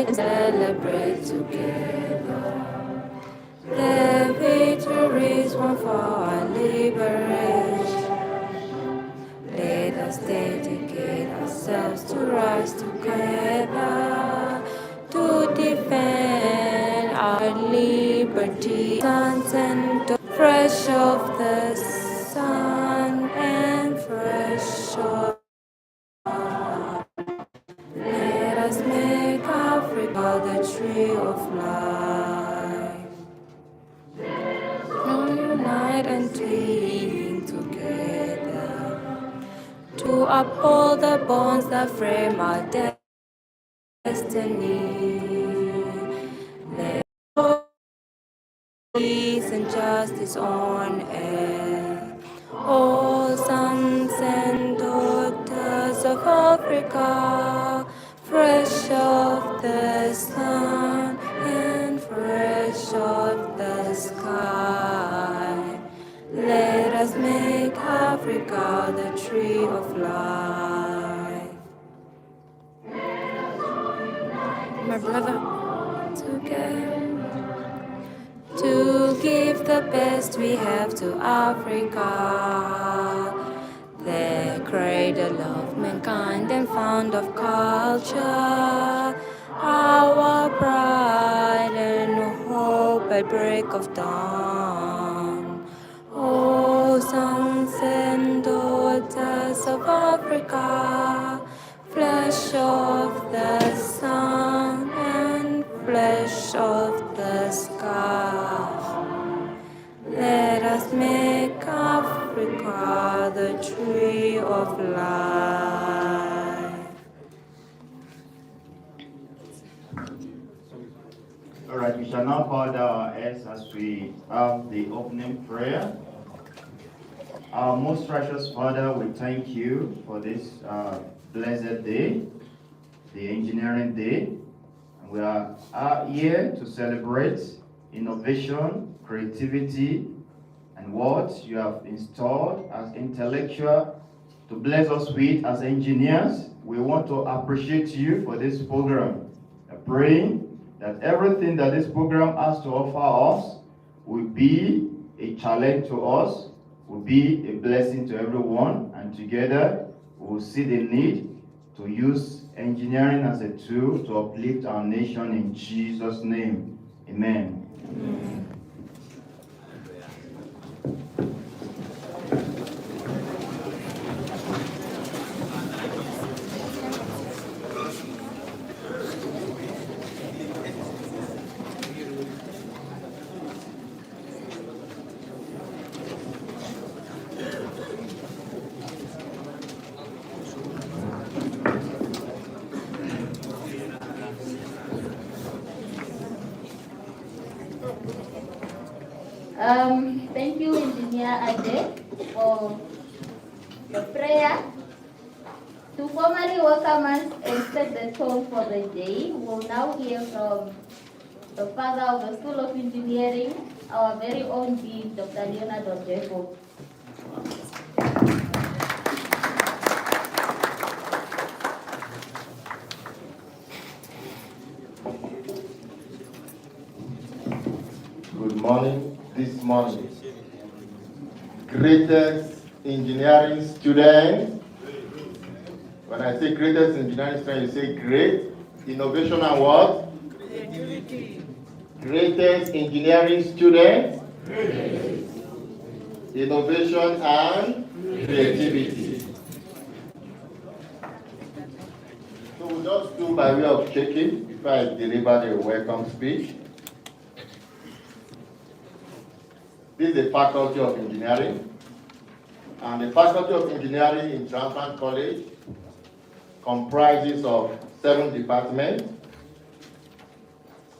and celebrate together. The victories won for our liberation. Let us dedicate ourselves to rise together to defend our liberty. Sons and daughters, fresh of the sun and fresh of let us make Africa the tree of life. Now unite and cling together to uphold the bonds that frame our destiny. Let peace and justice on earth. All sons and daughters of Africa, fresh of the sun and fresh of the sky. Let us make Africa the tree of life. My brother, together to give the best we have to Africa, the cradle of mankind and fount of culture, our pride and hope at break of dawn. Oh, sons and daughters of Africa, flesh of the sun and flesh of the sky. Let us make Africa the tree of life. All right, we shall now bow down our heads as we have the opening prayer. Our most righteous Father, we thank you for this blessed day, the engineering day. We are here to celebrate innovation, creativity, and what you have installed as intellectual to bless us with as engineers. We want to appreciate you for this program. Praying that everything that this program has to offer us will be a challenge to us, will be a blessing to everyone, and together we will see the need to use engineering as a tool to uplift our nation in Jesus' name. Amen. Amen. Thank you, Engineer Ade, for the prayer. To formally welcome us and set the tone for the day, we will now hear from the father of the School of Engineering, our very own Dean, Dr. Leonard Ojeko. Good morning. This morning, greatest engineering students. When I say greatest engineering students, you say great innovation and what? Creativity. Greatest engineering students. Great. Innovation and creativity. So we'll just do by way of checking before I deliver the welcome speech. This is the Faculty of Engineering, and the Faculty of Engineering in Triumphant College comprises of 7 departments: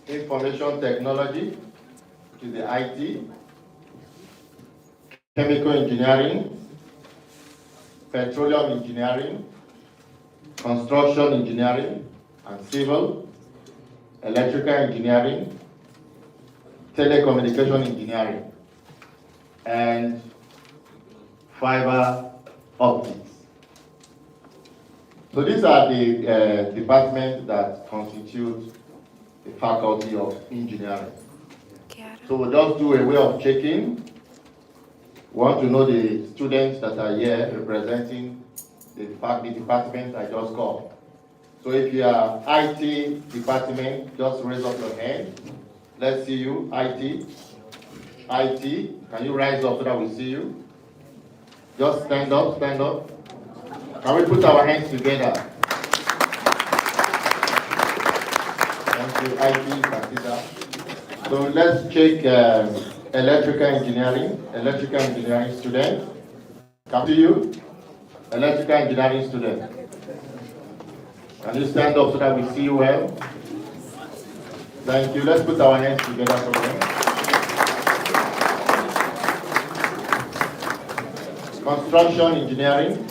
Information Technology, which is the IT, Chemical Engineering, Petroleum Engineering, Construction Engineering and Civil, Electrical Engineering, Telecommunication Engineering, and fiber optics. So these are the departments that constitute the Faculty of Engineering. So we'll just do a way of checking. We want to know the students that are here representing the department I just called. So if you are IT department, just raise up your hand. Let's see you, IT. IT, can you rise up so that we see you? Just stand up, stand up. Can we put our hands together? Thank you, IT, consider. So let's check electrical engineering student. Come to you, electrical engineering student. Can you stand up so that we see you well? Thank you. Let's put our hands together for them. Construction engineering.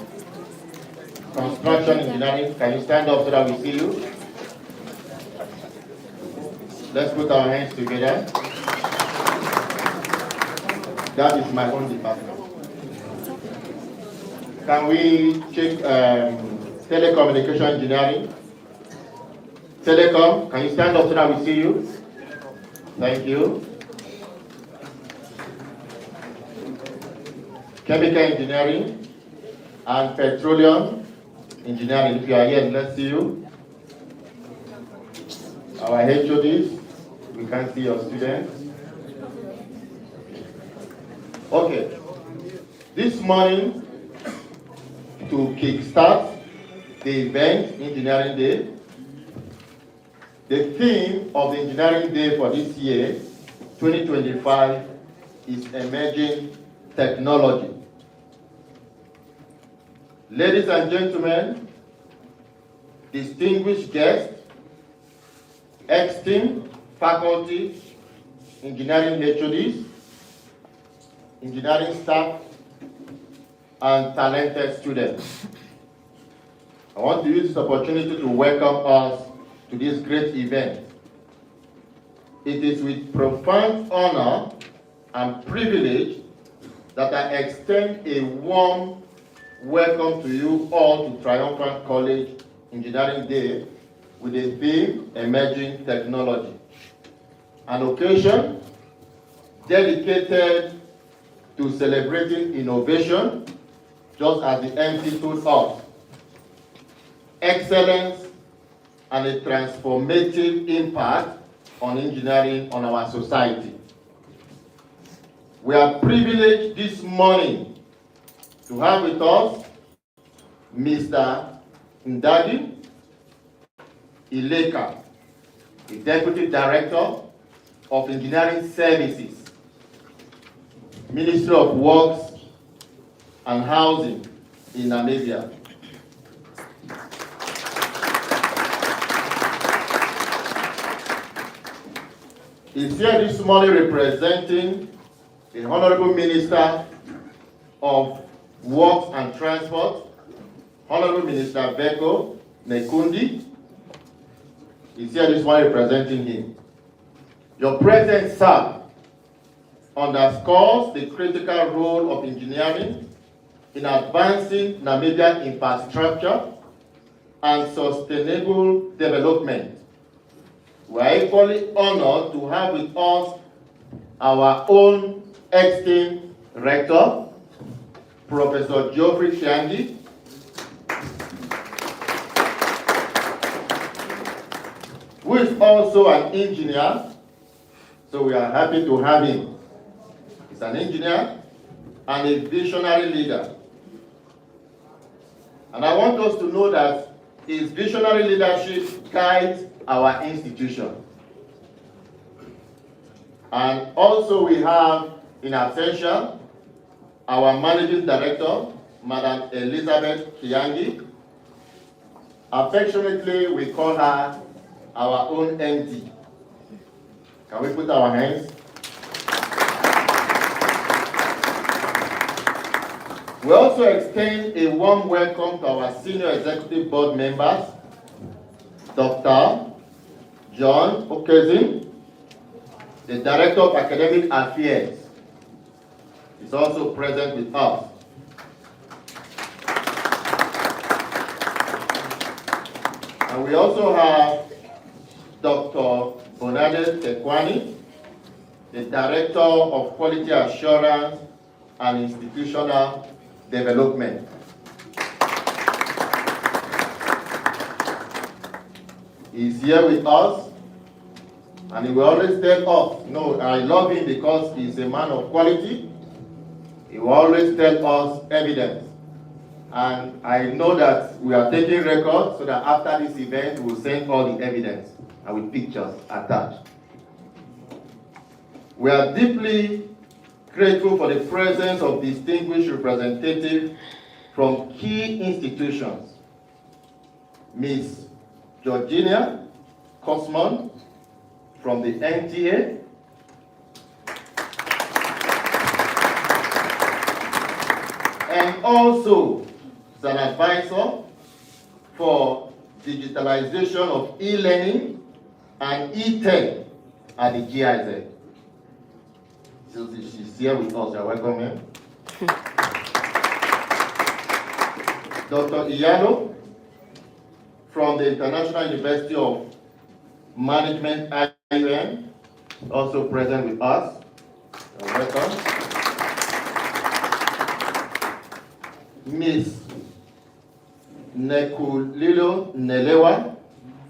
Can you stand up so that we see you? Let's put our hands together. That is my own department. Can we check telecommunication engineering? Telecom, can you stand up so that we see you? Thank you. Chemical engineering and petroleum engineering. If you are here, let's see you. Our HODs, we can see your students. Okay. This morning, to kickstart the event, Engineering Day, the theme of the Engineering Day for this year, 2025, is Emerging Technology. Ladies and gentlemen, distinguished guests, esteemed faculty, engineering HODs, engineering staff, and talented students. I want to use this opportunity to welcome us to this great event. It is with profound honor and privilege that I extend a warm welcome to you all to Triumphant College Engineering Day with the theme Emerging Technology, an occasion dedicated to celebrating innovation, just as the MC told us, excellence, and a transformative impact on engineering on our society. We are privileged this morning to have with us Mr. Ndadi Ileka, the Deputy Director of Engineering Services, Ministry of Works and Housing in Namibia. He's here this morning representing the Honorable Minister of Works and Transport, Honorable Minister Beko Nekundi. He's here this morning representing him. Your presence, sir, underscores the critical role of engineering in advancing Namibian infrastructure and sustainable development. We are equally honored to have with us our own esteemed rector, Professor Geoffrey Kiangi, who is also an engineer, so we are happy to have him. He's an engineer and a visionary leader. And I want us to know that his visionary leadership guides our institution. And also we have in absentia our Managing Director, Madam Elizabeth Kiangi. Affectionately, we call her our own MD. Can we put our hands? We also extend a warm welcome to our senior executive board members, Dr. John Okezin, the Director of Academic Affairs, is also present with us. And we also have Dr. Bonade Tekwani, the Director of Quality Assurance and Institutional Development. He's here with us, and he will always tell us, no, I love him because he's a man of quality. He will always tell us evidence. And I know that we are taking records so that after this event, we will send all the evidence and with pictures attached. We are deeply grateful for the presence of distinguished representatives from key institutions. Ms. Georgina Cosmon from the NTA, and also as an advisor for digitalization of e-learning and e-tech at the GIZ. So she's here with us. You're welcome, ma'am. Dr. Iyalo from the International University of Management, IUM, also present with us. You're welcome. Ms. Nekulilo Nelewa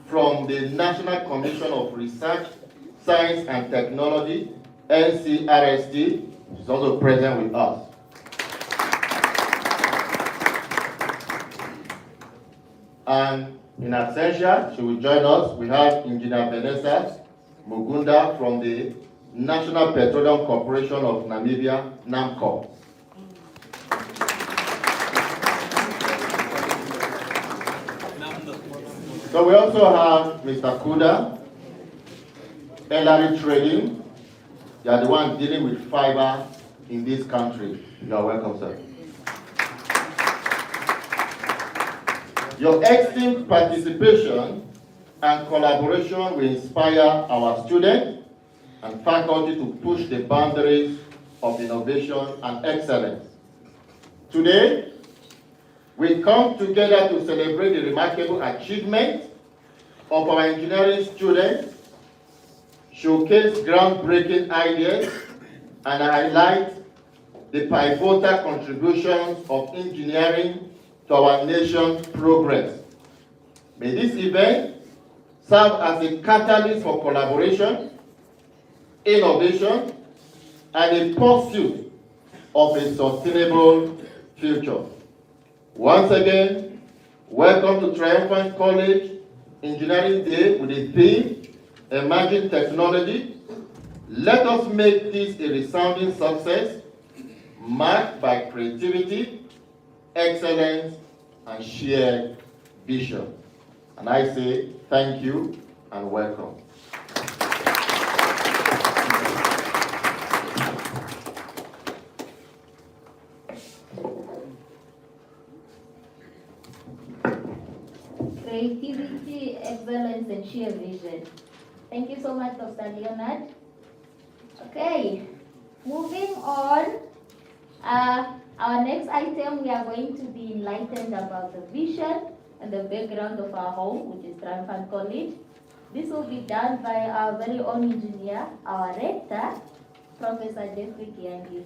from the National Commission of Research, Science and Technology, NCRST, is also present with us. And in absentia, she will join us. We have Engineer Vanessa Mugunda from the National Petroleum Corporation of Namibia, NAMCOR. So we also have Mr. Kuda, LRE Trading. You are the one dealing with fiber in this country. You are welcome, sir. Your esteemed participation and collaboration will inspire our students and faculty to push the boundaries of innovation and excellence. Today, we come together to celebrate the remarkable achievement of our engineering students, showcase groundbreaking ideas, and highlight the pivotal contributions of engineering to our nation's progress. May this event serve as a catalyst for collaboration, innovation, and a pursuit of a sustainable future. Once again, welcome to Triumphant College Engineering Day with the theme, Emerging Technology. Let us make this a resounding success, marked by creativity, excellence, and shared vision. And I say thank you and welcome. Creativity, excellence, and shared vision. Thank you so much, Dr. Leonard. Okay, moving on. Our next item, we are going to be enlightened about the vision and the background of our home, which is Triumphant College. This will be done by our very own engineer, our rector, Professor Jeffrey Kiangi.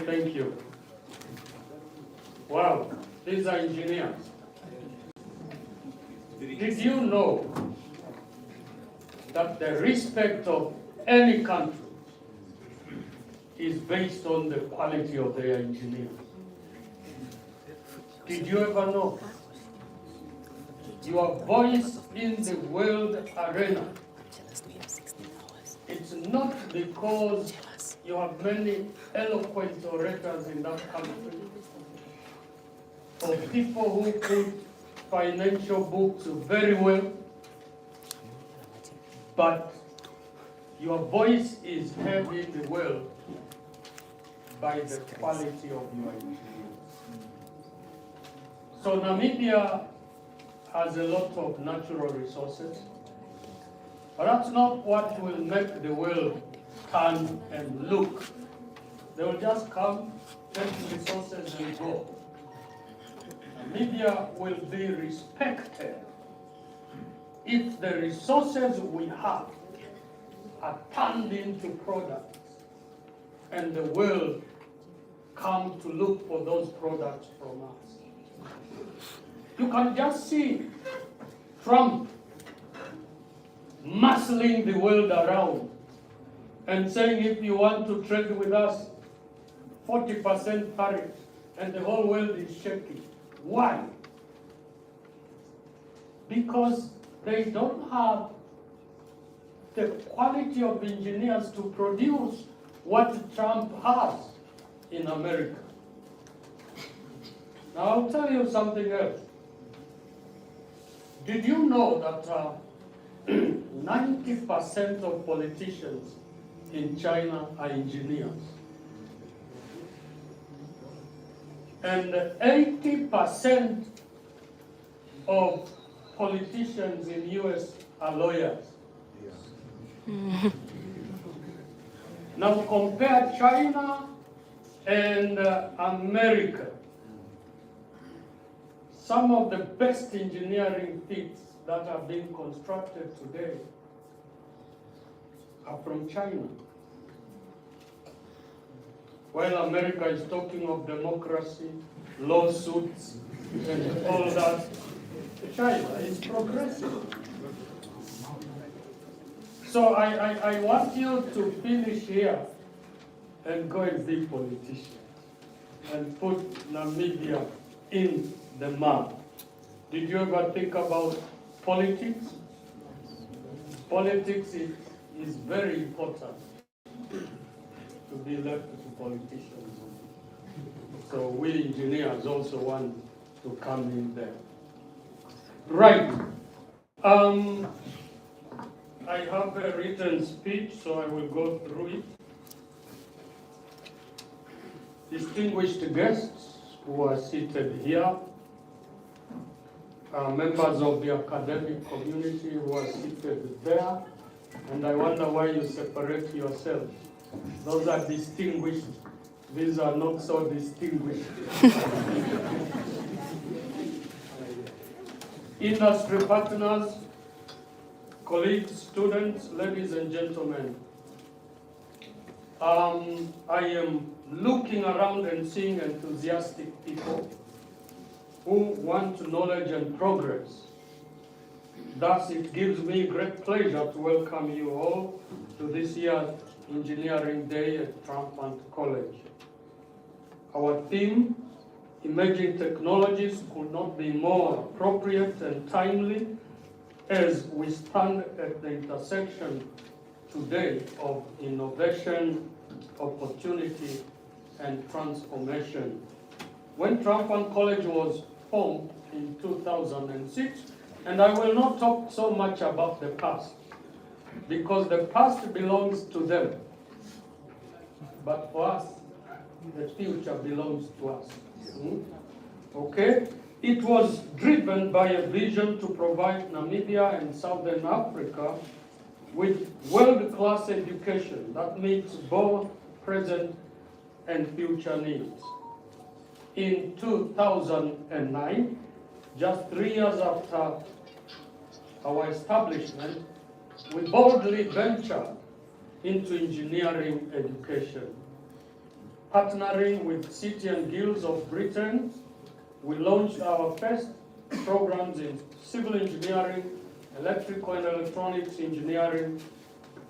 Thank you. Wow, these are engineers. Did you know that the respect of any country is based on the quality of their engineers? Did you ever know? Your voice in the world arena, it's not because you have many eloquent orators in that country, or people who put financial books very well, but your voice is heard in the world by the quality of your engineers. So Namibia has a lot of natural resources, but that's not what will make the world turn and look. They will just come, take resources and go. Namibia will be respected if the resources we have are turned into products and the world come to look for those products from us. You can just see Trump muscling the world around and saying, if you want to trade with us, 40% tariff, and the whole world is shaking. Why? Because they don't have the quality of engineers to produce what Trump has in America. Now I'll tell you something else. Did you know that 90% of politicians in China are engineers? And 80% of politicians in US are lawyers. Now compare China and America. Some of the best engineering feats that are being constructed today are from China. While America is talking of democracy, lawsuits, and all that, China is progressive. So I want you to finish here and go and be politicians and put Namibia in the map. Did you ever think about politics? Politics is very important to be left to politicians. So we engineers also want to come in there. Right. I have a written speech, so I will go through it. Distinguished guests who are seated here, members of the academic community who are seated there, and I wonder why you separate yourselves. Those are distinguished, these are not so distinguished. Industry partners, colleagues, students, ladies and gentlemen, I am looking around and seeing enthusiastic people who want knowledge and progress. Thus, it gives me great pleasure to welcome you all to this year's Engineering Day at Triumphant College. Our theme, Emerging Technologies, could not be more appropriate and timely as we stand at the intersection today of innovation, opportunity, and transformation. When Triumphant College was formed in 2006, and I will not talk so much about the past, because the past belongs to them. But for us, the future belongs to us. Okay? It was driven by a vision to provide Namibia and Southern Africa with world-class education that meets both present and future needs. In 2009, just 3 years after our establishment, we boldly ventured into engineering education. Partnering with City and Guilds of Britain, we launched our first programs in civil engineering, electrical and electronics engineering,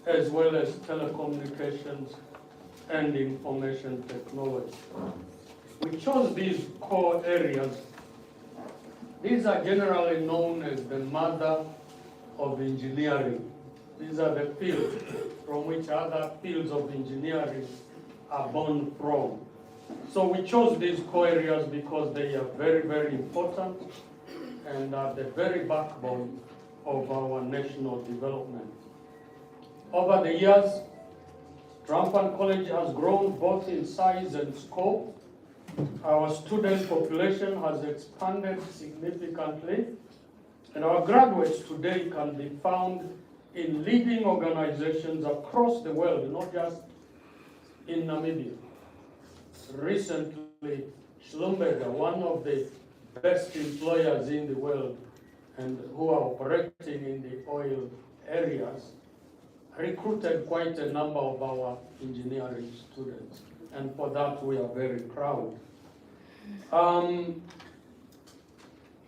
as well as telecommunications and information technology. We chose these core areas. These are generally known as the mother of engineering. These are the fields from which other fields of engineering are born from. So we chose these core areas because they are very, very important and are the very backbone of our national development. Over the years, Triumphant College has grown both in size and scope. Our student population has expanded significantly, and our graduates today can be found in leading organizations across the world, not just in Namibia. Recently, Schlumberger, one of the best employers in the world and who are operating in the oil areas, recruited quite a number of our engineering students, and for that we are very proud.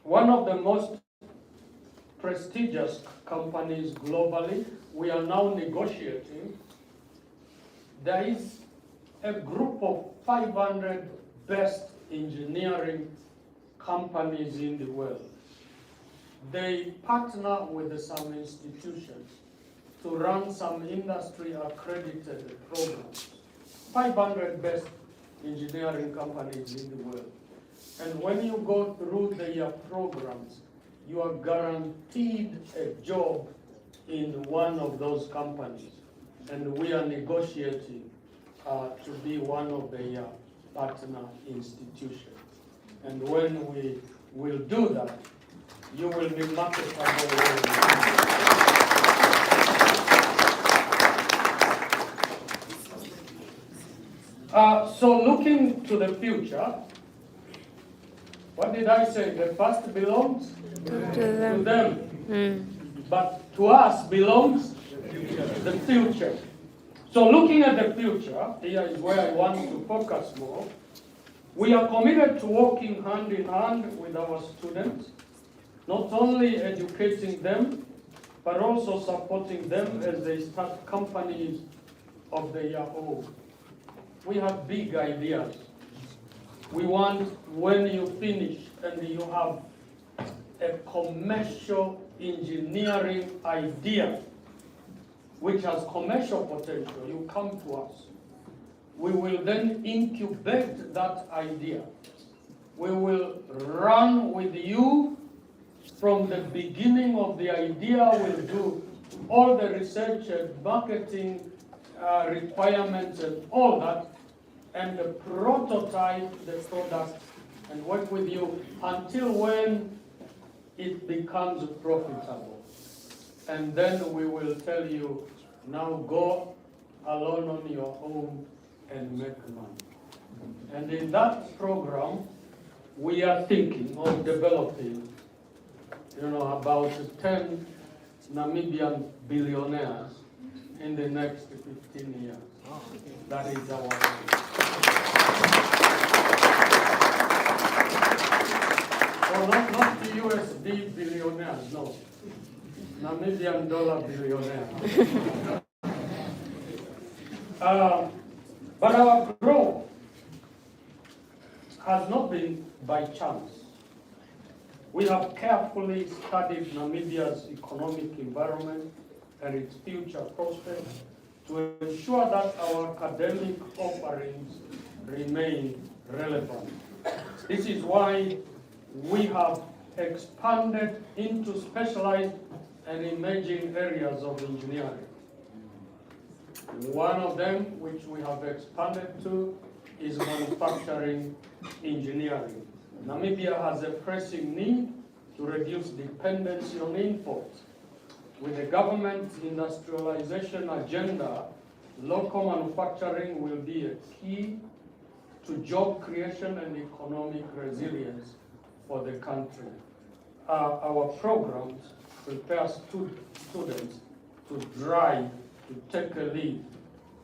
One of the most prestigious companies globally, we are now negotiating. There is a group of 500 best engineering companies in the world. They partner with some institutions to run some industry accredited programs. 500 best engineering companies in the world. And when you go through their programs, you are guaranteed a job in one of those companies. And we are negotiating to be one of their partner institutions. And when we will do that, you will be marketable. So looking to the future, what did I say? The past belongs to them. But to us belongs the future. So looking at the future, here is where I want to focus more. We are committed to working hand in hand with our students, not only educating them, but also supporting them as they start companies of their own. We have big ideas. We want, when you finish and you have a commercial engineering idea, which has commercial potential, you come to us. We will then incubate that idea. We will run with you from the beginning of the idea. We'll do all the research and marketing requirements and all that, and prototype the product and work with you until when it becomes profitable. And then we will tell you, now go alone on your own and make money. And in that program, we are thinking of developing, about 10 Namibian billionaires in the next 15 years. That is our aim. So not the USD billionaires, no. Namibian dollar billionaires. But our growth has not been by chance. We have carefully studied Namibia's economic environment and its future prospects to ensure that our academic offerings remain relevant. This is why we have expanded into specialized and emerging areas of engineering. One of them, which we have expanded to, is manufacturing engineering. Namibia has a pressing need to reduce dependency on imports. With the government's industrialization agenda, local manufacturing will be a key to job creation and economic resilience for the country. Our programs prepare students to drive, to take a lead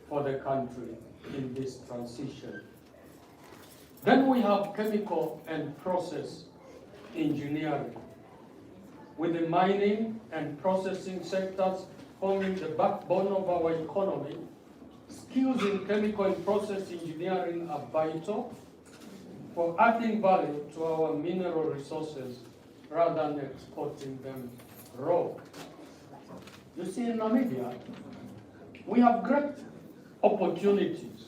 for the country in this transition. Then we have chemical and process engineering, with the mining and processing sectors forming the backbone of our economy. Skills in chemical and process engineering are vital for adding value to our mineral resources rather than exporting them raw. You see, in Namibia, we have great opportunities.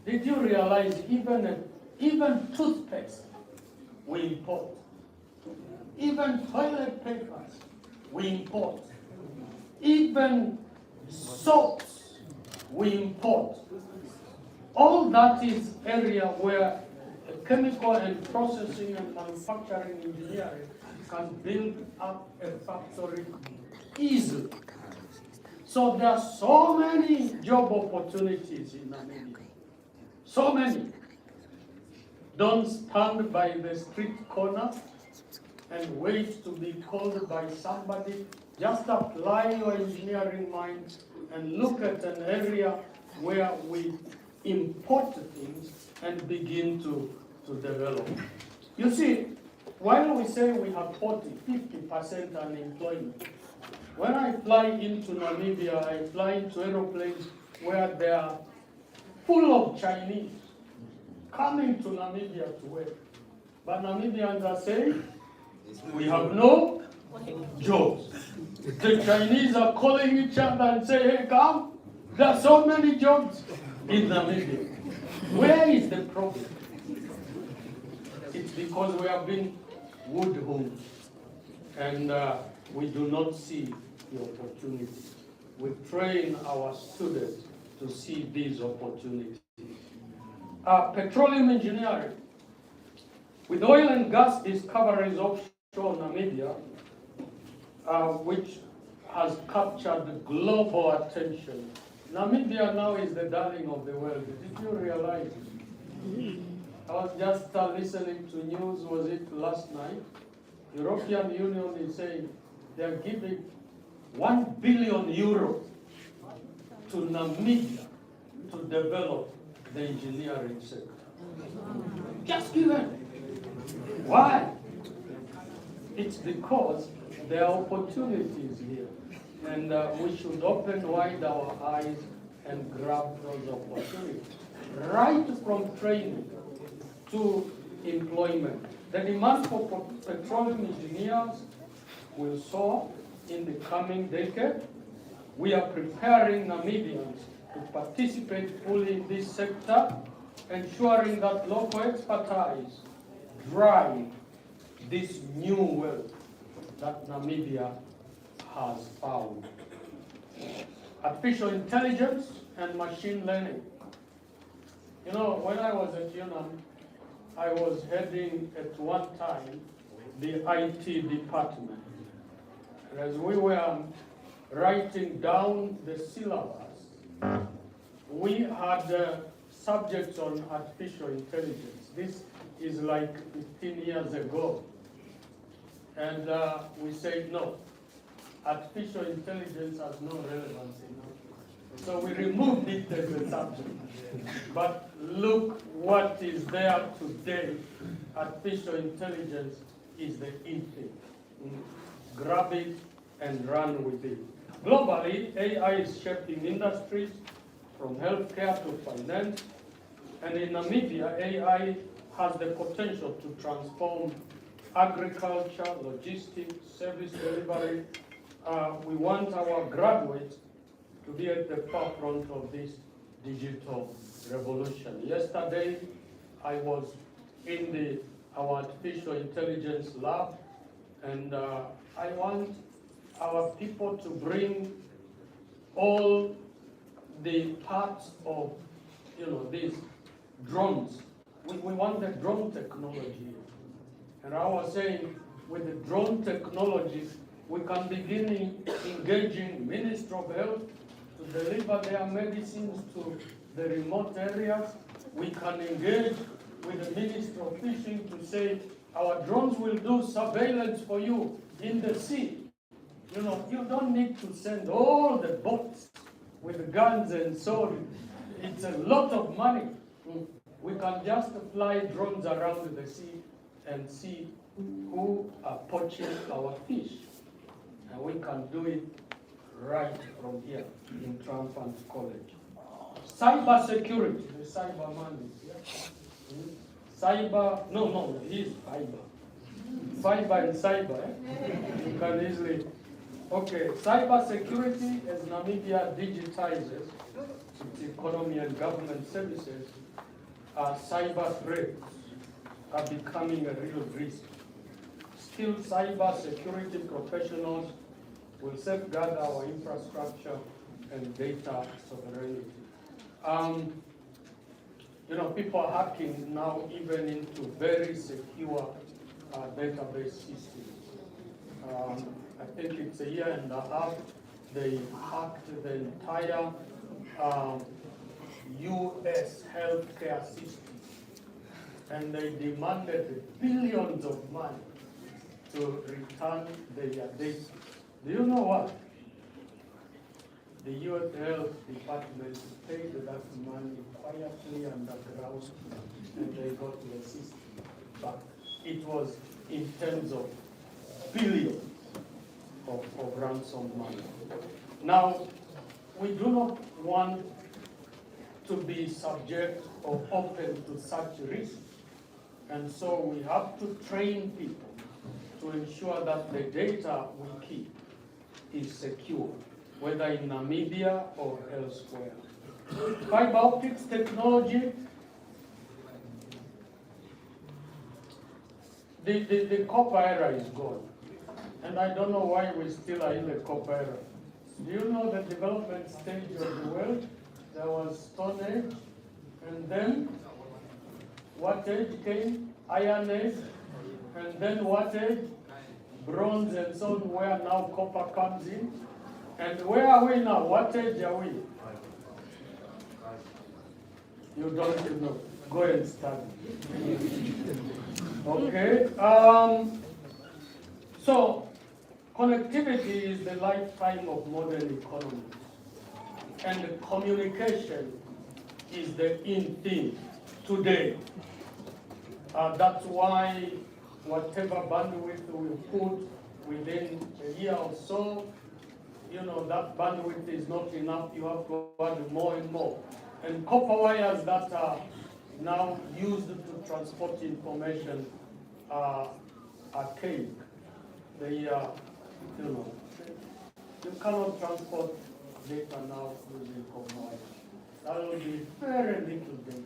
Did you realize even toothpaste we import? Even toilet papers we import. Even soaps we import. All that is area where chemical and processing and manufacturing engineering can build up a factory easily. So there are so many job opportunities in Namibia. So many. Don't stand by the street corner and wait to be called by somebody. Just apply your engineering mind and look at an area where we import things and begin to develop. You see, while we say we have 50% unemployment, when I fly into Namibia, I fly into aeroplanes where they are full of Chinese coming to Namibia to work. But Namibians are saying, we have no jobs. The Chinese are calling each other and say, hey, come, there are so many jobs in Namibia. Where is the problem? It's because we have been wood homes and we do not see the opportunity. We train our students to see these opportunities. Petroleum engineering. With oil and gas discoveries offshore Namibia, which has captured global attention, Namibia now is the darling of the world. Did you realize it? I was just listening to news, was it last night? European Union is saying they are giving 1 billion euro to Namibia to develop the engineering sector. Just given. Why? It's because there are opportunities here. And we should open wide our eyes and grab those opportunities. Right from training to employment. The demand for petroleum engineers will soar in the coming decade. We are preparing Namibians to participate fully in this sector, ensuring that local expertise drive this new wealth that Namibia has found. Artificial intelligence and machine learning. You know, when I was at UNAM, I was heading at one time the IT department. And as we were writing down the syllabus, we had subjects on artificial intelligence. This is like 15 years ago. And we said, no, artificial intelligence has no relevance enough. So we removed it as a subject. But look what is there today. Artificial intelligence is the in thing. Grab it and run with it. Globally, AI is shaping industries from healthcare to finance. And in Namibia, AI has the potential to transform agriculture, logistics, service delivery. We want our graduates to be at the forefront of this digital revolution. Yesterday, I was in our artificial intelligence lab, and I want our people to bring all the parts of, these drones. We want the drone technology. And I was saying, with the drone technology, we can begin engaging Ministry of Health to deliver their medicines to the remote areas. We can engage with the Ministry of Fishing to say, our drones will do surveillance for you in the sea. You don't need to send all the boats with guns and swords. It's a lot of money. We can just fly drones around the sea and see who are poaching our fish. And we can do it right from here in Triumphant College. Cyber security, the cyber man is here. Cyber, no, he's fiber. Fiber and cyber, You can easily. Okay, cyber security as Namibia digitizes its economy and government services, cyber threats are becoming a real risk. Skilled cyber security professionals will safeguard our infrastructure and data sovereignty. People are hacking now even into very secure database systems. I think it's a year and a half, they hacked the entire US healthcare system, and they demanded billions of money to return their data. Do you know what? The US Health Department paid that money quietly underground, and they got the system back. It was in terms of billions of ransom money. Now, we do not want to be subject or open to such risks, and so we have to train people to ensure that the data we keep is secure, whether in Namibia or elsewhere. Fiber optics technology, the copper era is gone. And I don't know why we still are in the copper era. Do you know the development stage of the world? There was Stone Age, and then what age came? Iron Age, and then what age? Bronze and so on, where now copper comes in. And where are we now? What age are we? You don't know. Go and study. Okay. So connectivity is the lifetime of modern economy, and communication is the in thing today. That's why whatever bandwidth we put within a year or so, that bandwidth is not enough. You have to add more and more. And copper wires that are now used to transport information are archaic. They are, you cannot transport data now using copper wires. That will be very little data.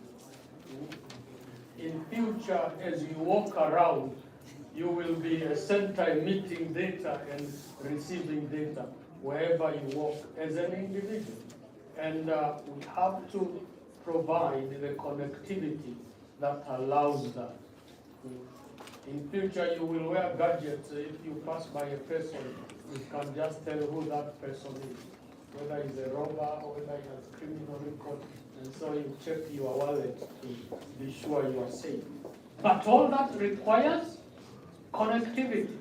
In future, as you walk around, you will be a center emitting data and receiving data wherever you walk as an individual. And we have to provide the connectivity that allows that. In future, you will wear gadgets. If you pass by a person, you can just tell who that person is, whether he's a robber or whether he has criminal record. And so you check your wallet to be sure you are safe. But all that requires connectivity.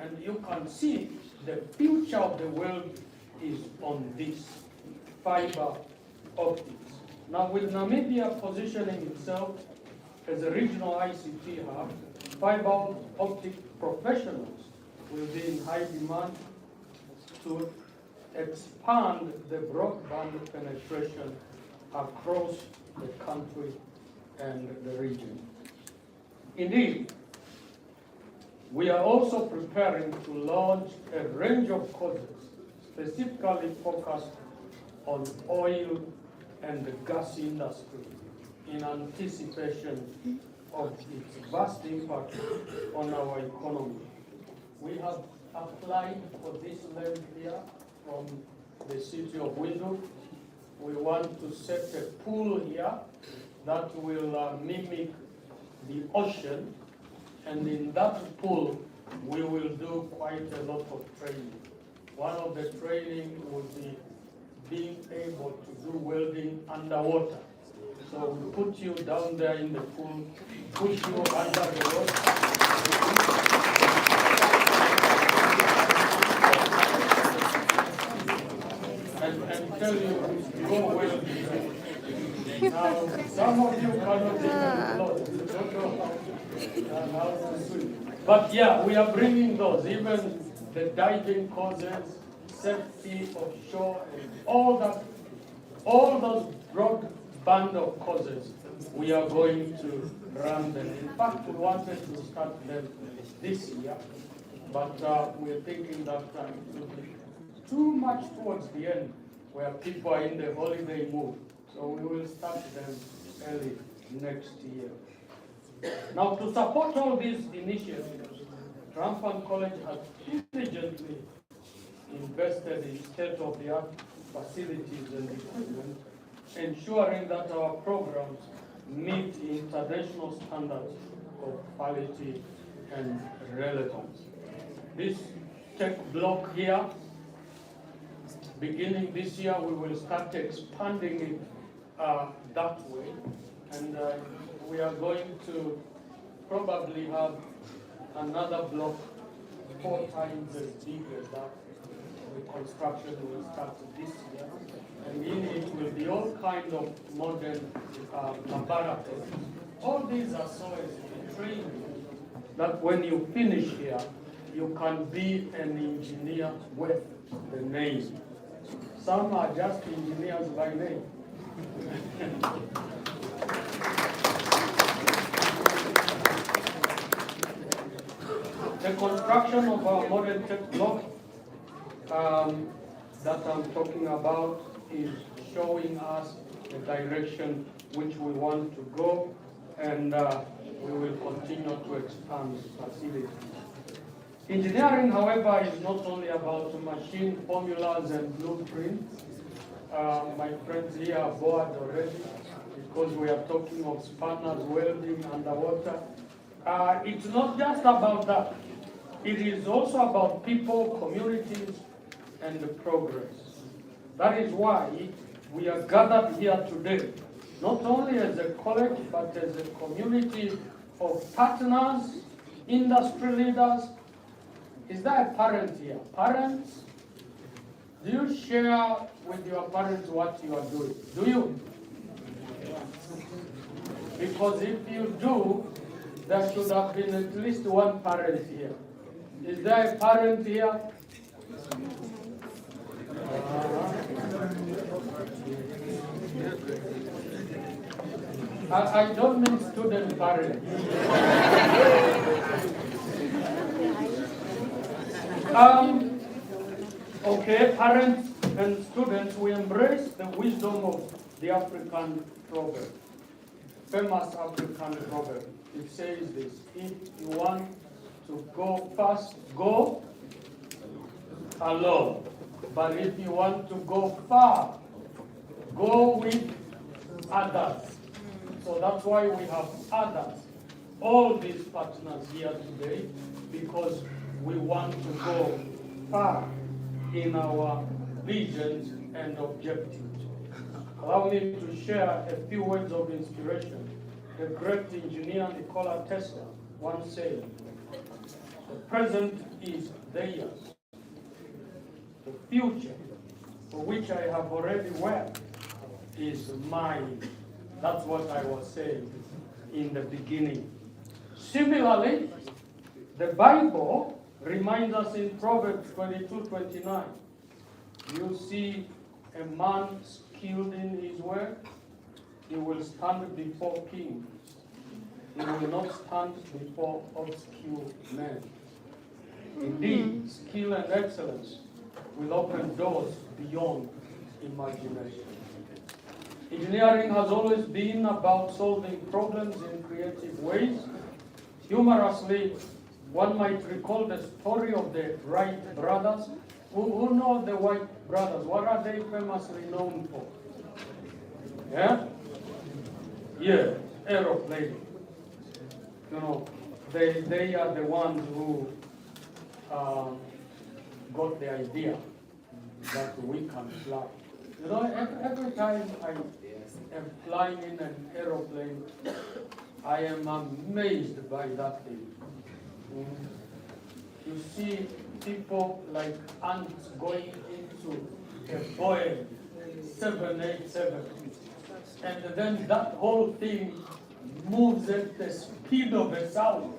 And you can see the future of the world is on this fiber optics. Now, with Namibia positioning itself as a regional ICT hub, fiber optic professionals will be in high demand to expand the broadband penetration across the country and the region. Indeed, we are also preparing to launch a range of courses specifically focused on oil and the gas industry in anticipation of its vast impact on our economy. We have applied for this land here from the city of Windhoek. We want to set a pool here that will mimic the ocean, and in that pool we will do quite a lot of training. One of the training will be being able to do welding underwater. So we put you down there in the pool, push you under the water, and tell you, go weld. Now, some of you cannot even float. You don't know how to swim. But yeah, we are bringing those, even the diving courses, safety offshore, and all those broad band of courses, we are going to run them. In fact, we wanted to start them this year, but we're thinking that it will be too much towards the end where people are in the holiday mood. So we will start them early next year. Now, to support all these initiatives, Triumphant College has diligently invested in state-of-the-art facilities and equipment, ensuring that our programs meet international standards of quality and relevance. This tech block here, beginning this year, we will start expanding it that way, and we are going to probably have another block 4 times as big as that. The construction will start this year, and in it will be all kind of modern laboratories. All these are so as training that when you finish here, you can be an engineer with the name. Some are just engineers by name. The construction of our modern tech block that I'm talking about is showing us the direction which we want to go, and we will continue to expand facilities. Engineering, however, is not only about machine formulas and blueprints. My friends here are bored already because we are talking of spanners, welding, underwater. It's not just about that. It is also about people, communities, and the progress. That is why we are gathered here today, not only as a college, but as a community of partners, industry leaders. Is there a parent here? Parents, do you share with your parents what you are doing? Do you? Because if you do, there should have been at least one parent here. Is there a parent here? I don't mean student parents. Okay, parents and students, we embrace the wisdom of the African proverb, famous African proverb. It says this: if you want to go fast, go alone. But if you want to go far, go with others. So that's why we have others, all these partners here today, because we want to go far in our visions and objectives. Allow me to share a few words of inspiration. The great engineer Nikola Tesla once said, "The present is theirs. The future, for which I have already worked, is mine." That's what I was saying in the beginning. Similarly, the Bible reminds us in Proverbs 22:29. You see a man skilled in his work, he will stand before kings. He will not stand before obscure men. Indeed, skill and excellence will open doors beyond imagination. Engineering has always been about solving problems in creative ways. Humorously, one might recall the story of the Wright brothers. Who know the Wright brothers? What are they famously known for? Yeah? Yeah, aeroplane. You know, they are the ones who got the idea that we can fly. You know, every time I am flying in an aeroplane, I am amazed by that thing. You see people like ants going into a Boeing 787, and then that whole thing moves at the speed of a sound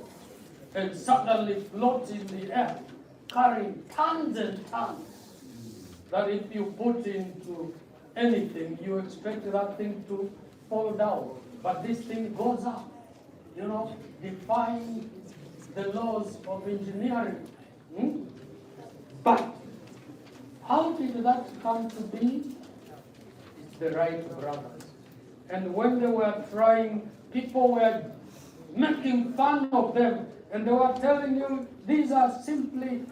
and suddenly floats in the air, carrying tons and tons that if you put into anything, you expect that thing to fall down. But this thing goes up, you know, defying the laws of engineering. But how did that come to be? It's the Wright brothers. And when they were trying, people were making fun of them, and they were telling you, these are simply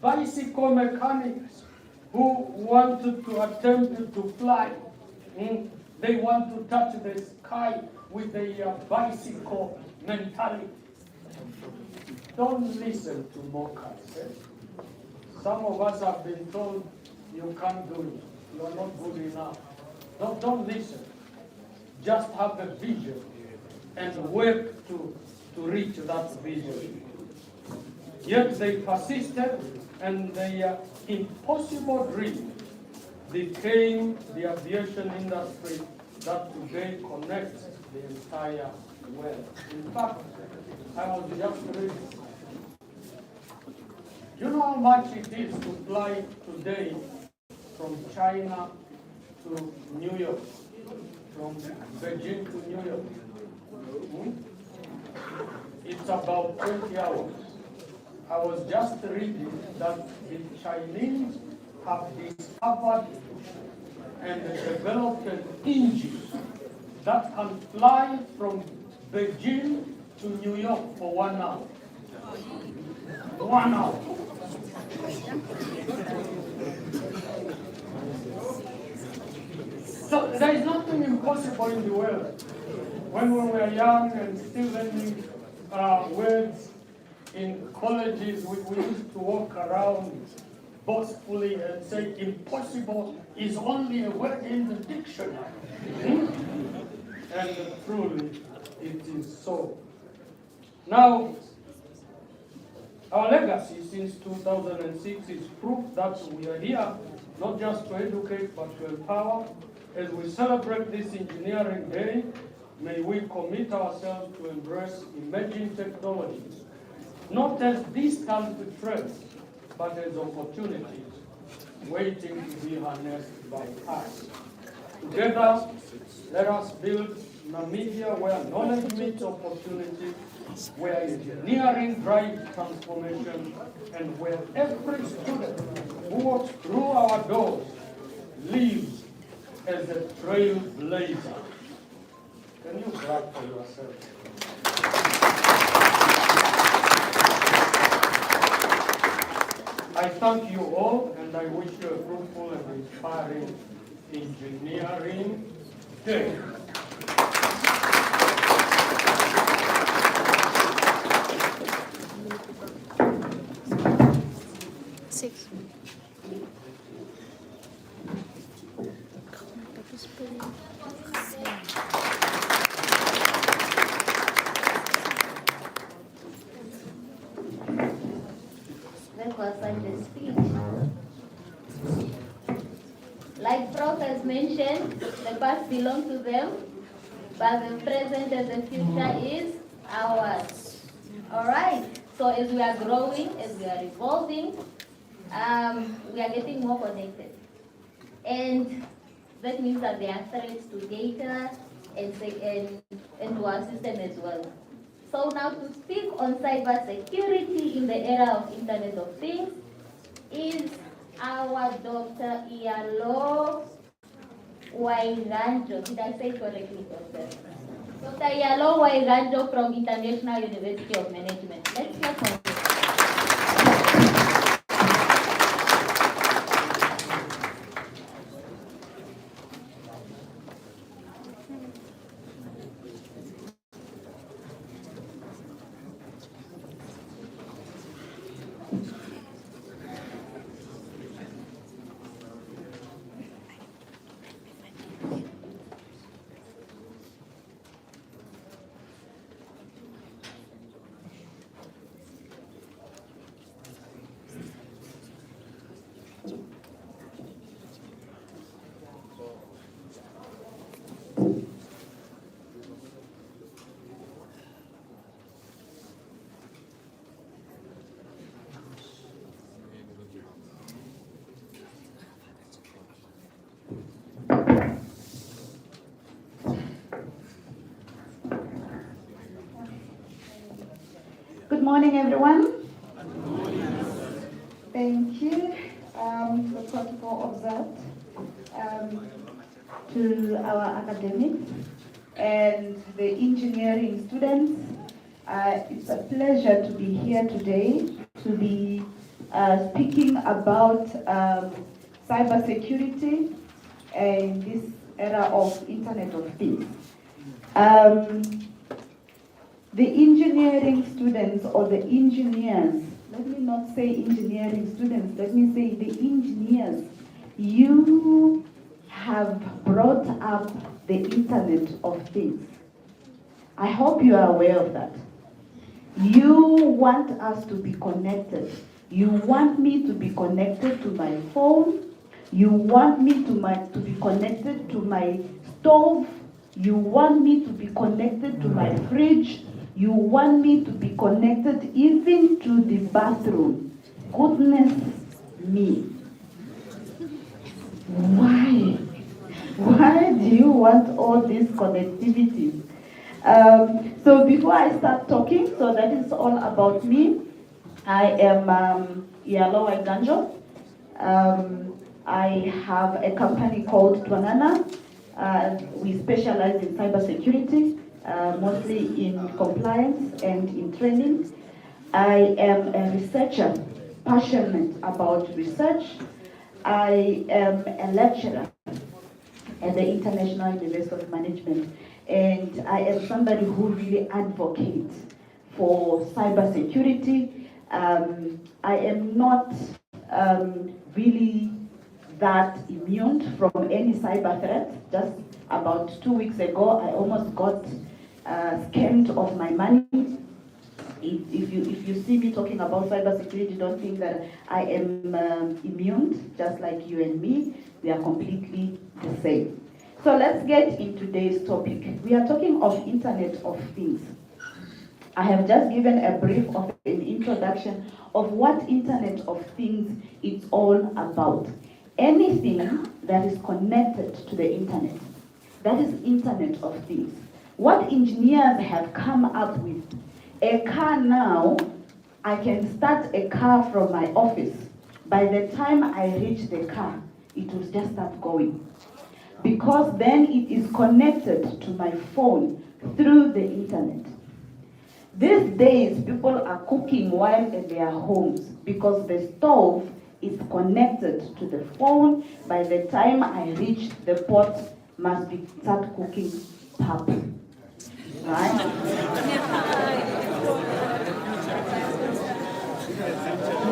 bicycle mechanics. who wanted to attempt to fly. They want to touch the sky with a bicycle mentality. Don't listen to mockers. Some of us have been told you can't do it. You are not good enough. Don't listen. Just have a vision and work to reach that vision. Yet they persisted, and their impossible dream became the aviation industry that today connects the entire world. In fact, I was just reading. You know how much it is to fly today from China to New York, from Beijing to New York? It's about 20 hours. I was just reading that the Chinese have discovered and developed an engine that can fly from Beijing to New York for 1 hour. 1 hour. So there is nothing impossible in the world. When we were young and still learning words in colleges, we used to walk around boastfully and say, impossible is only a word in the dictionary. And truly, it is so. Now, our legacy since 2006 is proof that we are here not just to educate but to empower. As we celebrate this engineering day, may we commit ourselves to embrace emerging technologies, not as distant threats, but as opportunities waiting to be harnessed by us. Together, let us build Namibia where knowledge meets opportunity, where engineering drives transformation, and where every student who walks through our doors lives as a trailblazer. Can you clap for yourself? I thank you all, and I wish you a fruitful and inspiring engineering day. Six. That was such a speech. Like Prof has mentioned, the past belongs to them, but the present and the future is ours. All right. So as we are growing, as we are evolving, we are getting more connected. And that means that there are threats to data and to our system as well. So now to speak on cyber security in the era of Internet of Things is our Dr. Iyalo Wairanjo. Did I say it correctly, Doctor? Dr. Iyalo Wairanjo from International University of Management. Let's hear from you. Good morning, everyone. Thank you. The protocol observed to our academics and the engineering students. It's a pleasure to be here today to be speaking about cybersecurity in this era of Internet of Things. The engineering students or the engineers, let me not say engineering students, let me say the engineers, you have brought up the Internet of Things. I hope you are aware of that. You want us to be connected. You want me to be connected to my phone. You want me to be connected to my stove. You want me to be connected to my fridge. You want me to be connected even to the bathroom. Goodness me. Why? Why do you want all this connectivity? So before I start talking, so that is all about me. I am Iyalo Waiganjo. I have a company called Twanana. We specialize in cybersecurity, mostly in compliance and in training. I am a researcher, passionate about research. I am a lecturer at the International University of Management, and I am somebody who really advocates for cybersecurity. I am not really that immune from any cyber threat. Just about 2 weeks ago, I almost got scammed of my money. If you see me talking about cybersecurity, don't think that I am immune, just like you and me. We are completely the same. So let's get into today's topic. We are talking of Internet of Things. I have just given a brief of an introduction of what Internet of Things is all about. Anything that is connected to the Internet, that is Internet of Things. What engineers have come up with. A car now, I can start a car from my office. By the time I reach the car, it will just start going. Because then it is connected to my phone through the Internet. These days, people are cooking while in their homes because the stove is connected to the phone. By the time I reach the pot, must be start cooking pap. Right?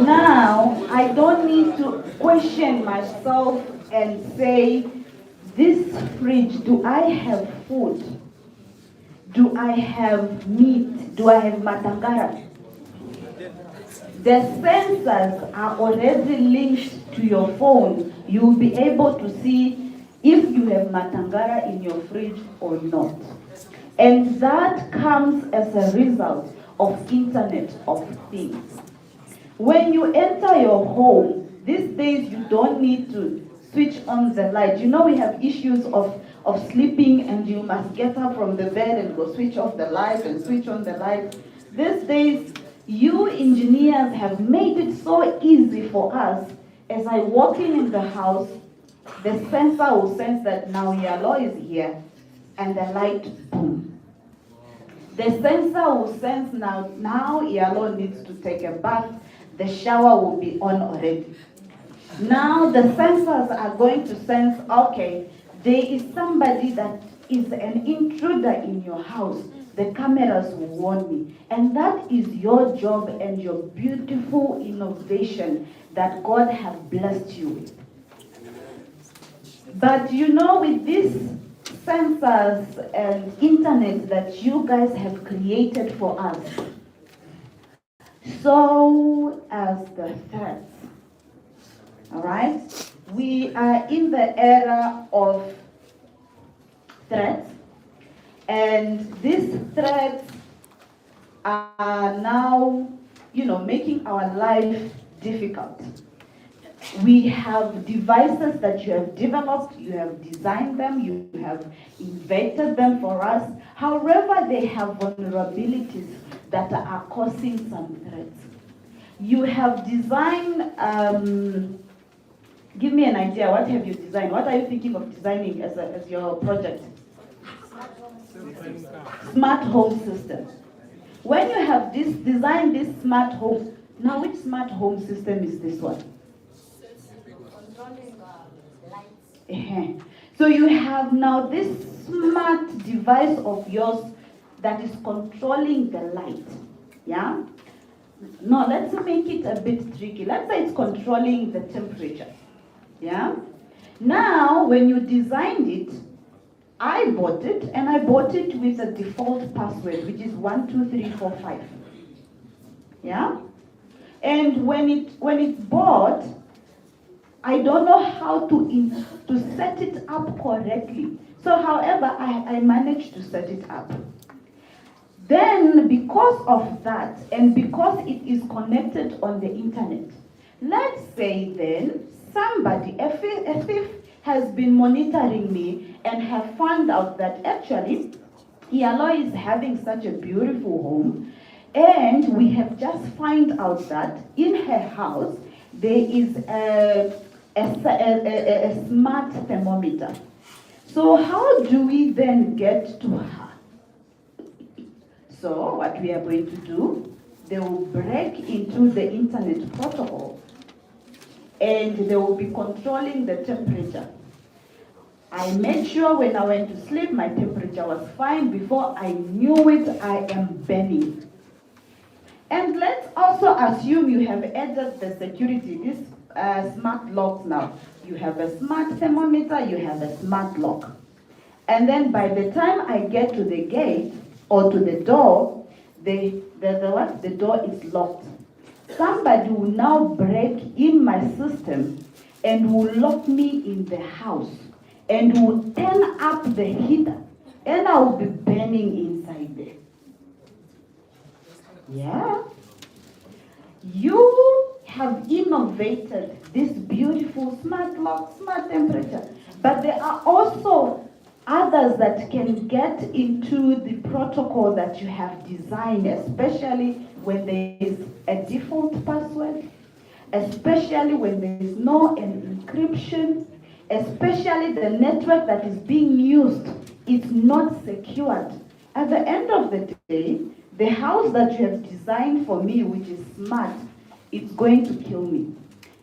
Now, I don't need to question myself and say, this fridge, do I have food? Do I have meat? Do I have matangara? The sensors are already linked to your phone. You will be able to see if you have matangara in your fridge or not. And that comes as a result of Internet of Things. When you enter your home, these days you don't need to switch on the light. You know we have issues of sleeping and you must get up from the bed and go switch off the light and switch on the light. These days, you engineers have made it so easy for us. As I walk in the house, the sensor will sense that now Iyalo is here, and the light, boom. The sensor will sense now Iyalo needs to take a bath, the shower will be on already. Now the sensors are going to sense, okay, there is somebody that is an intruder in your house. The cameras will warn me. And that is your job and your beautiful innovation that God has blessed you with. But you know, with these sensors and internet that you guys have created for us, so as the threats. All right? We are in the era of threats, and these threats are now, making our life difficult. We have devices that you have developed, you have designed them, you have invented them for us. However, they have vulnerabilities that are causing some threats. You have designed, give me an idea, what have you designed? What are you thinking of designing as your project? Smart home system. When you have designed this smart home, now which smart home system is this one? So you have now this smart device of yours that is controlling the light. Yeah? No, let's make it a bit tricky. Let's say it's controlling the temperature. Yeah? Now, when you designed it, I bought it, and I bought it with a default password, which is 12345. Yeah? And when it's bought, I don't know how to set it up correctly. So, however, I managed to set it up. Then, because of that, and because it is connected on the internet, let's say then somebody, a thief has been monitoring me and have found out that actually Yalo is having such a beautiful home, and we have just found out that in her house there is a smart thermometer. So how do we then get to her? So what we are going to do, they will break into the internet protocol and they will be controlling the temperature. I made sure when I went to sleep, my temperature was fine. Before I knew it, I am burning. And let's also assume you have added the security, this smart locks now. You have a smart thermometer, you have a smart lock. And then by the time I get to the gate or to the door, the door is locked. Somebody will now break in my system and will lock me in the house and will turn up the heater, and I will be burning inside there. Yeah. You have innovated this beautiful smart lock, smart temperature, but there are also others that can get into the protocol that you have designed, especially when there is a default password, especially when there is no encryption, especially the network that is being used is not secured. At the end of the day, the house that you have designed for me, which is smart, it's going to kill me.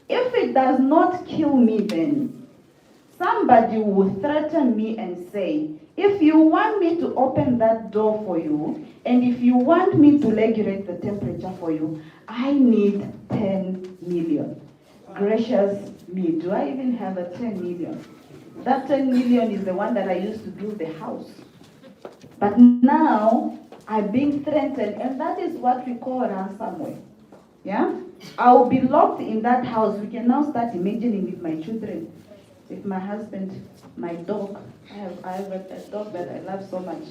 If it does not kill me, then somebody will threaten me and say, if you want me to open that door for you, and if you want me to regulate the temperature for you, I need 10 million. Gracious me, do I even have a 10 million? That 10 million is the one that I used to build the house. But now, I'm being threatened, and that is what we call ransomware. Yeah? I'll be locked in that house. We can now start imagining with my children, with my husband, my dog. I have a dog that I love so much.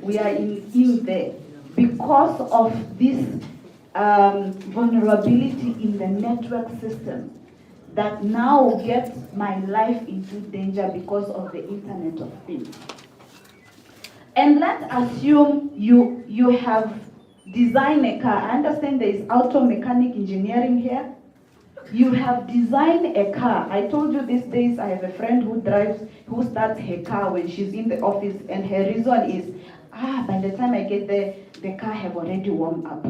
We are in there because of this vulnerability in the network system that now gets my life into danger because of the Internet of Things. And let's assume you have designed a car. I understand there is auto mechanic engineering here. You have designed a car. I told you these days I have a friend who starts her car when she's in the office, and her reason is, by the time I get there, the car have already warmed up.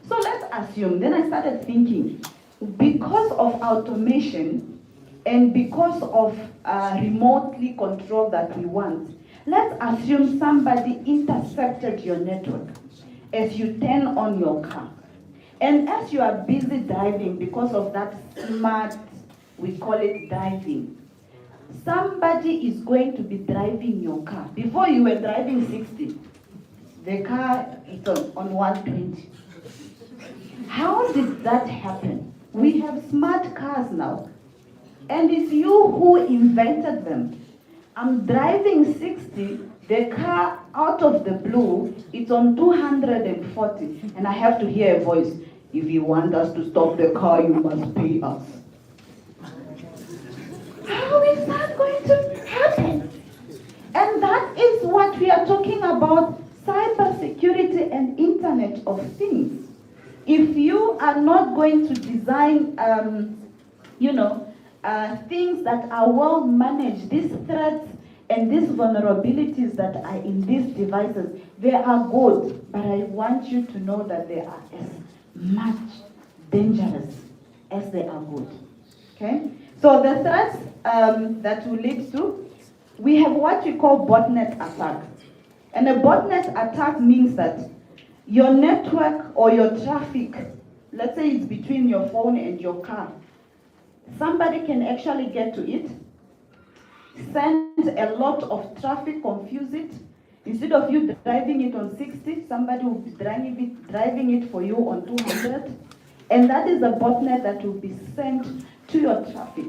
So let's assume, then I started thinking, because of automation and because of remotely control that we want, let's assume somebody intercepted your network as you turn on your car. And as you are busy driving, because of that smart, we call it driving, somebody is going to be driving your car. Before you were driving 60, the car is on 120. How did that happen? We have smart cars now, and it's you who invented them. I'm driving 60, the car out of the blue, it's on 240, and I have to hear a voice, if you want us to stop the car, you must pay us. How is that going to happen? And that is what we are talking about, cybersecurity and Internet of Things. If you are not going to design, things that are well managed, these threats and these vulnerabilities that are in these devices, they are good, but I want you to know that they are as much dangerous as they are good. Okay? So the threats that will lead to, we have what we call botnet attack. And a botnet attack means that your network or your traffic, let's say it's between your phone and your car, somebody can actually get to it, send a lot of traffic, confuse it. Instead of you driving it on 60, somebody will be driving it for you on 200. And that is a botnet that will be sent to your traffic.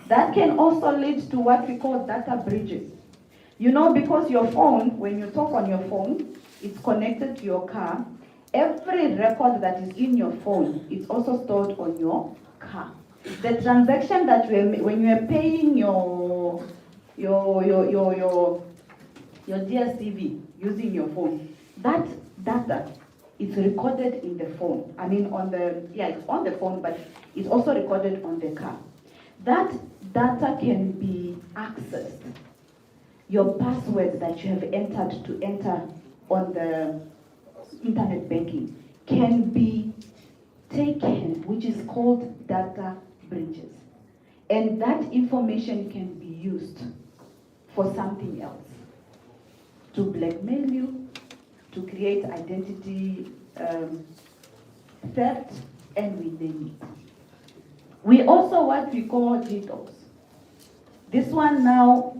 That can also lead to what we call data breaches. You know, because your phone, when you talk on your phone, it's connected to your car. Every record that is in your phone is also stored on your car. The transaction that when you are paying your DSTV using your phone, that data is recorded in the phone. I mean, it's on the phone, but it's also recorded on the car. That data can be accessed. Your password that you have entered to enter on the internet banking can be taken, which is called data breaches. And that information can be used for something else. To blackmail you, to create identity theft, and we name it. We also what we call DDoS. This one now,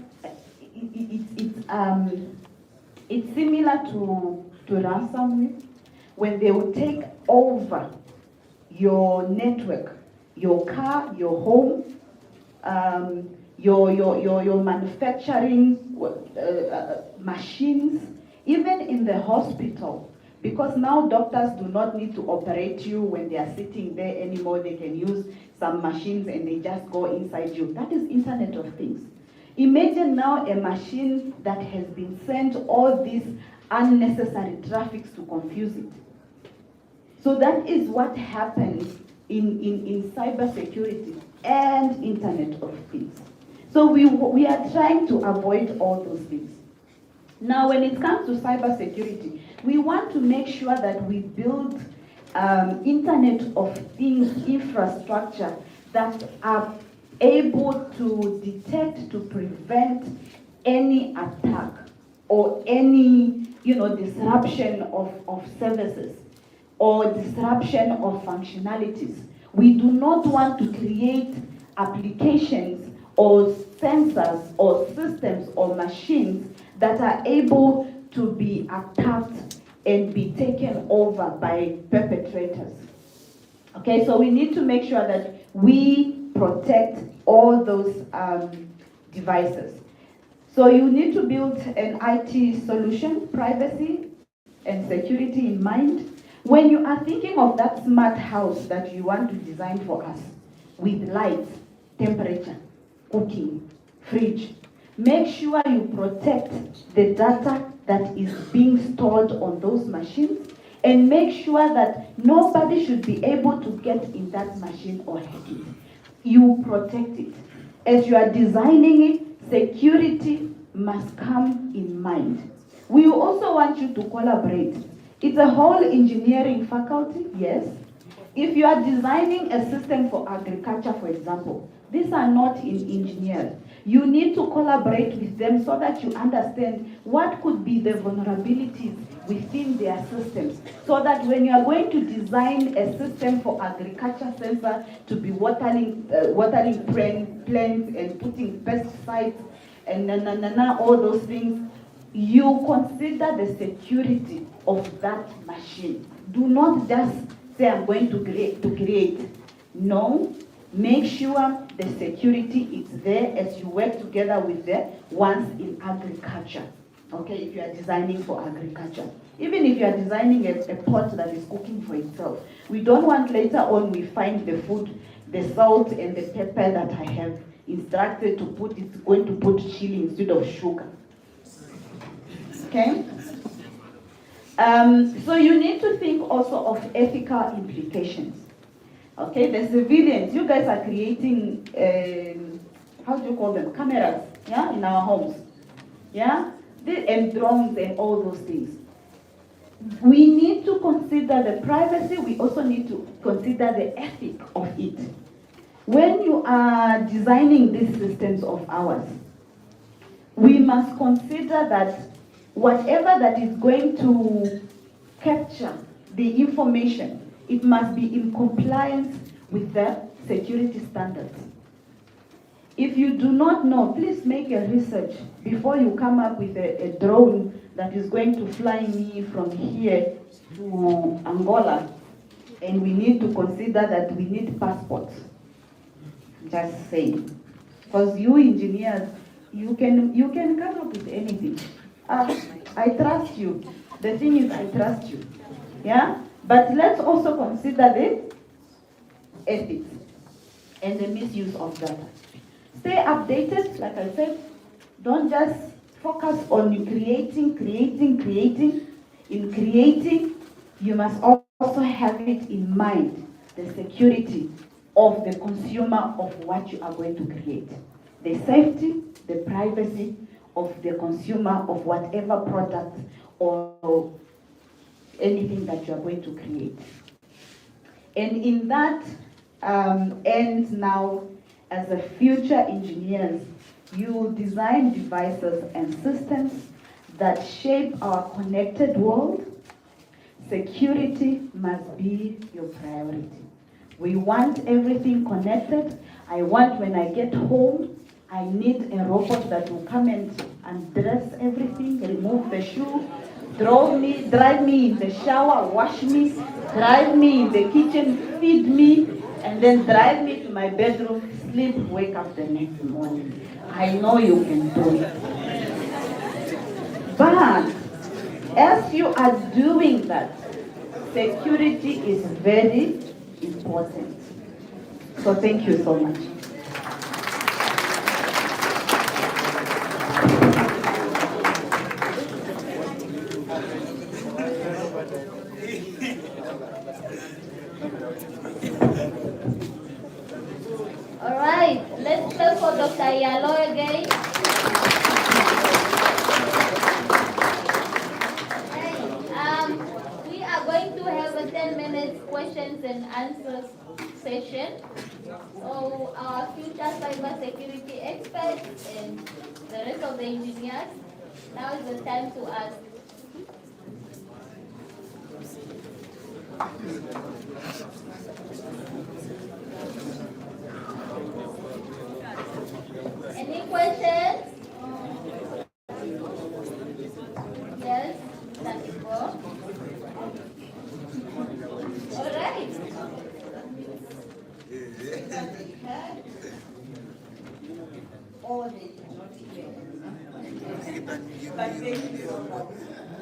it's similar to ransomware, when they will take over your network, your car, your home, your manufacturing machines, even in the hospital, because now doctors do not need to operate you when they are sitting there anymore. They can use some machines and they just go inside you. That is Internet of Things. Imagine now a machine that has been sent all these unnecessary traffics to confuse it. So that is what happens in cybersecurity and Internet of Things. So we are trying to avoid all those things. Now, when it comes to cybersecurity, we want to make sure that we build Internet of Things infrastructure that are able to detect, to prevent any attack or any disruption of services or disruption of functionalities. We do not want to create applications or sensors or systems or machines that are able to be attacked and be taken over by perpetrators. Okay, so we need to make sure that we protect all those devices. So you need to build an IT solution, privacy and security in mind. When you are thinking of that smart house that you want to design for us, with lights, temperature, cooking, fridge, make sure you protect the data that is being stored on those machines, and make sure that nobody should be able to get in that machine or hack it. You protect it. As you are designing it, security must come in mind. We also want you to collaborate. It's a whole engineering faculty, yes. If you are designing a system for agriculture, for example, these are not in engineers. You need to collaborate with them so that you understand what could be the vulnerabilities within their systems, so that when you are going to design a system for agriculture sensor to be watering plants and putting pesticides and all those things, you consider the security of that machine. Do not just say I'm going to create. No, make sure the security is there as you work together with the ones in agriculture. Okay, if you are designing for agriculture. Even if you are designing a pot that is cooking for itself. We don't want later on we find the food, the salt and the pepper that I have instructed to put, it's going to put chili instead of sugar. Okay? So you need to think also of ethical implications. Okay, the civilians, you guys are creating, how do you call them, cameras, yeah, in our homes, yeah, and drones and all those things. We need to consider the privacy, we also need to consider the ethic of it. when you are designing these systems of ours, we must consider that whatever that is going to capture the information, it must be in compliance with the security standards. If you do not know, please make a research before you come up with a drone that is going to fly me from here to Angola, and we need to consider that we need passports. Just saying. Because you engineers, you can come up with anything. I trust you. The thing is, I trust you. Yeah? But let's also consider the ethics and the misuse of data. Stay updated, like I said. Don't just focus on creating. In creating, you must also have it in mind, the security of the consumer of what you are going to create. The safety, the privacy of the consumer of whatever product or anything that you are going to create. And in that end now, as a future engineers, you design devices and systems that shape our connected world. Security must be your priority. We want everything connected. I want when I get home, I need a robot that will come and undress everything, remove the shoe, drive me in the shower, wash me, drive me in the kitchen, feed me, and then drive me to my bedroom, sleep, wake up the next morning. I know you can do it. But as you are doing that, security is very important. So thank you so much. All right, let's go for Dr. Yalo again. We are going to have a 10-minute questions and answers session. So our future cybersecurity experts and the rest of the engineers, now is the time to ask. Any questions? Yes, Santiago. All right. All they cannot hear. But thank you so much.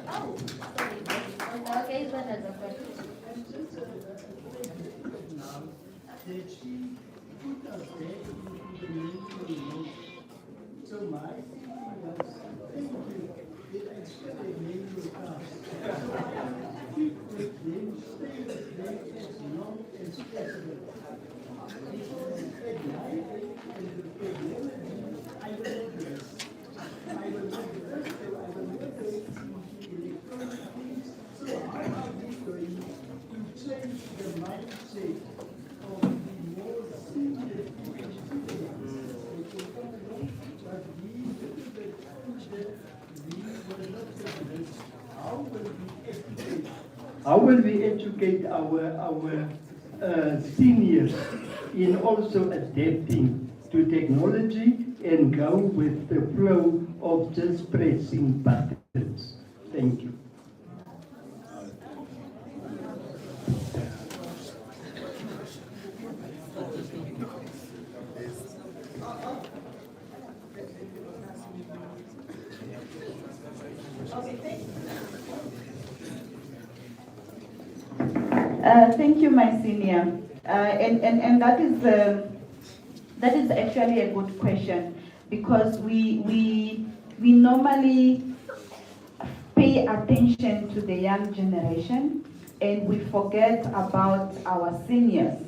Oh, sorry. Okay, is another question. How will we educate our seniors in also adapting to technology and go with the flow of just pressing buttons? Thank you. Thank you, my senior. And that is actually a good question, because we normally pay attention to the young generation and we forget about our seniors.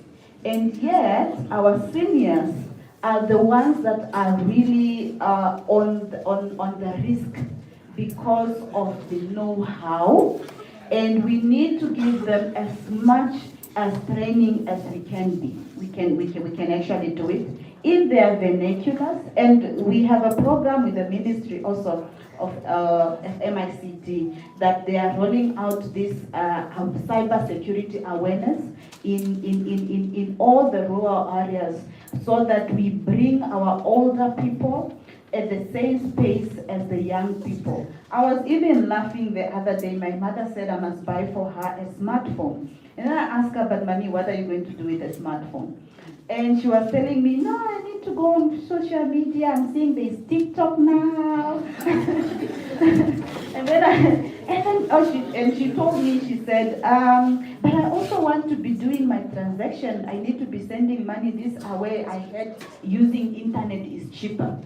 And yet, our seniors are the ones that are really on the risk because of the know-how, and we need to give them as much as training as we can be. We can actually do it in their vernaculars, and we have a program with the ministry also of MICT that they are rolling out this cyber security awareness in all the rural areas, so that we bring our older people at the same space as the young people. I was even laughing the other day. My mother said I must buy for her a smartphone. And then I asked her, but mommy, what are you going to do with a smartphone? And she was telling me, no, I need to go on social media. I'm seeing there's TikTok now. and she told me, she said, but I also want to be doing my transaction. I need to be sending money this way. I heard using internet is cheaper.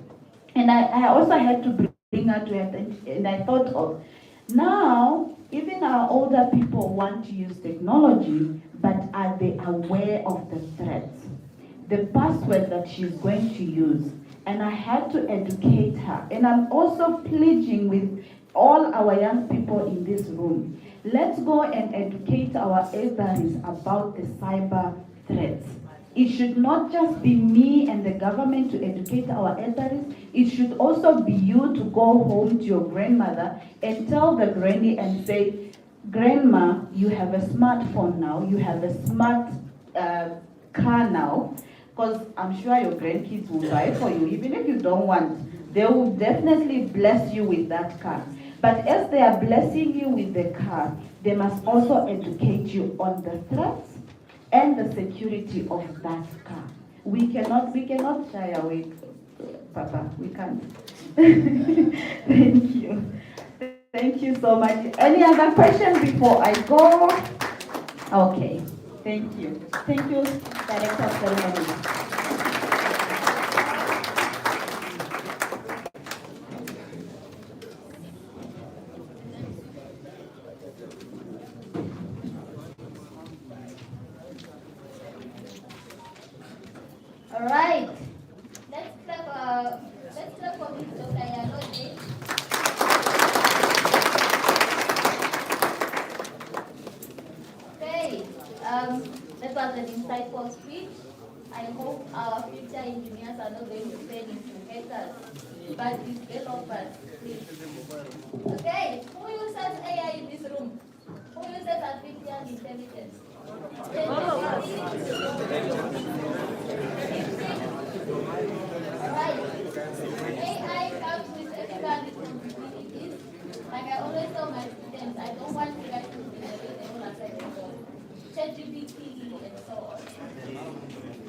And I also had to bring her to it, and I thought of, now, even our older people want to use technology, but are they aware of the threats? The password that she's going to use, and I had to educate her. And I'm also pledging with all our young people in this room, let's go and educate our elderly about the cyber threats. It should not just be me and the government to educate our elderly. It should also be you to go home to your grandmother and tell the granny and say, Grandma, you have a smartphone now, you have a smart car now, because I'm sure your grandkids will buy for you. Even if you don't want, they will definitely bless you with that car. But as they are blessing you with the car, they must also educate you on the threats and the security of that car. We cannot shy away, Papa. We can't. Thank you. Thank you so much. Any other question before I go? Okay. Thank you. Thank you, Director of Ceremonies. All right. Let's clap for Mr. Kayaloje. Okay. That was an insightful speech. I hope our future engineers are not going to turn into haters, but developers, please. Okay. Who uses AI in this room? Who uses artificial intelligence? Alright. AI comes with ethical responsibilities. Like I always tell my students, I don't want you guys to be the own assignment of ChatGPT and so on.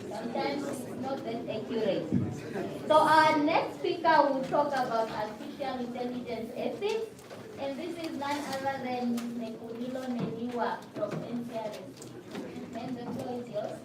Sometimes it's not that accurate. So our next speaker will talk about artificial intelligence ethics, and this is none other than Nekulilo Neniwa from NCRS. And the floor is yours.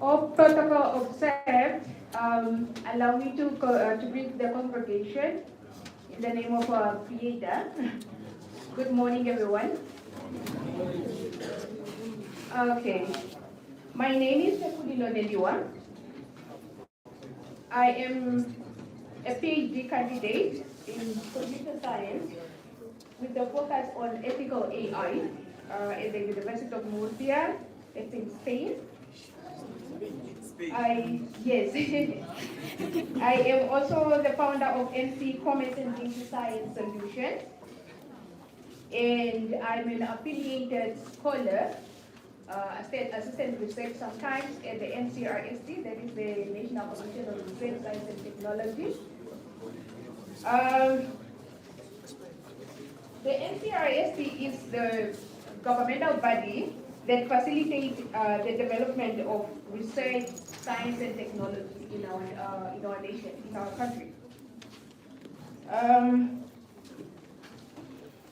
All protocol observed, allow me to greet the congregation in the name of our Creator. Good morning, everyone. Okay. My name is Tekudilo Neliwa. I am a PhD candidate in computer science with a focus on ethical AI at the University of Murcia, it's in Spain. Yes. I am also the founder of NC Commerce and Data Science Solutions. And I'm an affiliated scholar, assistant research sometimes at the NCRST, that is the National Commission on Research, Science and Technology. The NCRST is the governmental body that facilitates the development of research, science and technology in our nation, in our country.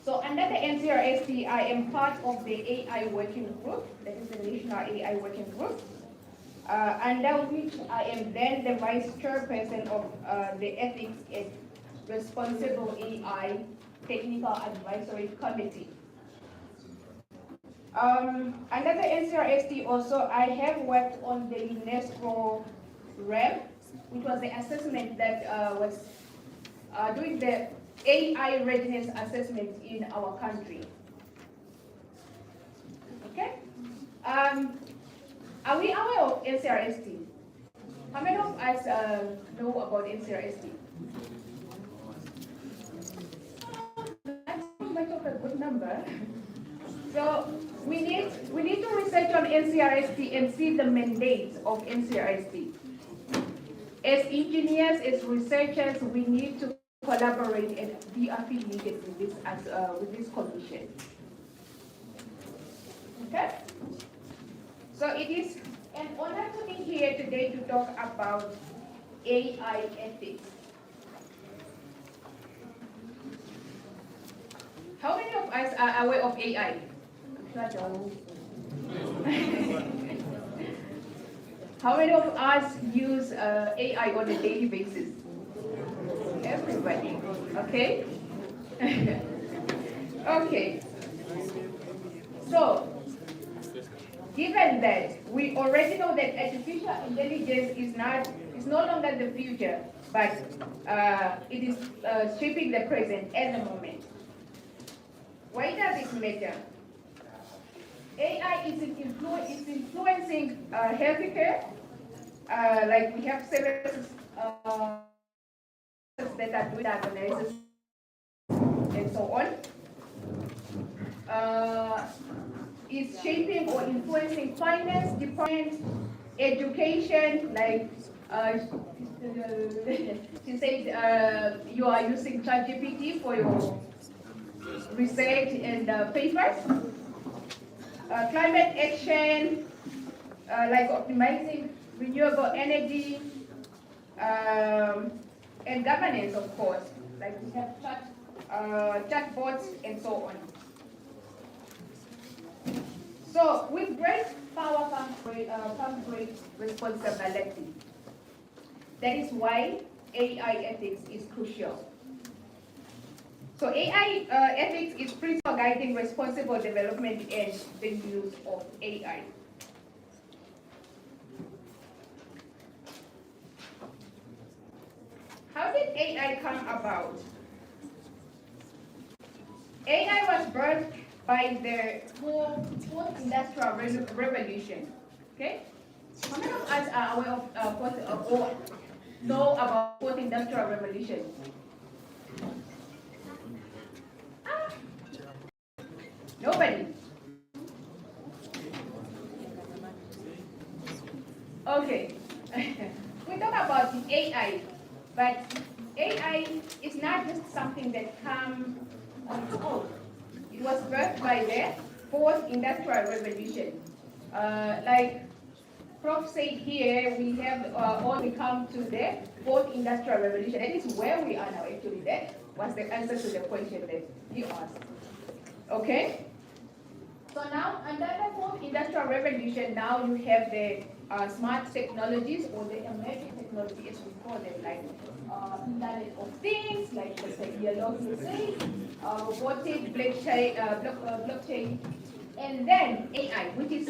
So under the NCRST, I am part of the AI working group, that is the National AI Working Group, under which I am then the vice chairperson of the Ethics and Responsible AI Technical Advisory Committee. Under the NCRST also, I have worked on the UNESCO REM, which was the assessment that was doing the AI readiness assessment in our country. Okay? Are we aware of NCRST? How many of us know about NCRST? That's not much of a good number. So we need to research on NCRST and see the mandates of NCRST. As engineers, as researchers, we need to collaborate and be affiliated with this commission. Okay? So it is an honor to be here today to talk about AI ethics. How many of us are aware of AI? How many of us use AI on a daily basis? Everybody, okay? Okay. So, given that we already know that artificial intelligence is no longer the future, but it is shaping the present at the moment. Why does it matter? AI is influencing healthcare, like we have services that are doing diagnosis and so on. It's shaping or influencing finance department, education, like she said you are using ChatGPT for your research and papers. Climate action, like optimizing renewable energy, and governance, of course, like we have chatbots and so on. So with great power comes great responsibility. That is why AI ethics is crucial. So AI ethics is principal guiding responsible development and the use of AI. How did AI come about? AI was birthed by the fourth industrial revolution. Okay? How many of us are aware of or know about fourth industrial revolution? Nobody. Okay. We talk about AI, but AI is not just something that comes on its own. It was birthed by the fourth industrial revolution. Like Prof said here, we have only come to the fourth industrial revolution. That is where we are now, actually. That was the answer to the question that you asked. Okay? So now, under the fourth industrial revolution, now you have the smart technologies or the emerging technology, as we call them, like Internet of Things, like the yellow robotic, blockchain, and then AI, which is,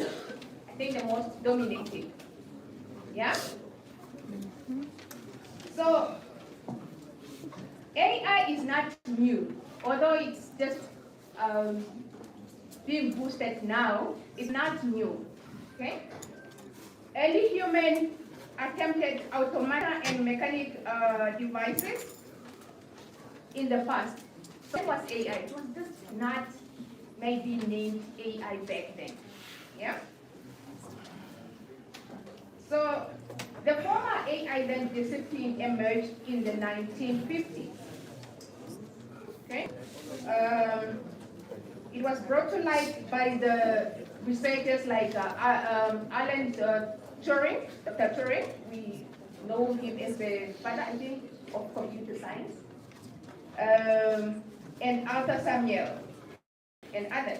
I think, the most dominating. Yeah? So, AI is not new, although it's just being boosted now. It's not new. Okay? Early human attempted automata and mechanic devices in the past. So it was AI. It was just not maybe named AI back then. Yeah? So the former AI then discipline emerged in the 1950s. Okay? It was brought to light by the researchers like Alan Turing, Dr. Turing. We know him as the father, I think, of computer science, and Arthur Samuel, and others.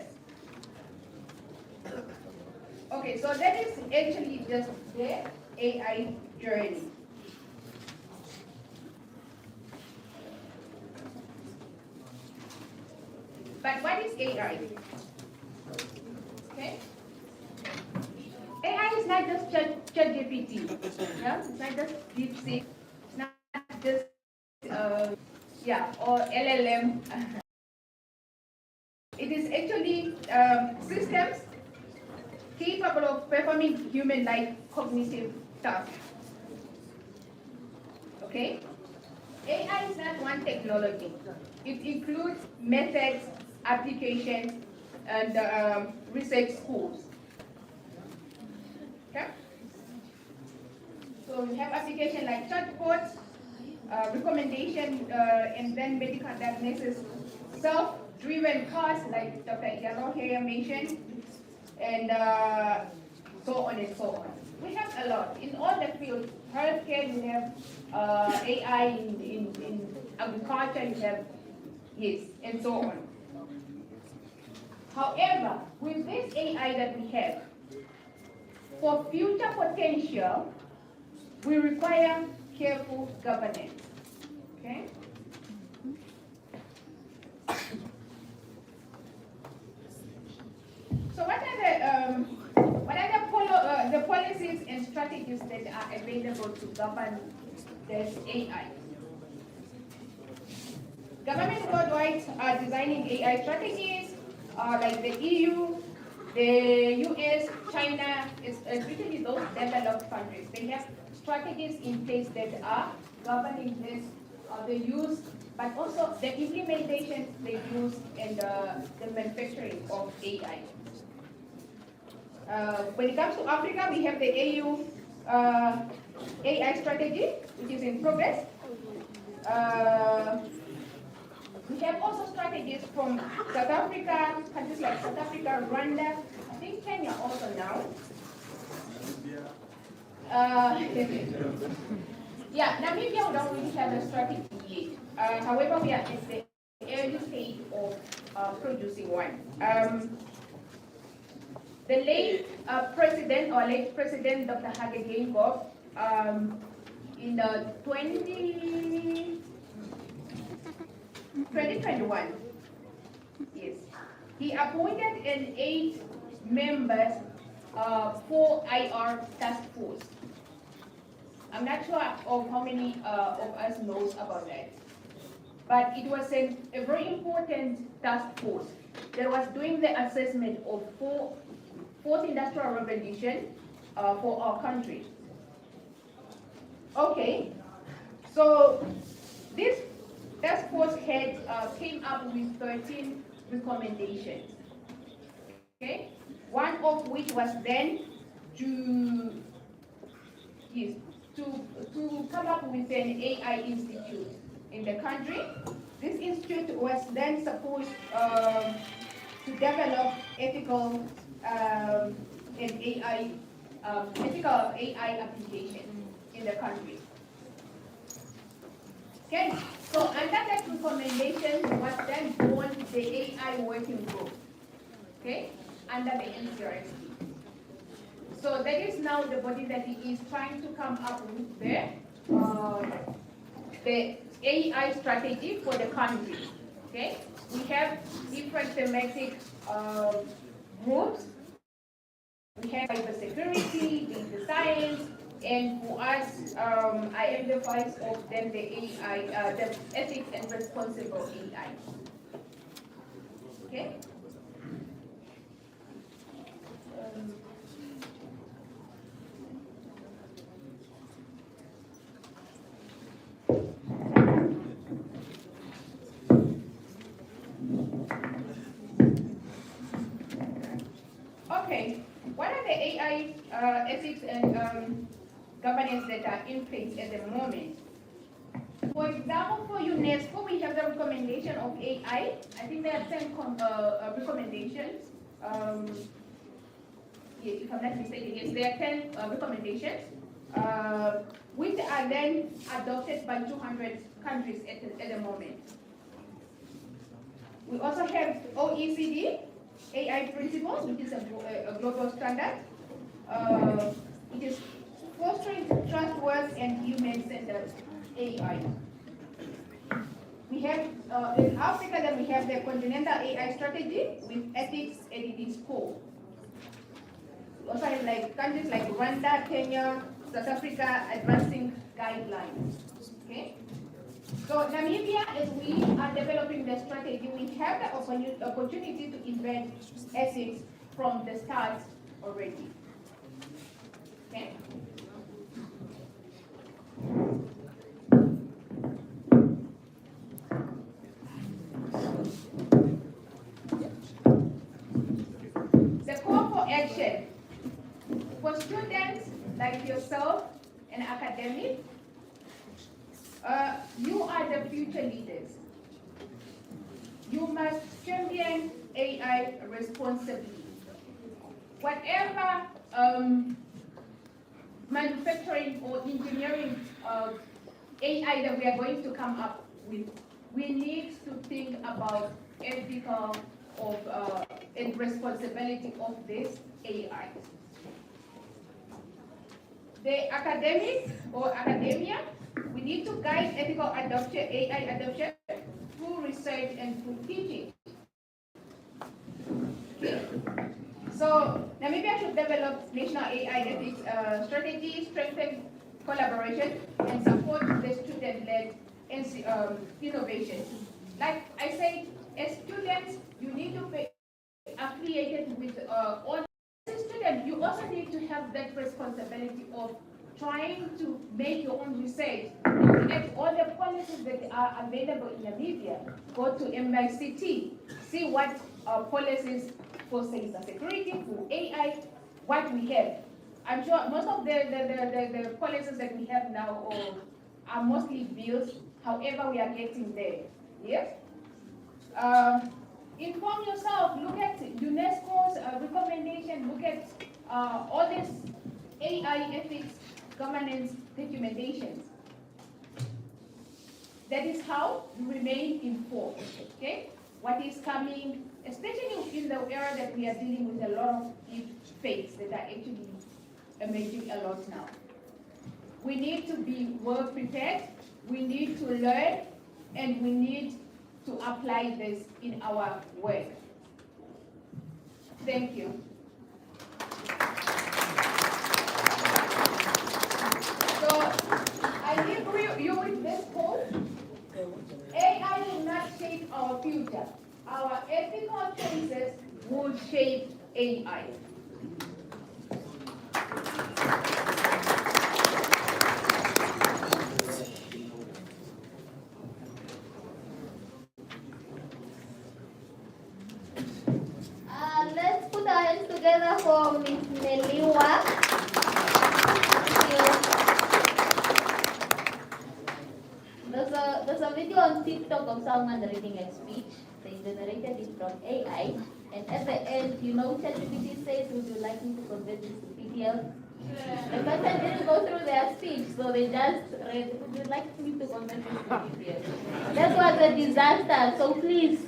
Okay, so that is actually just the AI journey. But what is AI? Okay? AI is not just ChatGPT. Yeah? It's not just DeepSeek. It's not just or LLM. It is actually systems capable of performing human-like cognitive tasks. Okay? AI is not one technology. It includes methods, applications, and research schools. Okay? So we have applications like chatbots, recommendation, and then medical diagnosis, self-driven cars like Dr. Yellow here mentioned, and so on and so on. We have a lot. In all the fields, healthcare, you have AI, in agriculture, you have, yes, and so on. However, with this AI that we have, for future potential, we require careful governance. Okay? So what are the policies and strategies that are available to govern this AI? Governments worldwide are designing AI strategies, like the EU, the US, China, especially those developed countries. They have strategies in place that are governing this, the use, but also the implementation, the use, and the manufacturing of AI. When it comes to Africa, we have the AU AI strategy, which is in progress. We have also strategies from South Africa, countries like South Africa, Rwanda, I think Kenya also now. Namibia, we don't really have a strategy yet. However, we are at the early stage of producing one. The late president Dr. Hage Geingob, in 2021, yes, he appointed an 8 members for IR task force. I'm not sure of how many of us knows about that, but it was a very important task force that was doing the assessment of fourth industrial revolution for our country. Okay, so this task force head came up with 13 recommendations. Okay, one of which was then to come up with an AI institute in the country. This institute was then supposed to develop ethical AI application in the country. Okay, so under that recommendation was then born the AI working group. Okay, under the NCRSD. So that is now the body that is trying to come up with the AI strategy for the country. Okay, we have different thematic groups. We have cybersecurity, data science, and for us, I am the vice of then the AI, the ethics and responsible AI. Okay. Okay, what are the AI ethics and governance that are in place at the moment? For example, for UNESCO, we have the recommendation of AI. I think there are 10 recommendations. Yes, if I'm not mistaken, yes, there are 10 recommendations, which are then adopted by 200 countries at the moment. We also have OECD AI principles, which is a global standard. It is fostering trustworthy and human-centered AI. We have, in Africa, then we have the continental AI strategy with ethics at its core. We also have like countries like Rwanda, Kenya, South Africa advancing guidelines. Okay? So Namibia, as we are developing the strategy, we have the opportunity to embed ethics from the start already. Okay? The call for action for students like yourself and academics. You are the future leaders. You must champion AI responsibly. Whatever manufacturing or engineering AI that we are going to come up with, we need to think about ethical and responsibility of this AI. The academic or academia, we need to guide ethical adoption, AI adoption through research and through teaching. Okay. So Namibia should develop national AI ethics strategy, strengthen collaboration, and support the student-led innovation. Like I said, as students, you need to be affiliated with all. As a student, you also need to have that responsibility of trying to make your own research, look at all the policies that are available in Namibia. Go to MICT, see what policies for security, for AI, what we have. I'm sure most of the policies that we have now are mostly built, however we are getting there. Yes? Inform yourself, look at UNESCO's recommendation, look at all these AI ethics governance recommendations. That is how you remain informed, okay? What is coming, especially in the era that we are dealing with a lot of deep fakes that are actually emerging a lot now. We need to be well prepared, we need to learn, and we need to apply this in our work. Thank you. So I leave you with this quote. AI will not shape our future. Our ethical choices will shape AI. Let's put our hands together for Ms. Neliwa. Thank you. There's a video on TikTok of someone reading a speech. They generated it from AI. And at the end, you know, ChatGPT says, would you like me to convert this to PDF? The person didn't go through their speech, so they just read, would you like me to convert this to PDF? That was a disaster, so please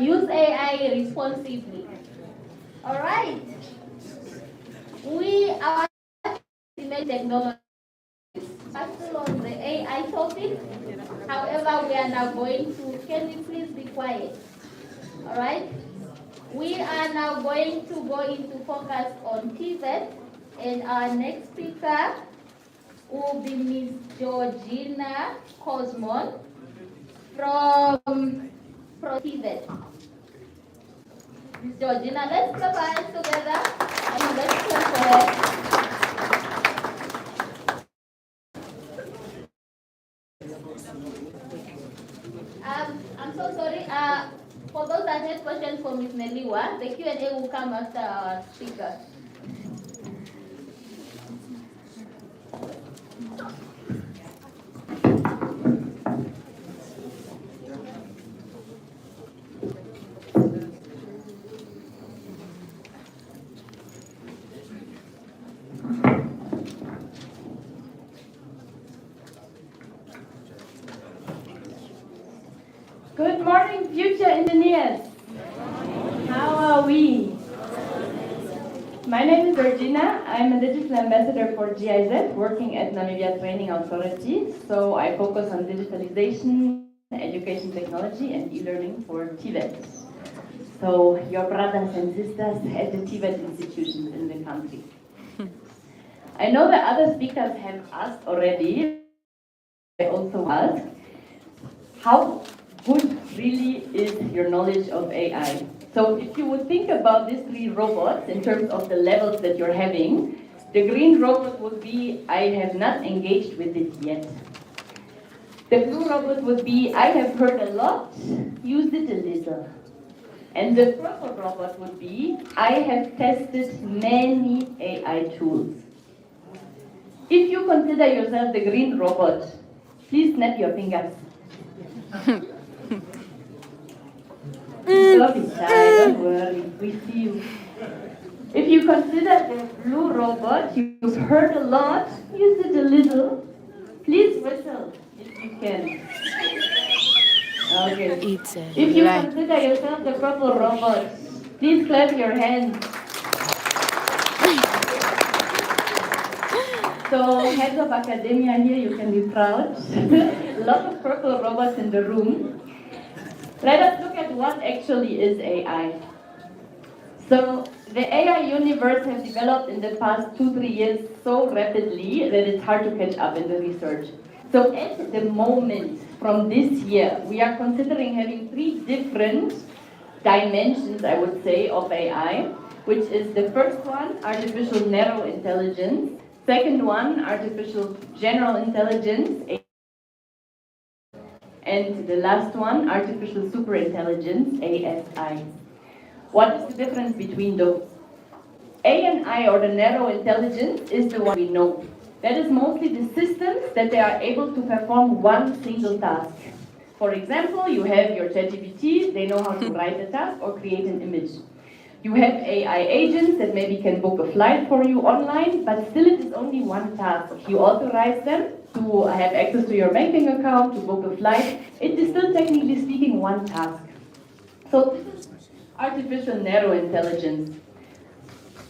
use AI responsibly. All right. We are estimate technology still on the AI topic. However, we are now going to, can you please be quiet? All right. We are now going to go into focus on TVET, and our next speaker will be Ms. Georgina Cosmon from TVET. Ms. Georgina, let's clap our hands together and let's clap for her. I'm so sorry. For those that have questions for Ms. Neliwa, the Q&A will come after our speaker. Good morning, future engineers. How are we? My name is Georgina. I'm a digital ambassador for GIZ, working at Namibia Training Authority. So I focus on digitalization, education technology, and e-learning for TVET. So your brothers and sisters at the TVET institutions in the country. I know that other speakers have asked already. I also ask, how good really is your knowledge of AI? So if you would think about these three robots in terms of the levels that you're having, the green robot would be, I have not engaged with it yet. The blue robot would be, I have heard a lot, used it a little. And the purple robot would be, I have tested many AI tools. If you consider yourself the green robot, please snap your fingers. Don't be shy, don't worry, we see you. If you consider the blue robot, you've heard a lot, used it a little, please whistle if you can. Okay. If you consider yourself the purple robot, please clap your hands. So, heads of academia here, you can be proud. A lot of purple robots in the room. Let us look at what actually is AI. So, the AI universe has developed in the past 2-3 years so rapidly that it's hard to catch up in the research. So, at the moment, from this year, we are considering having 3 different dimensions, I would say, of AI, which is the first one, artificial narrow intelligence. Second one, artificial general intelligence. And the last one, artificial superintelligence, ASI. What is the difference between those? ANI, or the narrow intelligence, is the one we know. That is mostly the systems that they are able to perform one single task. For example, you have your ChatGPT, they know how to write a task or create an image. You have AI agents that maybe can book a flight for you online, but still it is only one task. You authorize them to have access to your banking account, to book a flight. It is still, technically speaking, one task. So this is artificial narrow intelligence.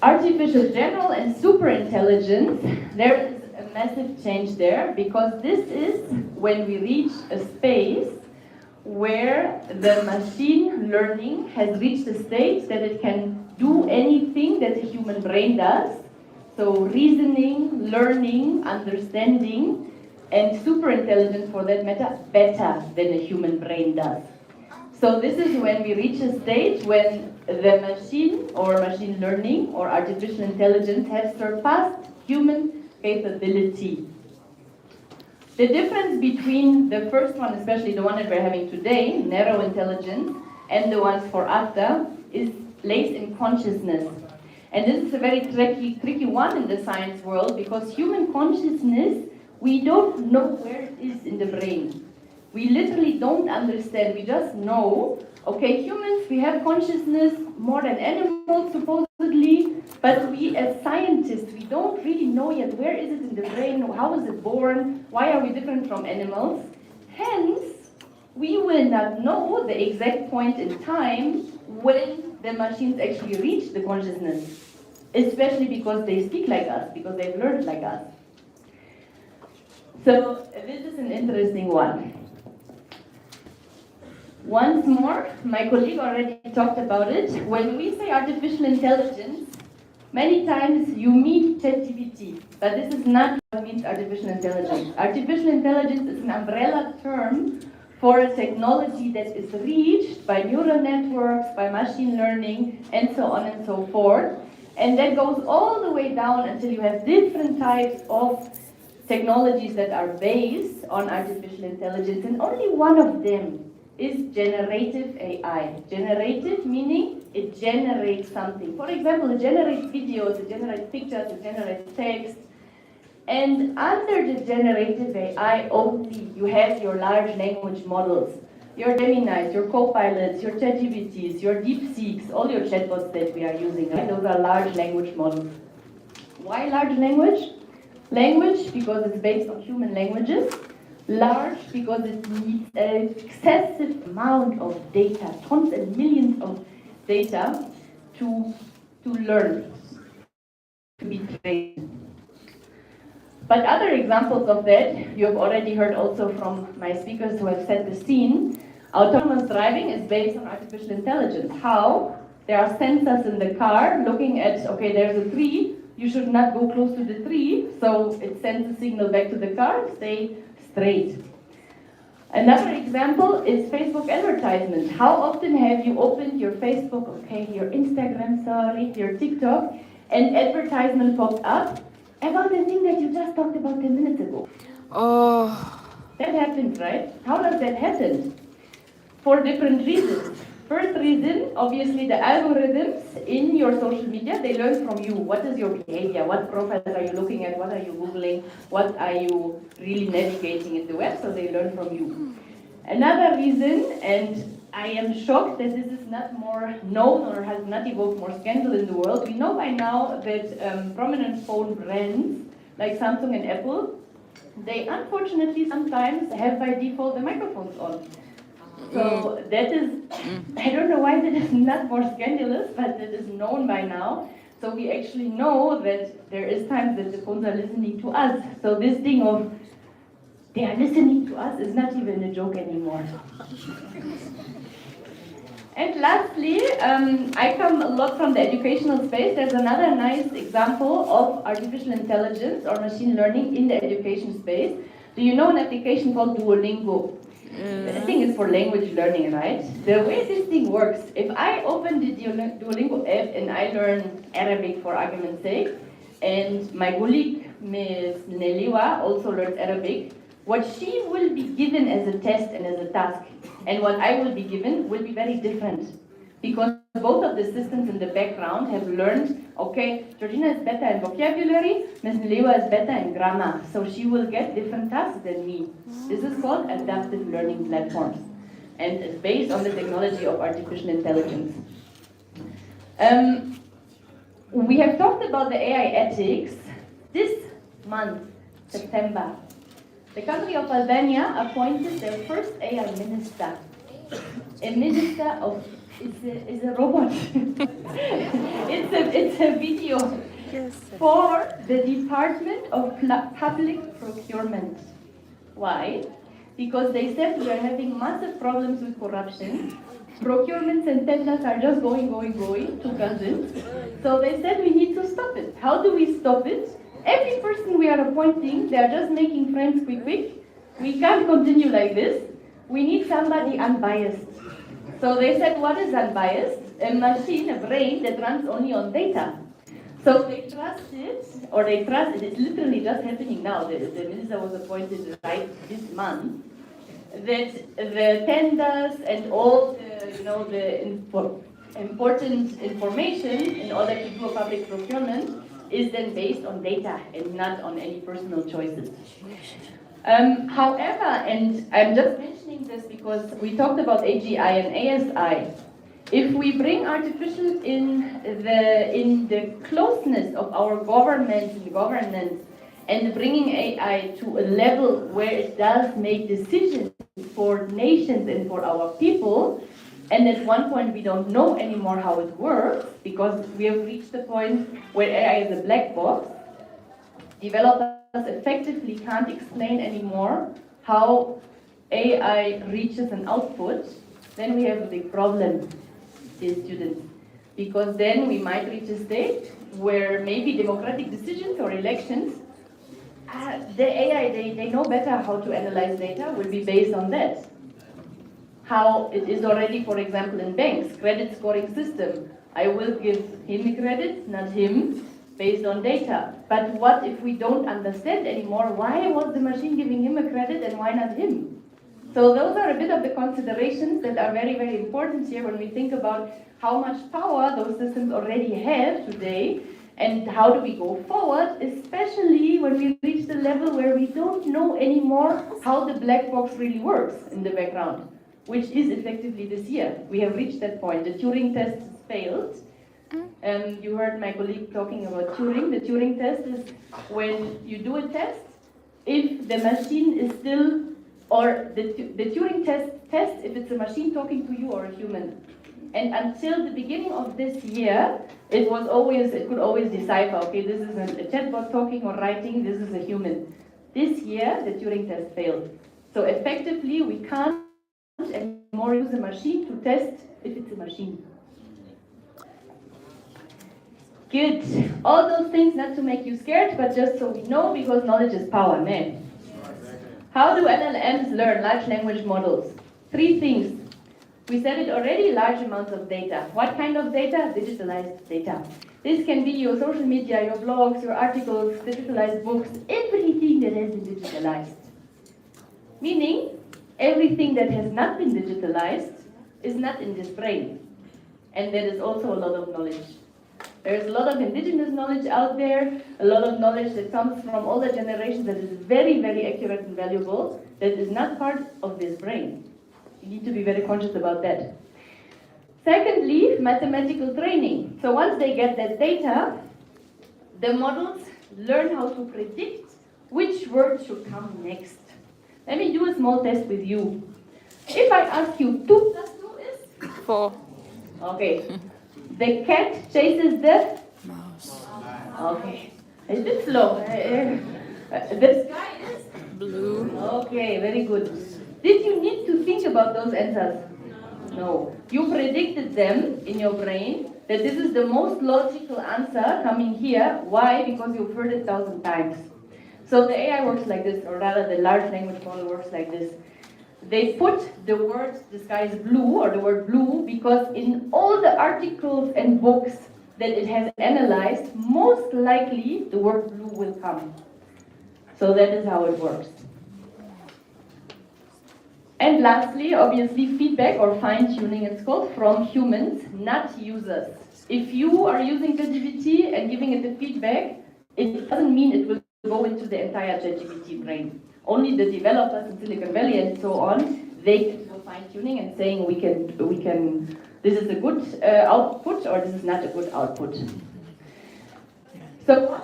Artificial general and super intelligence, there is a massive change there, because this is when we reach a space where the machine learning has reached a stage that it can do anything that a human brain does. So reasoning, learning, understanding, and super intelligence, for that matter, better than a human brain does. So this is when we reach a stage when the machine or machine learning or artificial intelligence has surpassed human capability. The difference between the first one, especially the one that we're having today, narrow intelligence, and the ones for after, lays in consciousness. And this is a very tricky one in the science world, because human consciousness, we don't know where it is in the brain. We literally don't understand. We just know, okay, humans, we have consciousness more than animals, supposedly, but we as scientists, we don't really know yet where is it in the brain, how is it born, why are we different from animals. Hence, we will not know the exact point in time when the machines actually reach the consciousness, especially because they speak like us, because they've learned like us. So this is an interesting one. Once more, my colleague already talked about it. When we say artificial intelligence, many times you mean ChatGPT, but this is not what means artificial intelligence. Artificial intelligence is an umbrella term for a technology that is reached by neural networks, by machine learning, and so on and so forth. And that goes all the way down until you have different types of technologies that are based on artificial intelligence, and only one of them is generative AI. Generative meaning it generates something. For example, it generates videos, it generates pictures, it generates text. And under the generative AI only, you have your large language models, your Geminis, your Copilots, your ChatGPTs, your DeepSeeks, all your chatbots that we are using. Right? Those are large language models. Why large language? Language because it's based on human languages. Large because it needs an excessive amount of data, tons and millions of data to learn, to be trained. But other examples of that, you have already heard also from my speakers who have set the scene. Autonomous driving is based on artificial intelligence. How? There are sensors in the car looking at, okay, there's a tree, you should not go close to the tree, so it sends a signal back to the car, stay straight. Another example is Facebook advertisements. How often have you opened your Facebook, okay, your Instagram, sorry, your TikTok, and advertisement popped up about the thing that you just talked about 10 minutes ago? Oh. That happens, right? How does that happen? For different reasons. First reason, obviously the algorithms in your social media, they learn from you. What is your behavior? What profiles are you looking at? What are you Googling? What are you really navigating in the web? So they learn from you. Another reason, and I am shocked that this is not more known or has not evoked more scandal in the world. We know by now that prominent phone brands like Samsung and Apple, they unfortunately sometimes have by default the microphones on. So that is, I don't know why that is not more scandalous, but that is known by now. So we actually know that there is times that the phones are listening to us. So this thing of they are listening to us is not even a joke anymore. And lastly, I come a lot from the educational space. There's another nice example of artificial intelligence or machine learning in the education space. Do you know an application called Duolingo? The thing is for language learning, right? The way this thing works, if I open the Duolingo app and I learn Arabic for argument's sake, and my colleague, Ms. Neliwa, also learns Arabic, what she will be given as a test and as a task, and what I will be given will be very different. Because both of the systems in the background have learned, okay, Georgina is better in vocabulary, Ms. Neliwa is better in grammar, so she will get different tasks than me. This is called adaptive learning platforms, and it's based on the technology of artificial intelligence. We have talked about the AI ethics. This month, September, the country of Albania appointed their first AI minister. A minister of, it's a robot. it's a video for the Department of Public Procurement. Why? Because they said we are having massive problems with corruption. Procurements and tenders are just going to cousins. So they said we need to stop it. How do we stop it? Every person we are appointing, they are just making friends quick. We can't continue like this. We need somebody unbiased. So they said, what is unbiased? A machine, a brain that runs only on data. So they trust it, or they trust it, it's literally just happening now. The minister was appointed right this month. That the tenders and all the important information in order to do a public procurement is then based on data and not on any personal choices. However, and I'm just mentioning this because we talked about AGI and ASI. If we bring artificial in the closeness of our government and governance, and bringing AI to a level where it does make decisions for nations and for our people, And at one point we don't know anymore how it works because we have reached the point where AI is a black box. Developers effectively can't explain anymore how AI reaches an output. Then we have a big problem, dear students, because then we might reach a state where maybe democratic decisions or elections, the AI, they know better how to analyze data, will be based on that. How it is already, for example, in banks, credit scoring system. I will give him a credit, not him, based on data. But what if we don't understand anymore why was the machine giving him a credit and why not him? So those are a bit of the considerations that are very, very important here when we think about how much power those systems already have today and how do we go forward, especially when we reach the level where we don't know anymore how the black box really works in the background, which is effectively this year. We have reached that point. The Turing test failed. You heard my colleague talking about Turing. The Turing test is when you do a test, if the machine is still, or the Turing test if it's a machine talking to you or a human. And until the beginning of this year, it could always decipher, okay, this is a chatbot talking or writing, this is a human. This year, the Turing test failed. So effectively, we can't anymore use a machine to test if it's a machine. Good. All those things not to make you scared, but just so we know, because knowledge is power, man. How do LLMs learn, large language models? 3 things. We said it already, large amounts of data. What kind of data? Digitalized data. This can be your social media, your blogs, your articles, digitalized books, everything that has been digitalized. Meaning, everything that has not been digitalized is not in this brain. And there is also a lot of knowledge. There's a lot of indigenous knowledge out there, a lot of knowledge that comes from older generations that is very, very accurate and valuable, that is not part of this brain. You need to be very conscious about that. Secondly, mathematical training. So once they get that data, the models learn how to predict which word should come next. Let me do a small test with you. If I ask you 2 plus 2 is? 4. Okay. The cat chases the? Mouse. Okay. It's a bit slow. The sky is? Blue. Okay, very good. Did you need to think about those answers? No. You predicted them in your brain that this is the most logical answer coming here. Why? Because you've heard it 1,000 times. So the AI works like this, or rather the large language model works like this. They put the word the sky is blue, or the word blue, because in all the articles and books that it has analyzed, most likely the word blue will come. So that is how it works. And lastly, obviously, feedback or fine-tuning, it's called, from humans, not users. If you are using ChatGPT and giving it the feedback, it doesn't mean it will go into the entire ChatGPT brain. Only the developers in Silicon Valley and so on, they can do fine-tuning and saying we can, this is a good output or this is not a good output. So what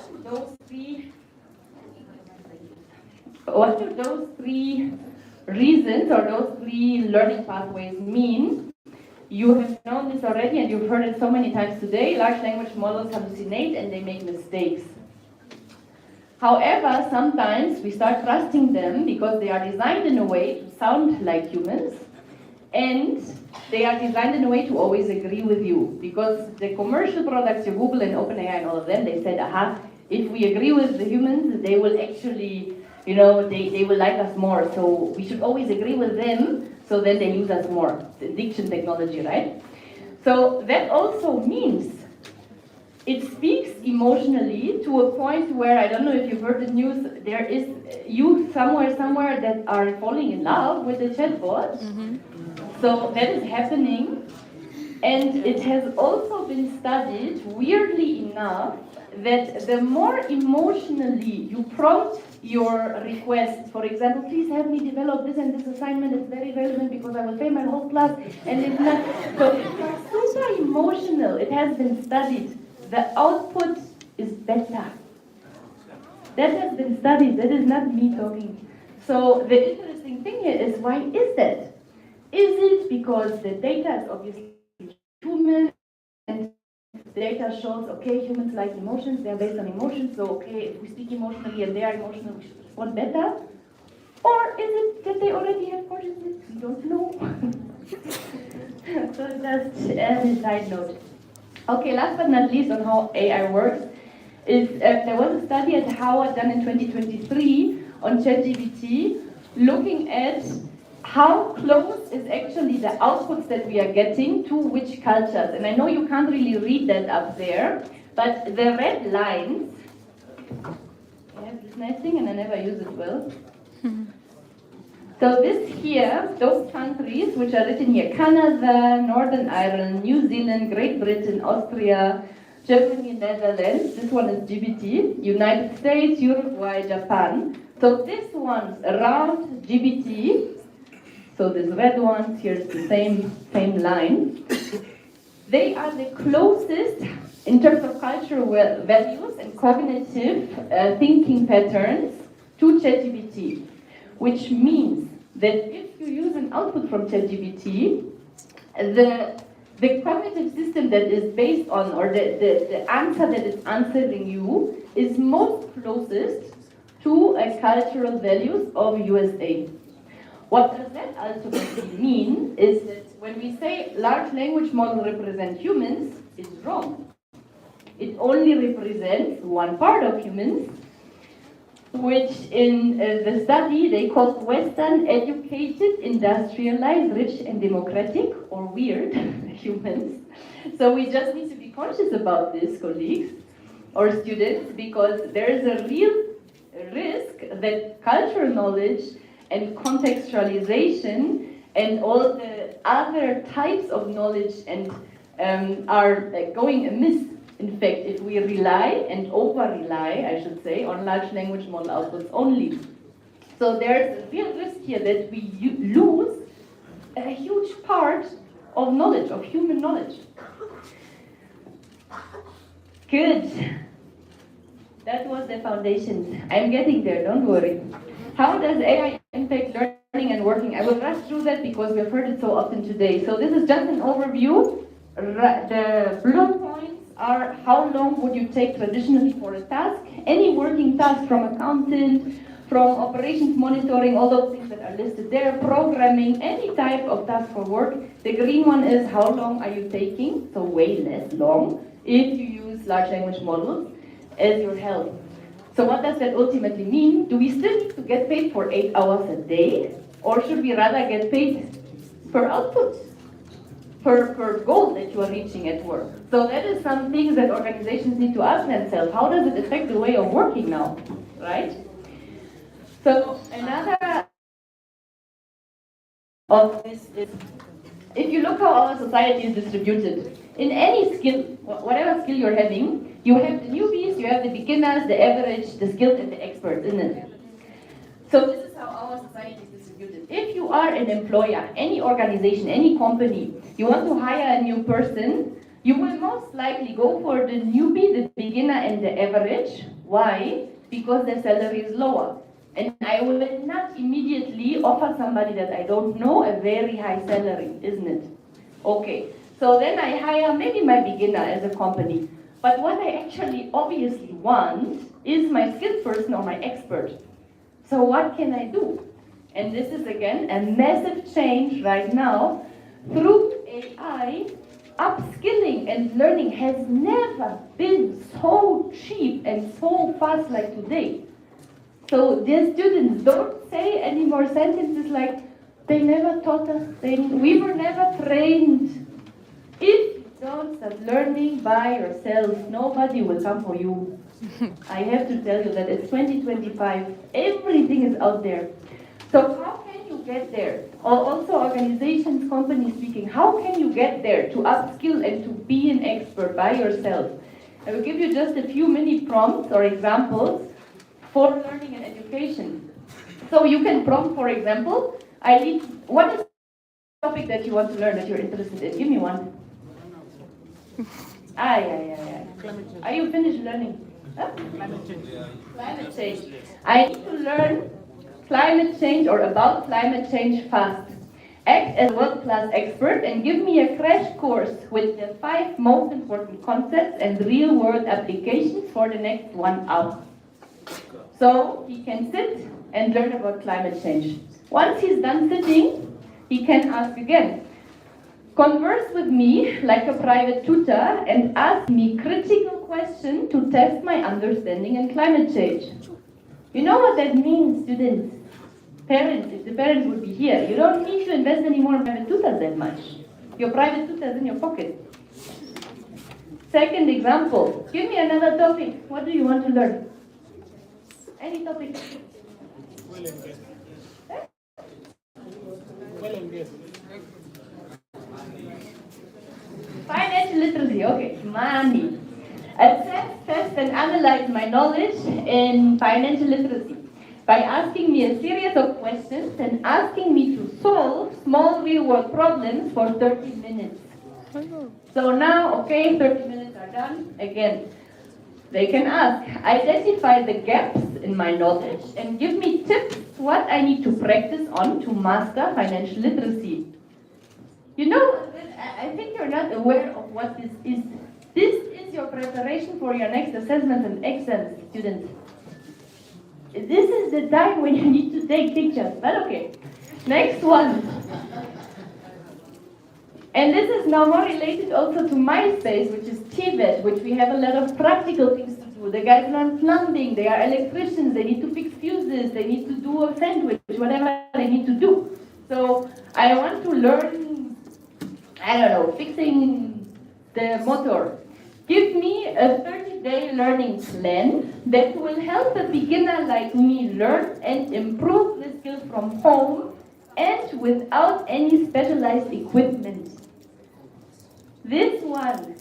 do those three reasons or those 3 learning pathways mean? You have known this already and you've heard it so many times today. Large language models hallucinate and they make mistakes. However, sometimes we start trusting them because they are designed in a way to sound like humans, and they are designed in a way to always agree with you. Because the commercial products, your Google and OpenAI and all of them, they said, aha, if we agree with the humans, they will actually, they will like us more. So we should always agree with them, so then they use us more. The diction technology, right? So that also means it speaks emotionally to a point where, I don't know if you've heard the news, there is youth somewhere that are falling in love with the chatbot. Mm-hmm. So that is happening. And it has also been studied, weirdly enough, that the more emotionally you prompt your request, for example, please help me develop this and this assignment, it's very relevant because I will pay my whole class, and it's not, so it's super emotional, it has been studied. The output is better. That has been studied, that is not me talking. So the interesting thing here is, why is that? Is it because the data is obviously human and data shows, okay, humans like emotions, they're based on emotions, so okay, if we speak emotionally and they are emotional, we should respond better? Or is it that they already have consciousness? We don't know. So just as a side note. Okay, last but not least on how AI works is there was a study at Howard done in 2023 on ChatGPT looking at how close is actually the outputs that we are getting to which cultures. And I know you can't really read that up there, but the red lines, I have this nice thing and I never use it well. So this here, those countries which are written here, Canada, Northern Ireland, New Zealand, Great Britain, Austria, Germany, Netherlands, this one is GBT, United States, Uruguay, Japan. So this one's around GBT, so these red ones, here's the same line. They are the closest in terms of cultural values and cognitive thinking patterns to ChatGPT, which means that if you use an output from ChatGPT, the cognitive system that is based on, or the answer that is answering you, is most closest to cultural values of USA. What does that ultimately mean is that when we say large language model represent humans, it's wrong. It only represents one part of humans, which in the study they called Western, educated, industrialized, rich and democratic, or weird humans. So we just need to be conscious about this, colleagues or students, because there is a real risk that cultural knowledge and contextualization and all the other types of knowledge and are going amiss. In fact, if we rely and over-rely, I should say, on large language model outputs only. So there's a real risk here that we lose a huge part of knowledge, of human knowledge. Good. That was the foundation. I'm getting there, don't worry. How does AI impact learning and working? I will rush through that because we've heard it so often today. So this is just an overview. The blue points are how long would you take traditionally for a task? Any working task, from accountant, from operations monitoring, all those things that are listed there, programming, any type of task for work. The green one is how long are you taking, so way less long, if you use large language models as your help. So what does that ultimately mean? Do we still need to get paid for 8 hours a day? Or should we rather get paid per output? Per goal that you are reaching at work. So that is some things that organizations need to ask themselves. How does it affect the way of working now, right? So another of this is, if you look how our society is distributed, in any skill, whatever skill you're having, you have the newbies, you have the beginners, the average, the skilled, and the experts, isn't it? So this is how our society is distributed. If you are an employer, any organization, any company, you want to hire a new person, you will most likely go for the newbie, the beginner, and the average. Why? Because the salary is lower. And I will not immediately offer somebody that I don't know a very high salary, isn't it? Okay, so then I hire maybe my beginner as a company. But what I actually obviously want is my skilled person or my expert. So what can I do? And this is again a massive change right now. Through AI, upskilling and learning has never been so cheap and so fast like today. So dear students, don't say any more sentences like, they never taught us, we were never trained. If you don't start learning by yourself, nobody will come for you. I have to tell you that it's 2025, everything is out there. So how can you get there? Also organizations, companies speaking, how can you get there to upskill and to be an expert by yourself? I will give you just a few mini prompts or examples for learning and education. So you can prompt, for example, what is the topic that you want to learn, that you're interested in? Give me one. Are you finished learning? Huh? Climate change. I need to learn climate change or about climate change fast. act as a world-class expert and give me a crash course with the 5 most important concepts and real-world applications for the next 1 hour. So he can sit and learn about climate change. Once he's done sitting, he can ask again. Converse with me like a private tutor and ask me critical questions to test my understanding in climate change. You know what that means, students? Parents, if the parents would be here, you don't need to invest anymore in private tutors that much. Your private tutor is in your pocket. Second example, give me another topic. What do you want to learn? Any topic? Well and good. Well and good. Financial literacy, okay, money. Assess, test, and analyze my knowledge in financial literacy by asking me a series of questions and asking me to solve small real-world problems for 30 minutes. So now, okay, 30 minutes are done. Again, they can ask, identify the gaps in my knowledge and give me tips what I need to practice on to master financial literacy. You know, I think you're not aware of what this is. This is your preparation for your next assessments and exams, students. This is the time when you need to take pictures, but okay. Next one. And this is now more related also to my space, which is TVET, which we have a lot of practical things to do. The guys learn plumbing, they are electricians, they need to fix fuses, they need to do a sandwich, whatever they need to do. So I want to learn, I don't know, fixing the motor. Give me a 30-day learning plan that will help a beginner like me learn and improve the skills from home and without any specialized equipment. This one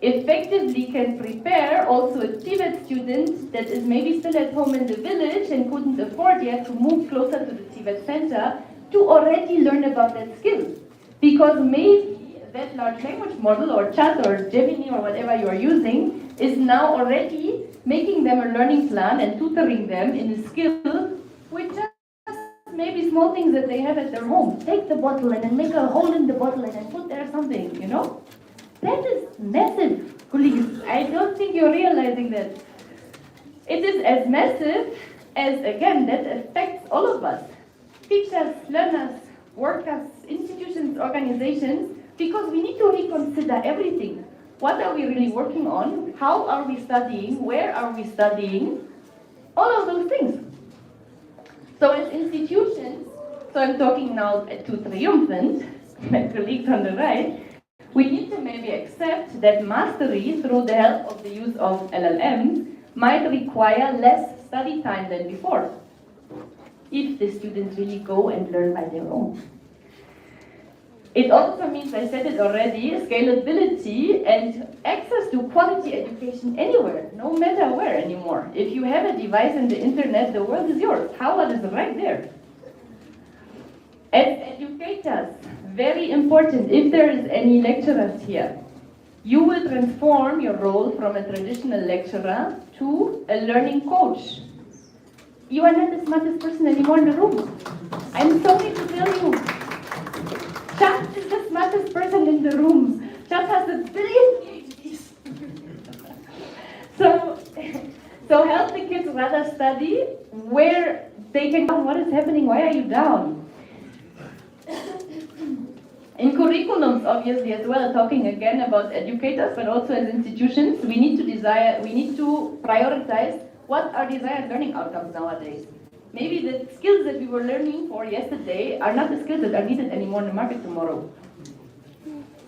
effectively can prepare also a TVET student that is maybe still at home in the village and couldn't afford yet to move closer to the TVET center to already learn about that skill. Because maybe that large language model or chat or Gemini or whatever you are using is now already making them a learning plan and tutoring them in a skill which just maybe small things that they have at their home. Take the bottle and then make a hole in the bottle and then put there something, you know? That is massive, colleagues. I don't think you're realizing that. It is as massive as, again, that affects all of us. Teachers, learners, workers, institutions, organizations, because we need to reconsider everything. What are we really working on? How are we studying? Where are we studying? All of those things. So as institutions, so I'm talking now to Triumphant, my colleagues on the right, we need to maybe accept that mastery through the help of the use of LLMs might require less study time than before, if the students really go and learn by their own. It also means, I said it already, scalability and access to quality education anywhere, no matter where anymore. If you have a device and the internet, the world is yours. Howard is right there. As educators, very important, if there is any lecturers here, you will transform your role from a traditional lecturer to a learning coach. You are not the smartest person anymore in the room. I'm sorry to tell you. Chat is the smartest person in the room. Chat has a billion PhDs. So help the kids rather study where they can know what is happening, why are you down? In curriculums, obviously, as well, talking again about educators, but also as institutions, we need to prioritize what are desired learning outcomes nowadays. Maybe the skills that we were learning for yesterday are not the skills that are needed anymore in the market tomorrow.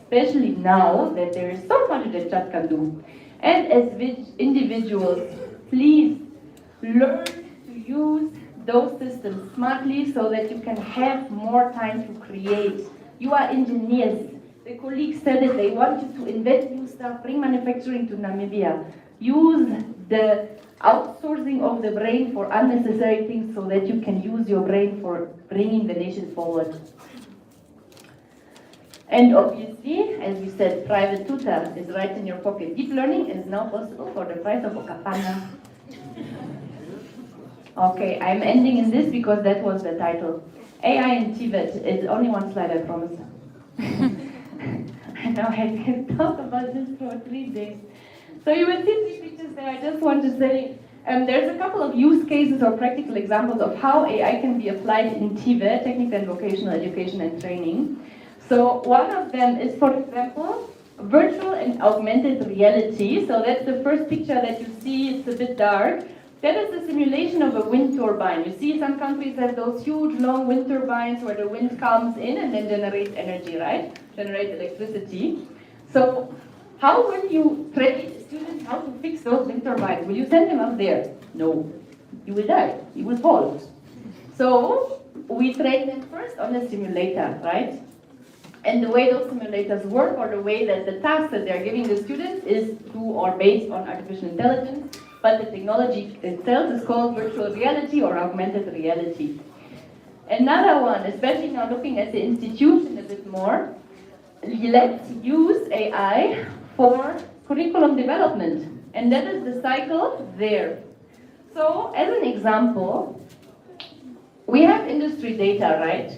Especially now that there is so much that chat can do. And as individuals, please learn to use those systems smartly so that you can have more time to create. You are engineers. The colleagues said that they want you to invent new stuff, bring manufacturing to Namibia. Use the outsourcing of the brain for unnecessary things so that you can use your brain for bringing the nation forward. And obviously, as we said, private tutor is right in your pocket. Deep learning is now possible for the price of a kapana. Okay, I'm ending in this because that was the title. AI and TVET is only one slide, I promise. I know I can talk about this for 3 days. So you will see 3 pictures there. I just want to say there's a couple of use cases or practical examples of how AI can be applied in TVET, technical and vocational education and training. So one of them is, for example, virtual and augmented reality. So that's the first picture that you see. It's a bit dark. That is the simulation of a wind turbine. You see some countries have those huge long wind turbines where the wind comes in and then generates energy, right? Generates electricity. So how will you train students how to fix those wind turbines? Will you send them up there? No. You will die. You will fall. So we train them first on a simulator, right? And the way those simulators work, or the way that the tasks that they're giving the students is based on artificial intelligence. But the technology itself is called virtual reality or augmented reality. Another one, especially now looking at the institution a bit more, let's use AI for curriculum development. And that is the cycle there. So as an example, we have industry data, right?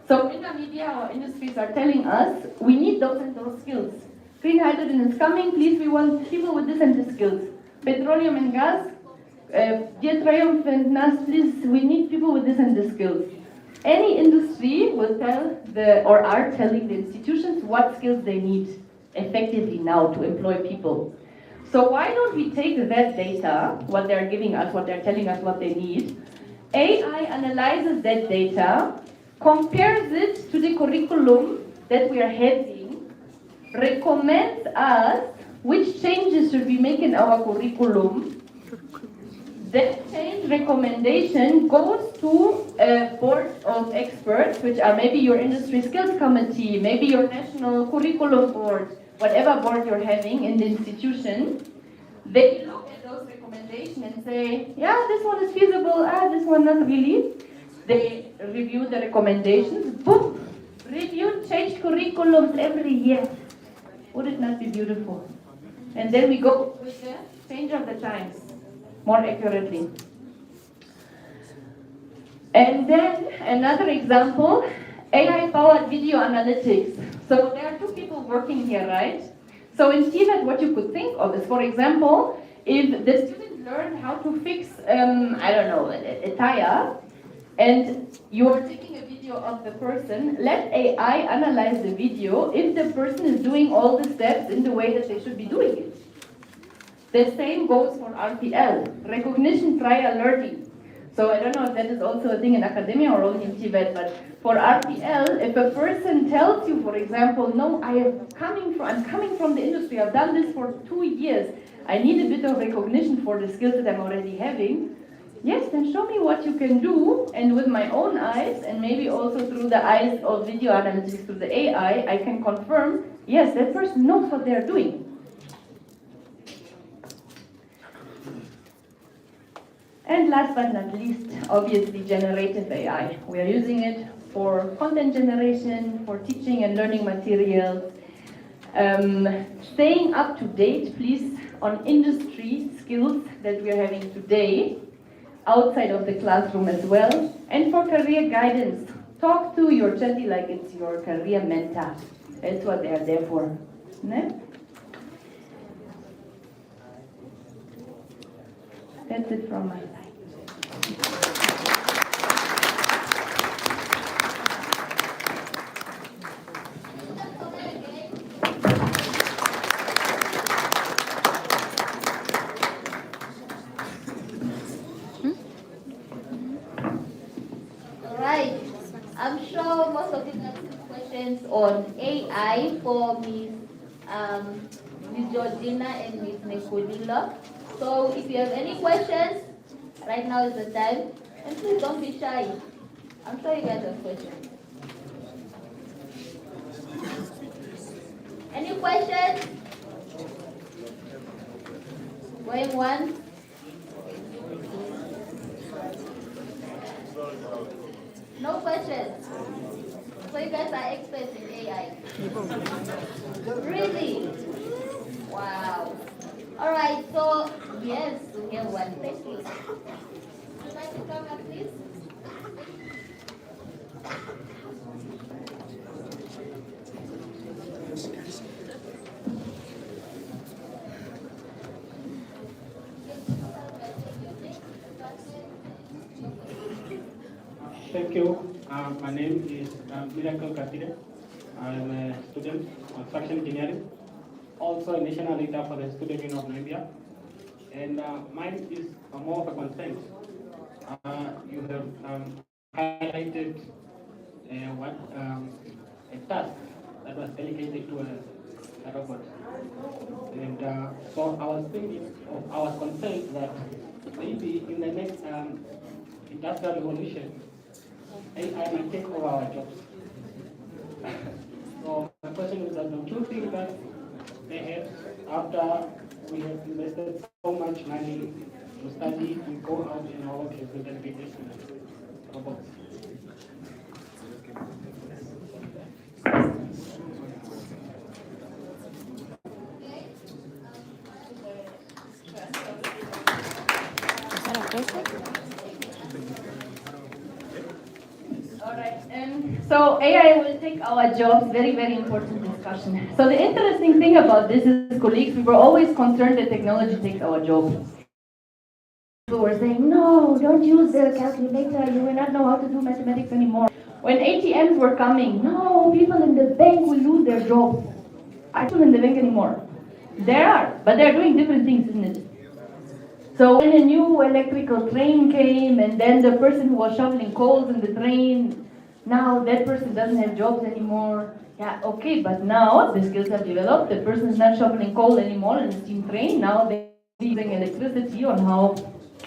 So in Namibia, our industries are telling us we need those and those skills. Green hydrogen is coming, please, we want people with this and this skills. Petroleum and gas, dear Triumphant Tv, please, we need people with this and this skills. Any industry will tell are telling the institutions what skills they need effectively now to employ people. So why don't we take that data, what they're giving us, what they're telling us what they need, AI analyzes that data, compares it to the curriculum that we are having, recommends us which changes should we make in our curriculum. That change recommendation goes to a board of experts, which are maybe your industry skills committee, maybe your national curriculum board, whatever board you're having in the institution. They look at those recommendations and say, yeah, this one is feasible, this one not really. They review the recommendations, boom, review, change curriculums every year. Would it not be beautiful? And then we go with the change of the times, more accurately. And then another example, AI-powered video analytics. So there are 2 people working here, right? So in TVET, what you could think of is, for example, if the student learned how to fix, a tire, and you're taking a video of the person, let AI analyze the video if the person is doing all the steps in the way that they should be doing it. The same goes for RPL, recognition prior learning. So I don't know if that is also a thing in academia or only in TVET, but for RPL, if a person tells you, for example, no, I'm coming from the industry, I've done this for 2 years, I need a bit of recognition for the skills that I'm already having, yes, then show me what you can do, and with my own eyes, and maybe also through the eyes of video analytics through the AI, I can confirm, yes, that person knows what they're doing. And last but not least, obviously, generative AI. We are using it for content generation, for teaching and learning materials. Staying up to date, please, on industry skills that we are having today, outside of the classroom as well, and for career guidance. Talk to your chatty like it's your career mentor. That's what they are there for. Ne? That's it from my side. Right. I'm sure most of you have questions on AI for Ms. Georgina and Ms. Nicolila. So if you have any questions, right now is the time. And please don't be shy. I'm sure you guys have questions. Any questions? Going once? No questions. So you guys are experts in AI. Really? Wow. All right. So yes, we have one. Thank you. Would you like to come up, please? Thank you. My name is Miracle Katire. I'm a student of construction engineering, also a national leader for the Student Union of Namibia. And mine is more of a concern. You have highlighted a task that was delegated to a robot. And so I was thinking, I was concerned that maybe in the next industrial revolution, AI might take over our jobs. So my question is that don't you think that perhaps after we have invested so much money to study and go out in our work with education robots? So AI will take our jobs, very, very important discussion. So the interesting thing about this is, colleagues, we were always concerned that technology takes our jobs. People were saying, no, don't use the calculator, you will not know how to do mathematics anymore. When ATMs were coming, no, people in the bank will lose their jobs. I don't in the bank anymore. There are, but they're doing different things, isn't it? So when a new electrical train came, and then the person who was shoveling coals in the train, now that person doesn't have jobs anymore. Yeah, okay, but now the skills have developed. The person is not shoveling coal anymore in the steam train. Now they're using electricity on how,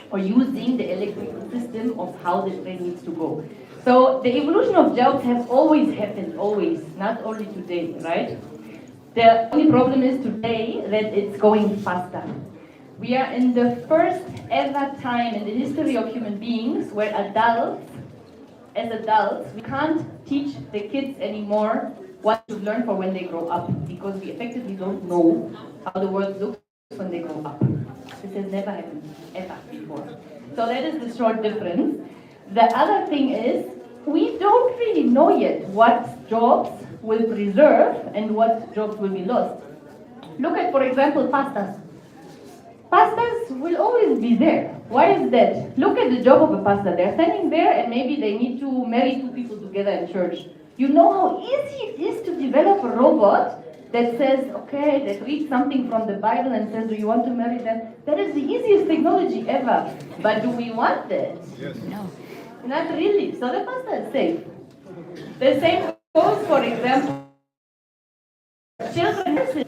or using the electrical system of how the train needs to go. So the evolution of jobs has always happened, always, not only today, right? The only problem is today that it's going faster. We are in the first ever time in the history of human beings where as adults, we can't teach the kids anymore what to learn for when they grow up, because we effectively don't know how the world looks when they grow up. This has never happened, ever before. So that is the short difference. The other thing is, we don't really know yet what jobs will preserve and what jobs will be lost. Look at, for example, pastors. Pastors will always be there. Why is that? Look at the job of a pastor. They're standing there and maybe they need to marry two people together in church. You know how easy it is to develop a robot that says, okay, that reads something from the Bible and says, do you want to marry them? That is the easiest technology ever. But do we want that? Yes. No. Not really. So the pastor is safe. The same goes, for example, children nurses.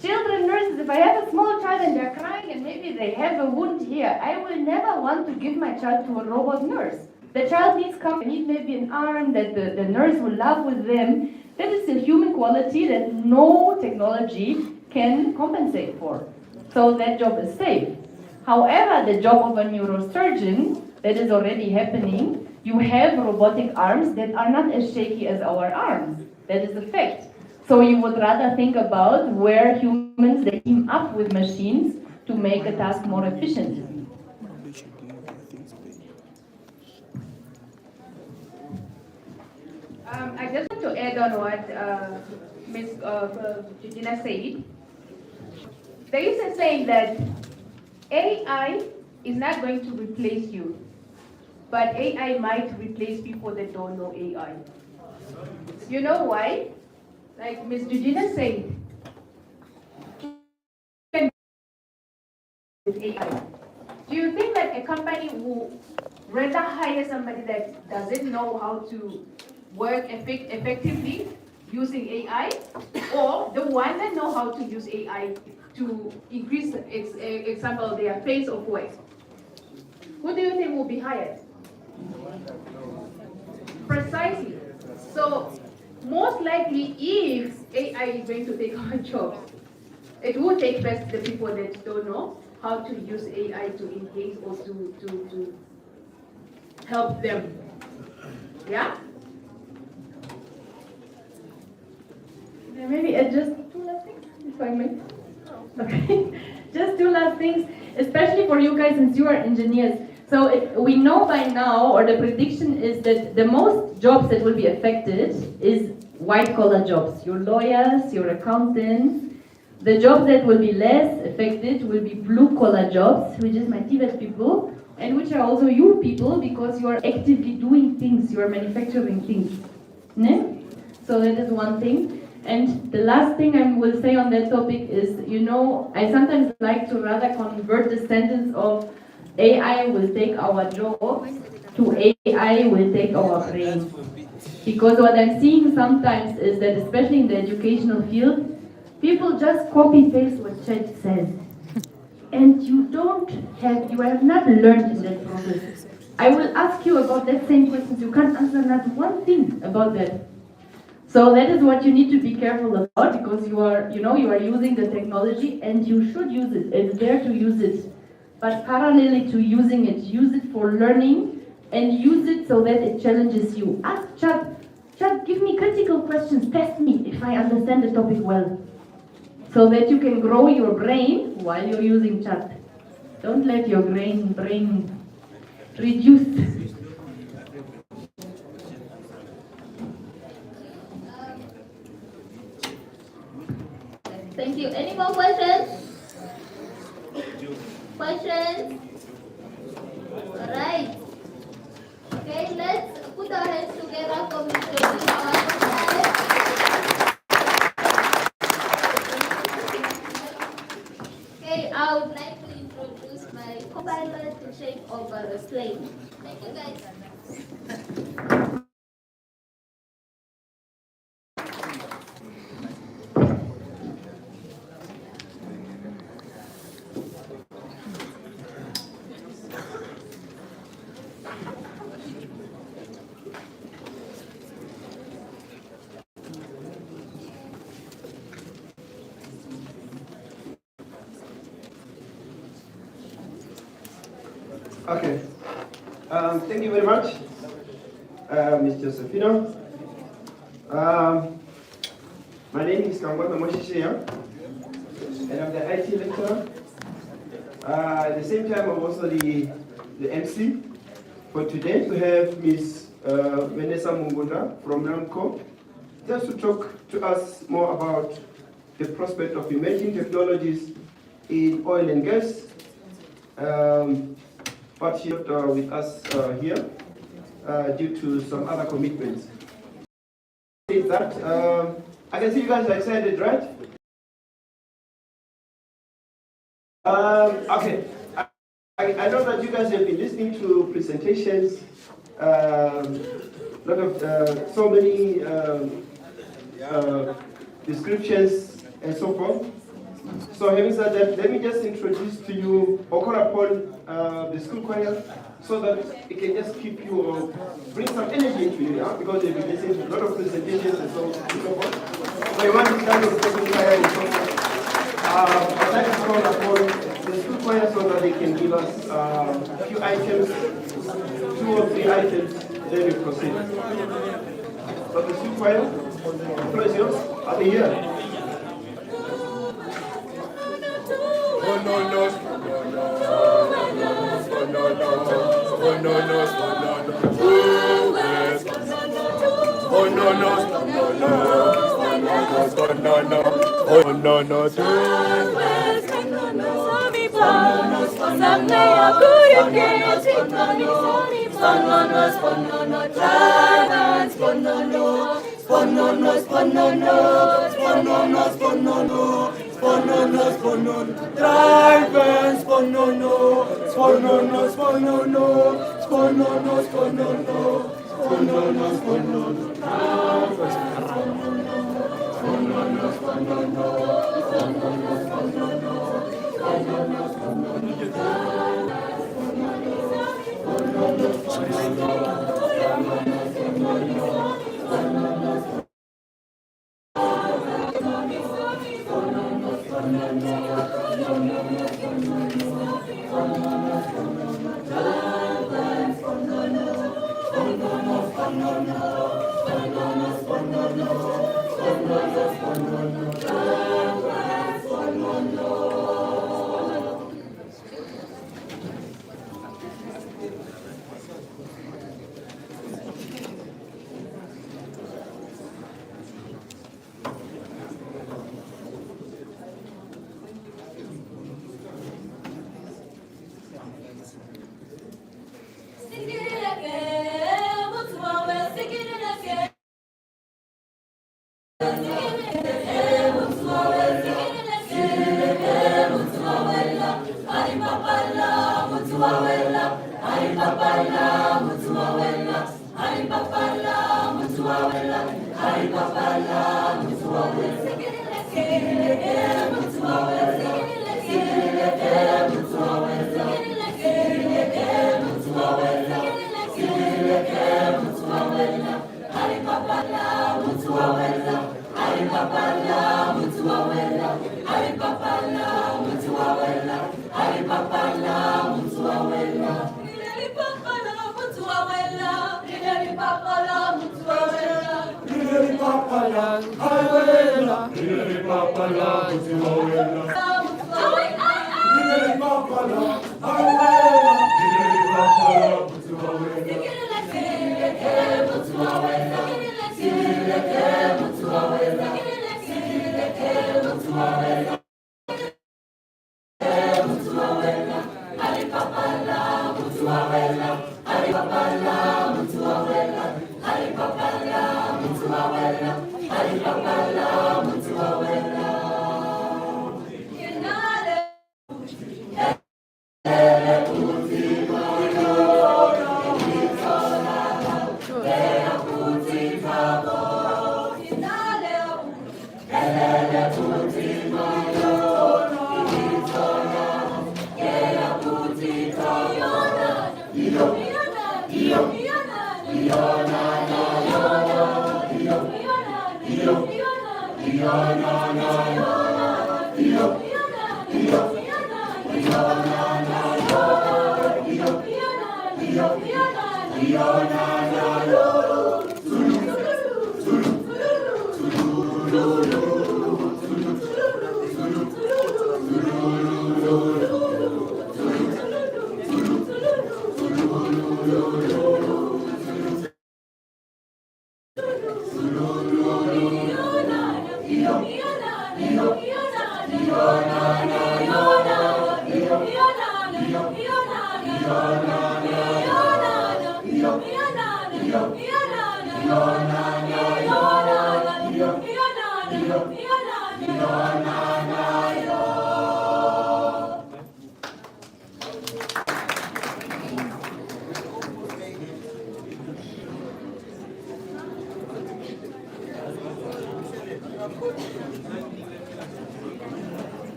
Children nurses, if I have a small child and they're crying and maybe they have a wound here, I will never want to give my child to a robot nurse. The child needs comfort, needs maybe an arm that the nurse will love with them. That is a human quality that no technology can compensate for. So that job is safe. However, the job of a neurosurgeon, that is already happening, you have robotic arms that are not as shaky as our arms. That is a fact. So you would rather think about where humans they team up with machines to make a task more efficient. I just want to add on what Ms. Georgina said. There is a saying that AI is not going to replace you, but AI might replace people that don't know AI. You know why? Like Ms. Georgina said, with AI. Do you think that a company will rather hire somebody that doesn't know how to work effectively using AI, or the one that know how to use AI to increase, example, their pace of work? Who do you think will be hired? Precisely. So most likely, if AI is going to take our jobs, it will take first the people that don't know how to use AI to engage or to help them. Yeah? Maybe just two last things, if I may. Okay, just two last things, especially for you guys since you are engineers. So we know by now, or the prediction is that the most jobs that will be affected is white-collar jobs. Your lawyers, your accountants. The jobs that will be less affected will be blue-collar jobs, which is my TVET people, and which are also your people, because you are actively doing things, you are manufacturing things. Ne? So that is one thing. And the last thing I will say on that topic is, I sometimes like to rather convert the sentence of AI will take our jobs to AI will take our brain. Because what I'm seeing sometimes is that, especially in the educational field, people just copy paste what Chat says. And you have not learned in that process. I will ask you about that same question. You can't answer not one thing about that. So that is what you need to be careful about, because you are using the technology and you should use it. It's there to use it. But parallelly to using it, use it for learning and use it so that it challenges you. Ask Chat, give me critical questions, test me if I understand the topic well. So that you can grow your brain while you're using Chat. Don't let your brain reduce. Thank you. Any more questions? Questions? All right. Okay, let's put our hands together for introducing our co-pilot. Okay, I would like to introduce my co-pilot to shape over a plane. Thank you, guys. Okay. Thank you very much, Mr. Safino. My name is Kangwata Moshishiya, and I'm the IT lecturer. At the same time, I'm also the MC for today. We have Ms. Vanessa Mungunda from NAMCO, just to talk to us more about the prospect of emerging technologies in oil and gas. But she's not with us here due to some other commitments. I can see you guys are excited, right? Okay. I know that you guys have been listening to presentations, lot of so many descriptions and so forth. So having said that, let me just introduce to you or call upon the school choir so that it can just keep you or bring some energy into you, yeah? Because they've been listening to a lot of presentations and so forth. So you want to stand with the school choir and so forth. I'd like to call upon the school choir so that they can give us a few items, 2 or 3 items, then we proceed. So the school choir, the floor is yours. I'll be here.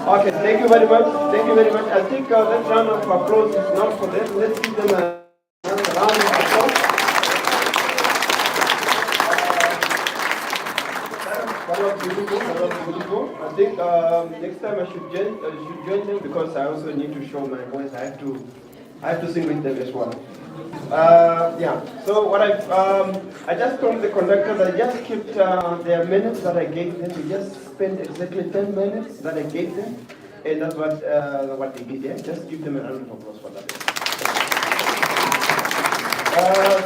Okay, thank you very much. Thank you very much. I think that round of applause is not for them. Let's give them a round of applause. That was beautiful. That was beautiful. I think next time I should join them because I also need to show my voice. I have to sing with them as well. Yeah. So what I just told the conductors I just kept their minutes that I gave them. We just spent exactly 10 minutes that I gave them, and that's what they did. Yeah. Just give them a round of applause for that.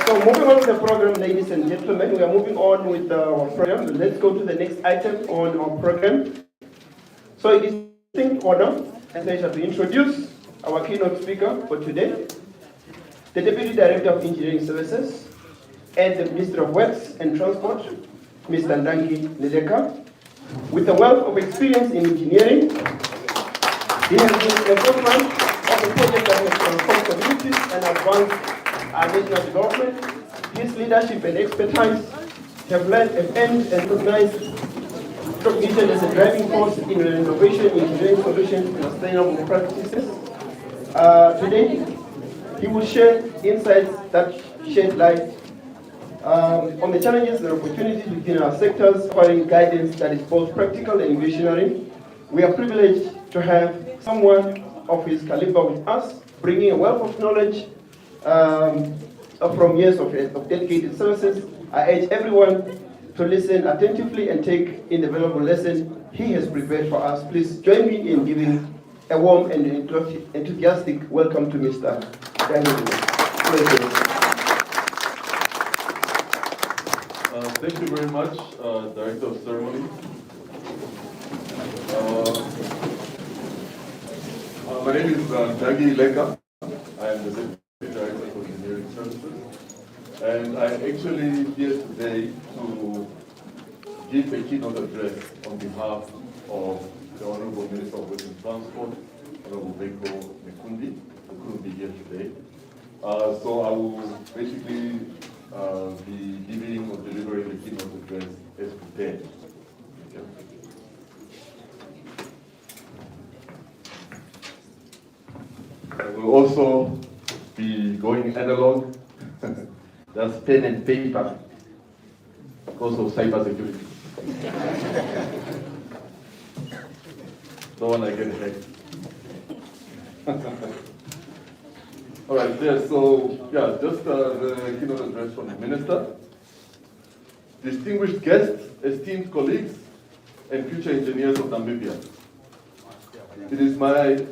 So moving on to the program, ladies and gentlemen, we are moving on with our program. Let's go to the next item on our program. So it is in order, and I shall introduce our keynote speaker for today, the Deputy Director of Engineering Services and the Minister of Works and Transport, Mr. Ndangi Ndeleka. With a wealth of experience in engineering, he has been a forefront of the project that has transformed communities and advanced our national development. His leadership and expertise have earned and recognized recognition as a driving force in innovation, engineering solutions, and sustainable practices. Today, he will share insights that shed light on the challenges and opportunities within our sectors, providing guidance that is both practical and visionary. We are privileged to have someone of his caliber with us, bringing a wealth of knowledge from years of dedicated services. I urge everyone to listen attentively and take in the valuable lesson he has prepared for us. Please join me in giving a warm and enthusiastic welcome to Mr. Daniel. Thank you very much, Director of Ceremony. My name is Ndangi Ndeleka. I am the Deputy Director for Engineering Services. And I'm actually here today to give a keynote address on behalf of the Honorable Minister of Works and Transport, Honorable Beko Mekundi, who couldn't be here today. So I will basically be giving or delivering the keynote address as prepared. Okay. I will also be going analog. That's pen and paper because of cyber security. Don't want to get hacked. All right, there. So yeah, just the keynote address from the minister. distinguished guests, esteemed colleagues, and future engineers of Namibia. It is my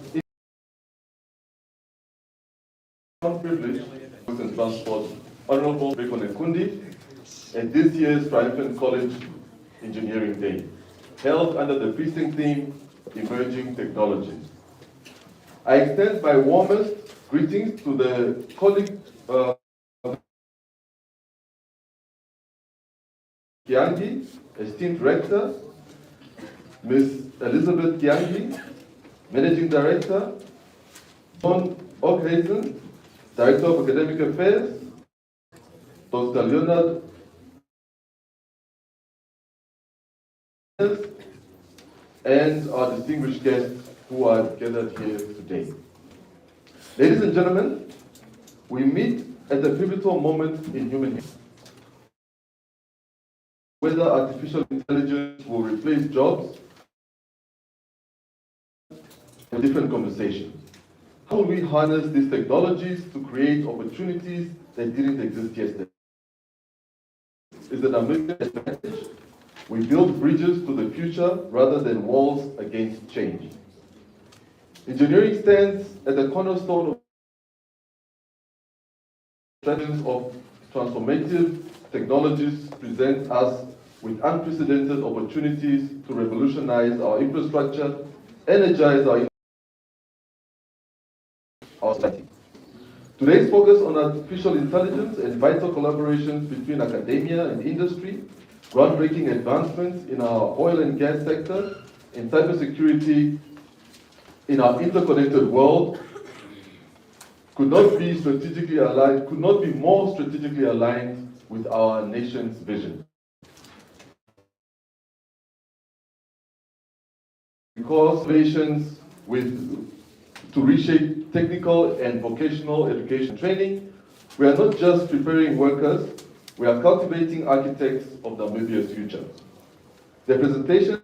privilege to transport Honorable Beko Nekundi at this year's Triumphant College Engineering Day, held under the precinct theme, Emerging Technologies. I extend my warmest greetings to the colleague Kiangi, esteemed rector, Ms. Elizabeth Kiangi, Managing Director, John Ockhazen, Director of Academic Affairs, Dr. Leonard, and our distinguished guests who are gathered here today. Ladies and gentlemen, we meet at a pivotal moment in human history. Whether artificial intelligence will replace jobs, a different conversation. How will we harness these technologies to create opportunities that didn't exist yesterday? Is an American advantage. We build bridges to the future rather than walls against change. Engineering stands at the cornerstone of transformative technologies present us with unprecedented opportunities to revolutionize our infrastructure, energize our society. Today's focus on artificial intelligence and vital collaborations between academia and industry, groundbreaking advancements in our oil and gas sector, and cybersecurity in our interconnected world could not be more strategically aligned with our nation's vision. Because nations to reshape technical and vocational education training, we are not just preparing workers, we are cultivating architects of Namibia's future. The presentation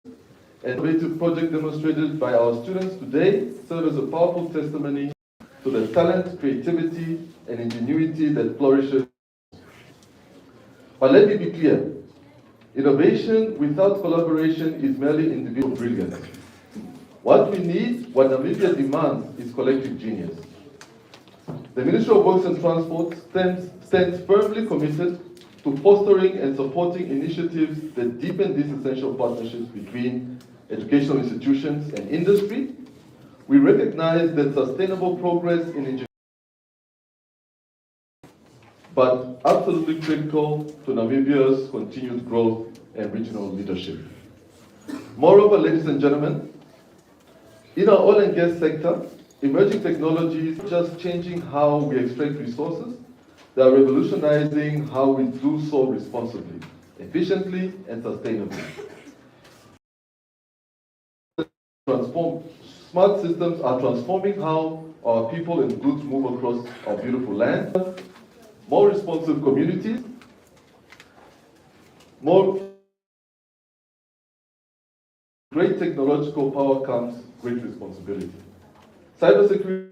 and innovative project demonstrated by our students today serve as a powerful testimony to the talent, creativity, and ingenuity that flourishes. But let me be clear, innovation without collaboration is merely individual brilliance. What we need, what Namibia demands, is collective genius. The Ministry of Works and Transport stands firmly committed to fostering and supporting initiatives that deepen these essential partnerships between educational institutions and industry. We recognize that sustainable progress in engineering but absolutely critical to Namibia's continued growth and regional leadership. Moreover, ladies and gentlemen, in our oil and gas sector, emerging technologies are just changing how we extract resources, they are revolutionizing how we do so responsibly, efficiently, and sustainably. Smart systems are transforming how our people and goods move across our beautiful land. More responsive communities, more great technological power comes great responsibility. Cybersecurity,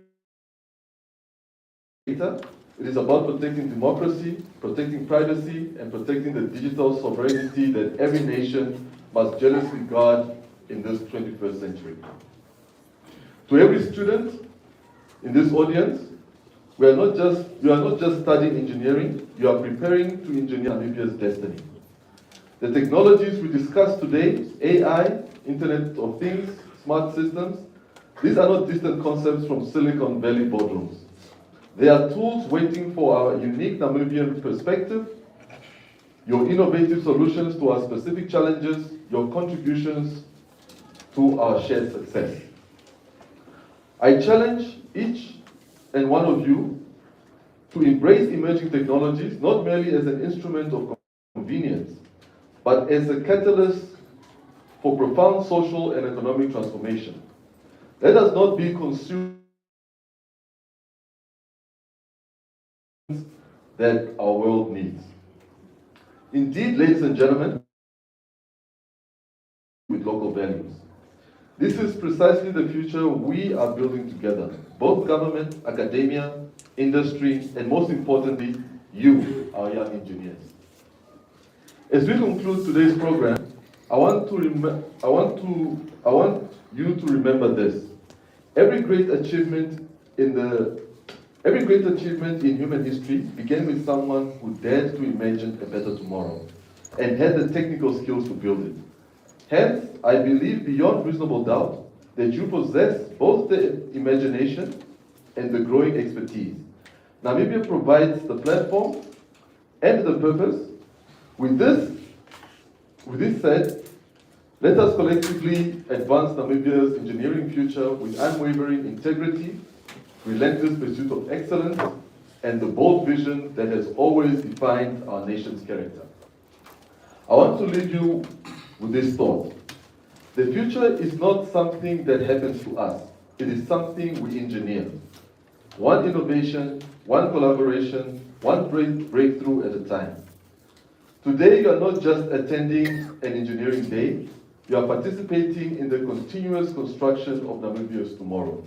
it is about protecting democracy, protecting privacy, and protecting the digital sovereignty that every nation must jealously guard in this 21st century. To every student in this audience, you are not just studying engineering, you are preparing to engineer Namibia's destiny. The technologies we discussed today, AI, Internet of Things, smart systems, these are not distant concepts from Silicon Valley boardrooms. They are tools waiting for our unique Namibian perspective, your innovative solutions to our specific challenges, your contributions to our shared success. I challenge each and one of you to embrace emerging technologies, not merely as an instrument of convenience, but as a catalyst for profound social and economic transformation. Let us not be consumed that our world needs. Indeed, ladies and gentlemen, with local values. This is precisely the future we are building together. Both government, academia, industry, and most importantly, you, our young engineers. As we conclude today's program, I want you to remember this. Every great achievement in human history began with someone who dared to imagine a better tomorrow and had the technical skills to build it. Hence, I believe beyond reasonable doubt that you possess both the imagination and the growing expertise. Namibia provides the platform and the purpose. With this said, let us collectively advance Namibia's engineering future with unwavering integrity, relentless pursuit of excellence, and the bold vision that has always defined our nation's character. I want to leave you with this thought. The future is not something that happens to us. It is something we engineer. One innovation, one collaboration, one breakthrough at a time. Today, you are not just attending an engineering day, you are participating in the continuous construction of Namibia's tomorrow.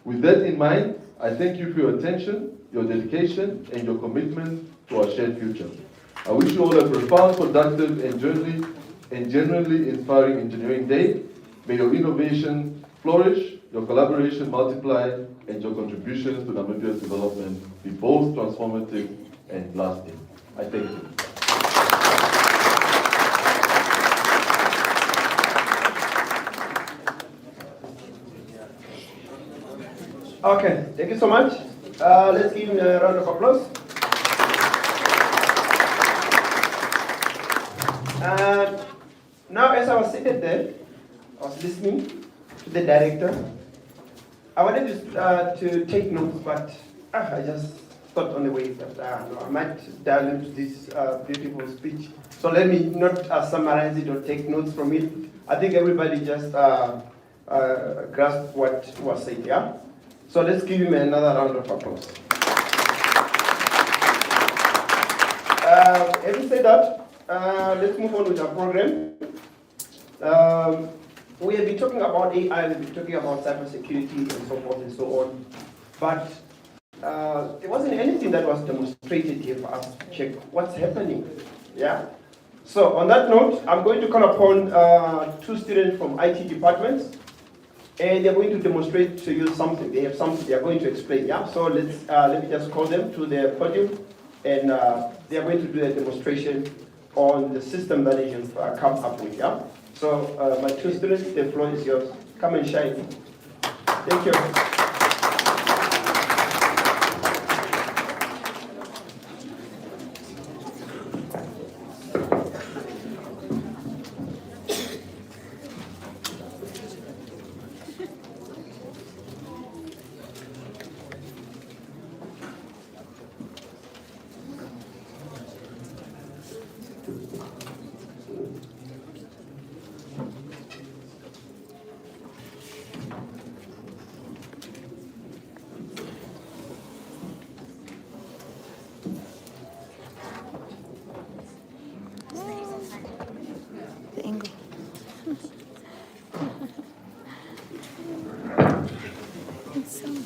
With that in mind, I thank you for your attention, your dedication, and your commitment to our shared future. I wish you all a profound, productive, and genuinely inspiring engineering day. May your innovation flourish, your collaboration multiply, and your contributions to Namibia's development be both transformative and lasting. I thank you. Okay, thank you so much. Let's give him a round of applause. Now, as I was seated there, I was listening to the director. I wanted to take notes, but I just thought on the way that no, I might dive into this beautiful speech. So let me not summarize it or take notes from it. I think everybody just grasped what was said, yeah? So let's give him another round of applause. Having said that, let's move on with our program. We have been talking about AI, we've been talking about cybersecurity and so forth and so on. But there wasn't anything that was demonstrated here for us to check what's happening. Yeah? So on that note, I'm going to call upon two students from IT departments. And they're going to demonstrate to you something. They have something they are going to explain. Yeah. So let me just call them to the podium, and they are going to do a demonstration on the system that they have come up with. Yeah. So my two students, the floor is yours. Come and shine. Thank you. The angle. It's so much.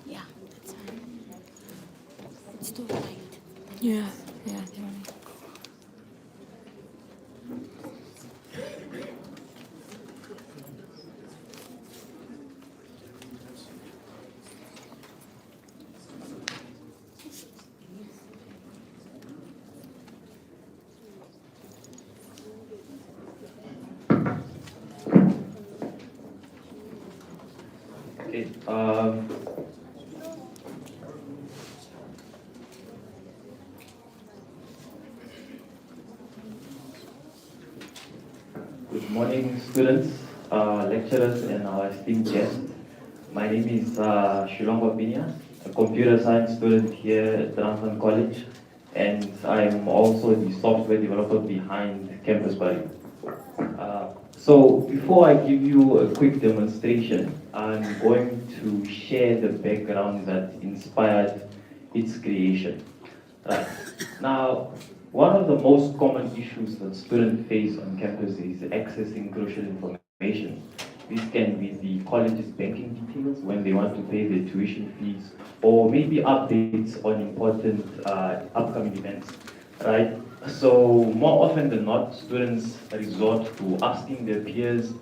Yeah, that's fine. It's too light. Yeah, yeah, you're right. Okay. Good morning, students, lecturers, and our esteemed guests. My name is Shulangwa Binya, a computer science student here at Triumphant College, and I'm also the software developer behind Campus Bari. So before I give you a quick demonstration, I'm going to share the background that inspired its creation. Right. Now, one of the most common issues that students face on campus is accessing crucial information. This can be the college's banking details when they want to pay their tuition fees, or maybe updates on important upcoming events, right? So more often than not, students resort to asking their peers,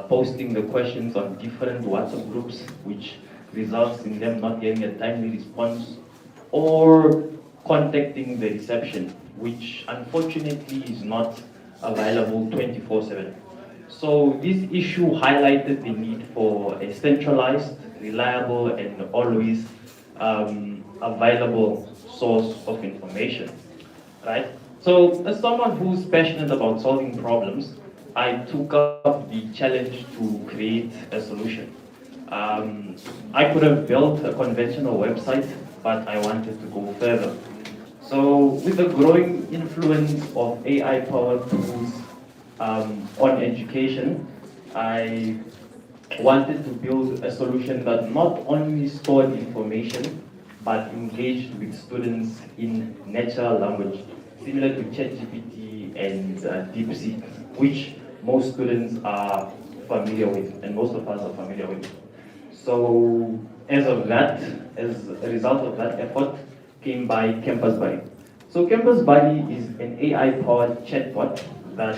posting the questions on different WhatsApp groups, which results in them not getting a timely response, or contacting the reception, which unfortunately is not available 24/7. So this issue highlighted the need for a centralized, reliable, and always available source of information, right? So as someone who's passionate about solving problems, I took up the challenge to create a solution. I could have built a conventional website, but I wanted to go further. So with the growing influence of AI-powered tools on education, I wanted to build a solution that not only stored information, but engaged with students in natural language, similar to ChatGPT and DeepSeek, which most students are familiar with, and most of us are familiar with. So as a result of that effort, came by Campus Buddy. So Campus Buddy is an AI-powered chatbot that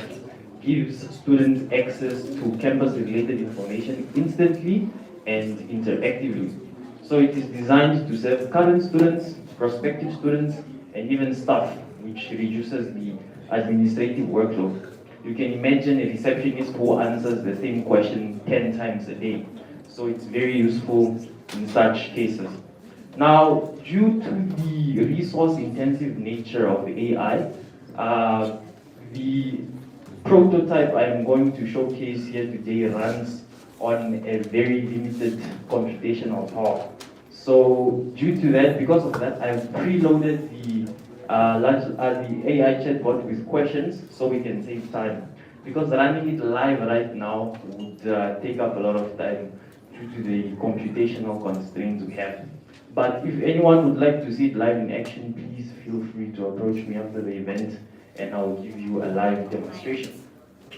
gives students access to campus-related information instantly and interactively. So it is designed to serve current students, prospective students, and even staff, which reduces the administrative workload. You can imagine a receptionist who answers the same question 10 times a day. So it's very useful in such cases. Now, due to the resource-intensive nature of AI, the prototype I'm going to showcase here today runs on a very limited computational power. So due to that, because of that, I've preloaded the AI chatbot with questions so we can save time. Because running it live right now would take up a lot of time due to the computational constraints we have. But if anyone would like to see it live in action, please feel free to approach me after the event and I'll give you a live demonstration.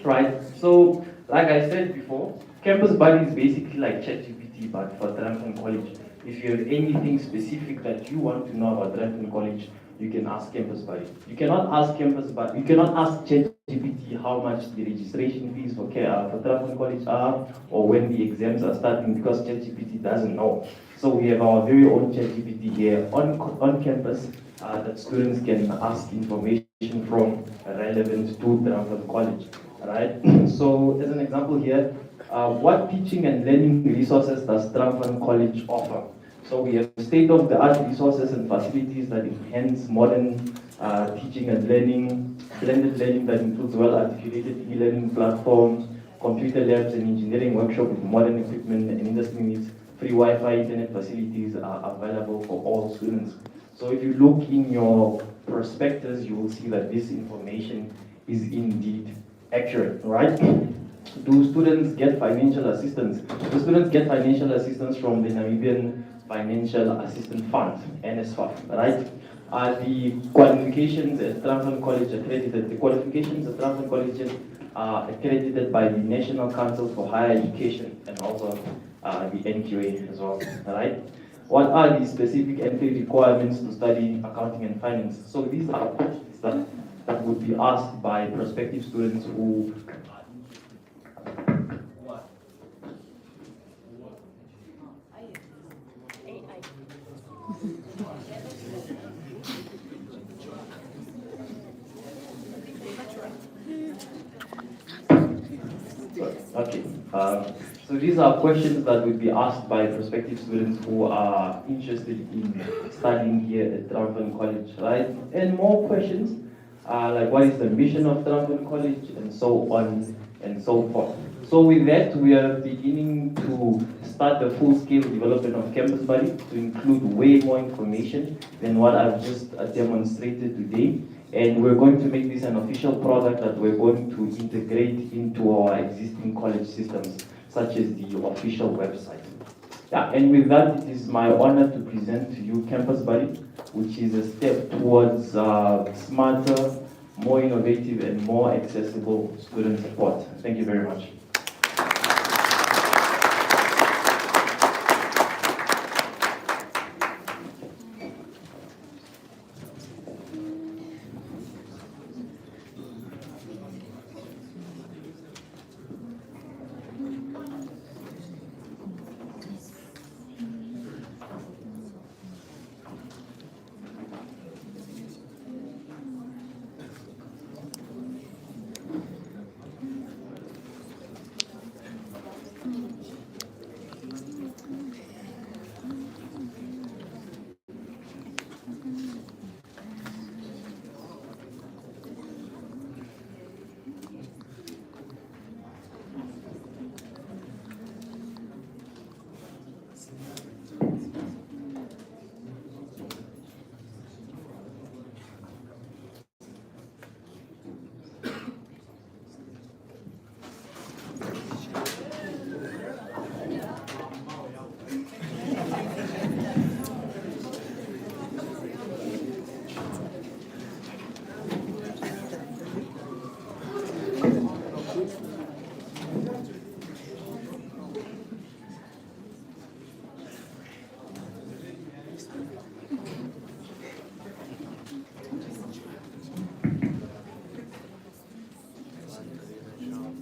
Right, so like I said before, Campus Buddy is basically like ChatGPT but for Triumphant College. If you have anything specific that you want to know about Triumphant College, you can ask Campus Buddy. You cannot ask Campus Buddy, you cannot ask ChatGPT how much the registration fees for Triumphant College are or when the exams are starting because ChatGPT doesn't know. So we have our very own ChatGPT here on campus that students can ask information from relevant to Triumphant College. Right? So as an example here, what teaching and learning resources does Triumphant College offer? So we have state-of-the-art resources and facilities that enhance modern teaching and learning, blended learning that includes well-articulated e-learning platforms, computer labs and engineering workshops with modern equipment and industry needs. Free Wi-Fi internet facilities are available for all students. So if you look in your prospectus, you will see that this information is indeed accurate, right? Do students get financial assistance? The students get financial assistance from the Namibian Financial Assistance Fund, NSFAF, right? The qualifications at Triumphant College accredited. The qualifications at Triumphant College are accredited by the National Council for Higher Education and also the NQA as well, right? What are the specific entry requirements to study accounting and finance? So these are questions that would be asked by prospective students who Okay. So these are questions that would be asked by prospective students who are interested in studying here at Triumphant College, right? And more questions like what is the mission of Triumphant College and so on and so forth. So with that, we are beginning to start the full-scale development of Campus Buddy to include way more information than what I've just demonstrated today. And we're going to make this an official product that we're going to integrate into our existing college systems, such as the official website. Yeah, and with that, it is my honor to present to you Campus Buddy, which is a step towards smarter, more innovative, and more accessible student support. Thank you very much.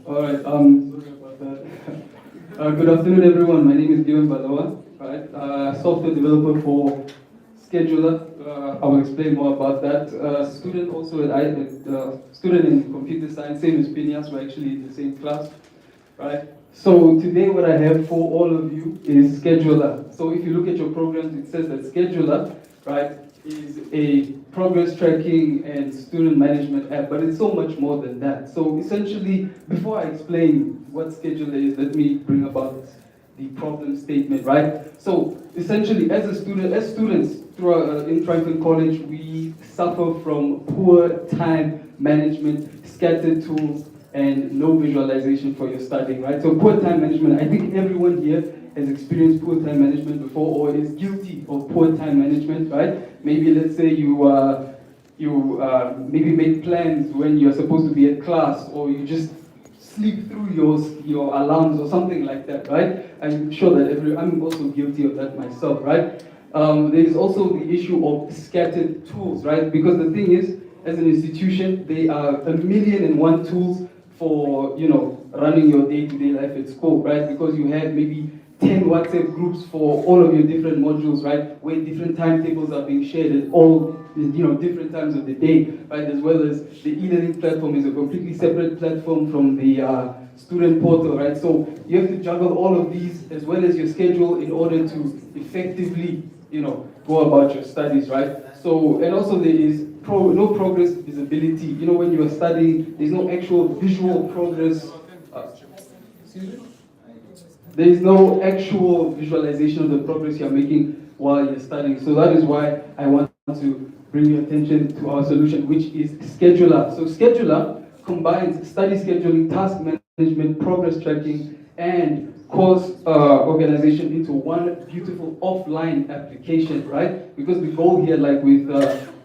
All right. Sorry about that. Good afternoon, everyone. My name is Given Balawa. Right. Software developer for Scheduler. I will explain more about that. Student also student in computer science, same as Phineas. We're actually in the same class. Right. So today, what I have for all of you is Scheduler. So if you look at your programs, it says that Scheduler, right, is a progress tracking and student management app, but it's so much more than that. So essentially, before I explain what Scheduler is, let me bring about the problem statement, right? So essentially, as students throughout in Triumphant College, we suffer from poor time management, scattered tools, and no visualization for your studying, right? So poor time management, I think everyone here has experienced poor time management before or is guilty of poor time management, right? Maybe let's say you maybe make plans when you're supposed to be at class, or you just sleep through your alarms or something like that, right? I'm sure that I'm also guilty of that myself, right? There is also the issue of scattered tools, right? Because the thing is, as an institution, there are 1,000,001 tools for, you know, running your day-to-day life at school, right? Because you have maybe 10 WhatsApp groups for all of your different modules, right? Where different timetables are being shared at all, you know, different times of the day, right? As well as the e-learning platform is a completely separate platform from the student portal, right? So you have to juggle all of these as well as your schedule in order to effectively, you know, go about your studies, right? So, and also there is no progress visibility. You know, when you are studying, there's no actual visual progress. There is no actual visualization of the progress you're making while you're studying. So that is why I want to bring your attention to our solution, which is Scheduler. So Scheduler combines study scheduling, task management, progress tracking, and course organization into one beautiful offline application, right? Because the goal here, like with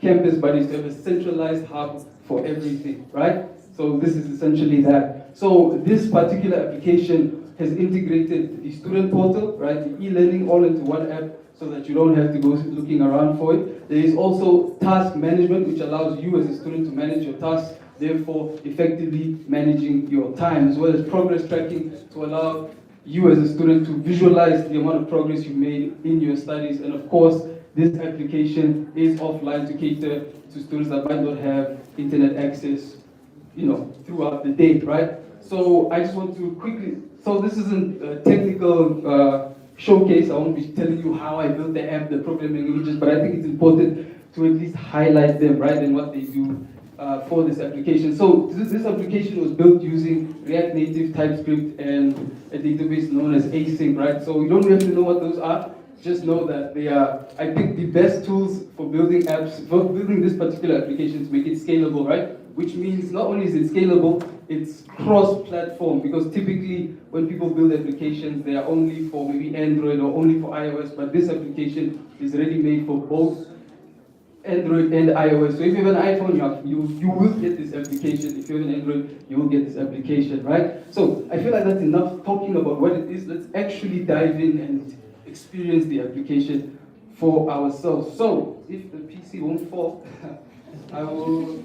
Campus Buddy, is to have a centralized hub for everything, right? So this is essentially that. So this particular application has integrated the student portal, right, the e-learning all into one app so that you don't have to go looking around for it. There is also task management, which allows you as a student to manage your tasks, therefore effectively managing your time, as well as progress tracking to allow you as a student to visualize the amount of progress you made in your studies. And of course, this application is offline to cater to students that might not have internet access, you know, throughout the day, right? So I just want to quickly, so this isn't a technical showcase. I won't be telling you how I built the app, the programming languages, but I think it's important to at least highlight them, right, and what they do for this application. So this application was built using React Native, TypeScript, and a database known as Async, right? So you don't have to know what those are. Just know that they are, I think, the best tools for building apps, for building this particular application to make it scalable, right? which means not only is it scalable, it's cross-platform, because typically when people build applications, they are only for maybe Android or only for iOS, but this application is already made for both Android and iOS. So if you have an iPhone, you will get this application. If you have an Android, you will get this application, right? So I feel like that's enough talking about what it is. Let's actually dive in and experience the application for ourselves. So if the PC won't fall, I will,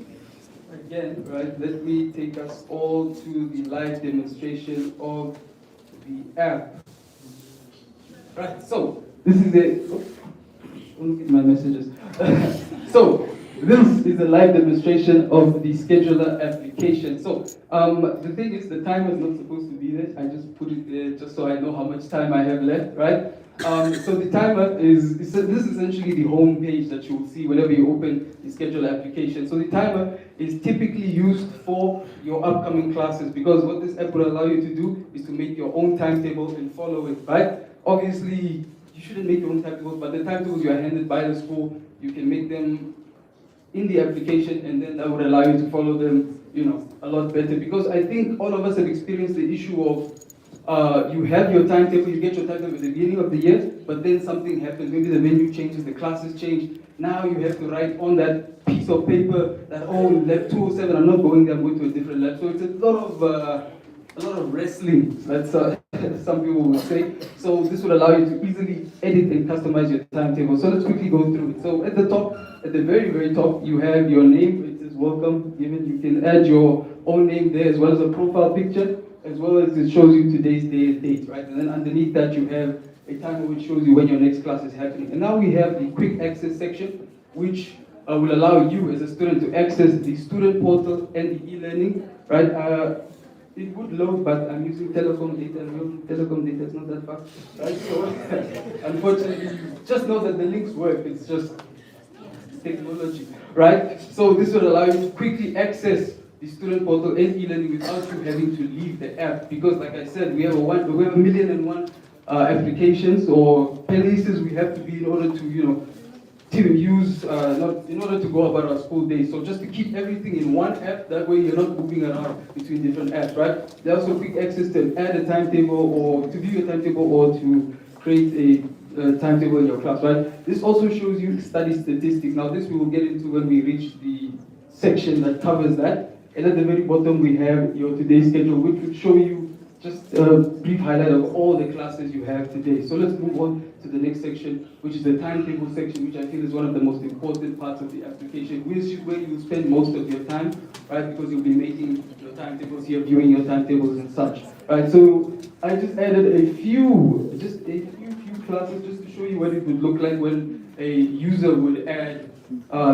again, right, let me take us all to the live demonstration of the app. Right, so this is look at my messages. So this is a live demonstration of the scheduler application. So the thing is, the timer is not supposed to be there. I just put it there just so I know how much time I have left, right? So the timer is this is essentially the home page that you will see whenever you open the scheduler application. So the timer is typically used for your upcoming classes, because what this app will allow you to do is to make your own timetable and follow it, right? Obviously, you shouldn't make your own timetables, but the timetables you are handed by the school, you can make them in the application, and then that would allow you to follow them, a lot better. Because I think all of us have experienced the issue of you have your timetable, you get your timetable at the beginning of the year, but then something happens, maybe the menu changes, the classes change. Now you have to write on that piece of paper that, oh, lab 207, I'm not going there, I'm going to a different lab. So it's a lot of wrestling, that's some people would say. So this would allow you to easily edit and customize your timetable. So let's quickly go through it. So at the top, at the very, very top, you have your name. It says welcome given. You can add your own name there, as well as a profile picture, as well as it shows you today's day and date, right? And then underneath that, you have a timer which shows you when your next class is happening. And now we have the quick access section, which will allow you as a student to access the student portal and the e-learning, right? It would load, but I'm using telecom data, and telecom data is not that fast, right? So, unfortunately, just know that the links work. It's just technology, right? So this will allow you to quickly access the student portal and e-learning without you having to leave the app. Because, like I said, we have a 1,000,001 applications or places we have to be in order to, to use, in order to go about our school day. So just to keep everything in one app, that way you're not moving around between different apps, right? There's also quick access to add a timetable, or to view a timetable, or to create a timetable in your class, right? This also shows you study statistics. Now this we will get into when we reach the section that covers that. And at the very bottom we have your today's schedule, which will show you just a brief highlight of all the classes you have today. So let's move on to the next section, which is the timetable section, which I feel is one of the most important parts of the application, which is where you will spend most of your time, right? Because you'll be making your timetables here, viewing your timetables and such, right? So I just added a few classes just to show you what it would look like when a user would add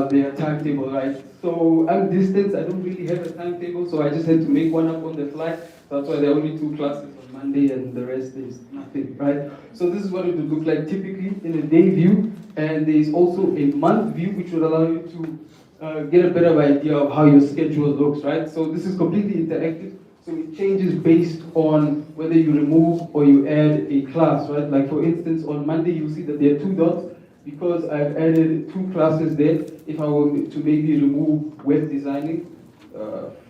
their timetable, right? So I'm distance, I don't really have a timetable, so I just had to make one up on the fly. That's why there are only 2 classes on Monday and the rest is nothing, right? So this is what it would look like typically in a day view, and there is also a month view which would allow you to get a better idea of how your schedule looks, right? So this is completely interactive, so it changes based on whether you remove or you add a class, right? Like for instance, on Monday you'll see that there are 2 dots because I've added 2 classes there. If I were to maybe remove web designing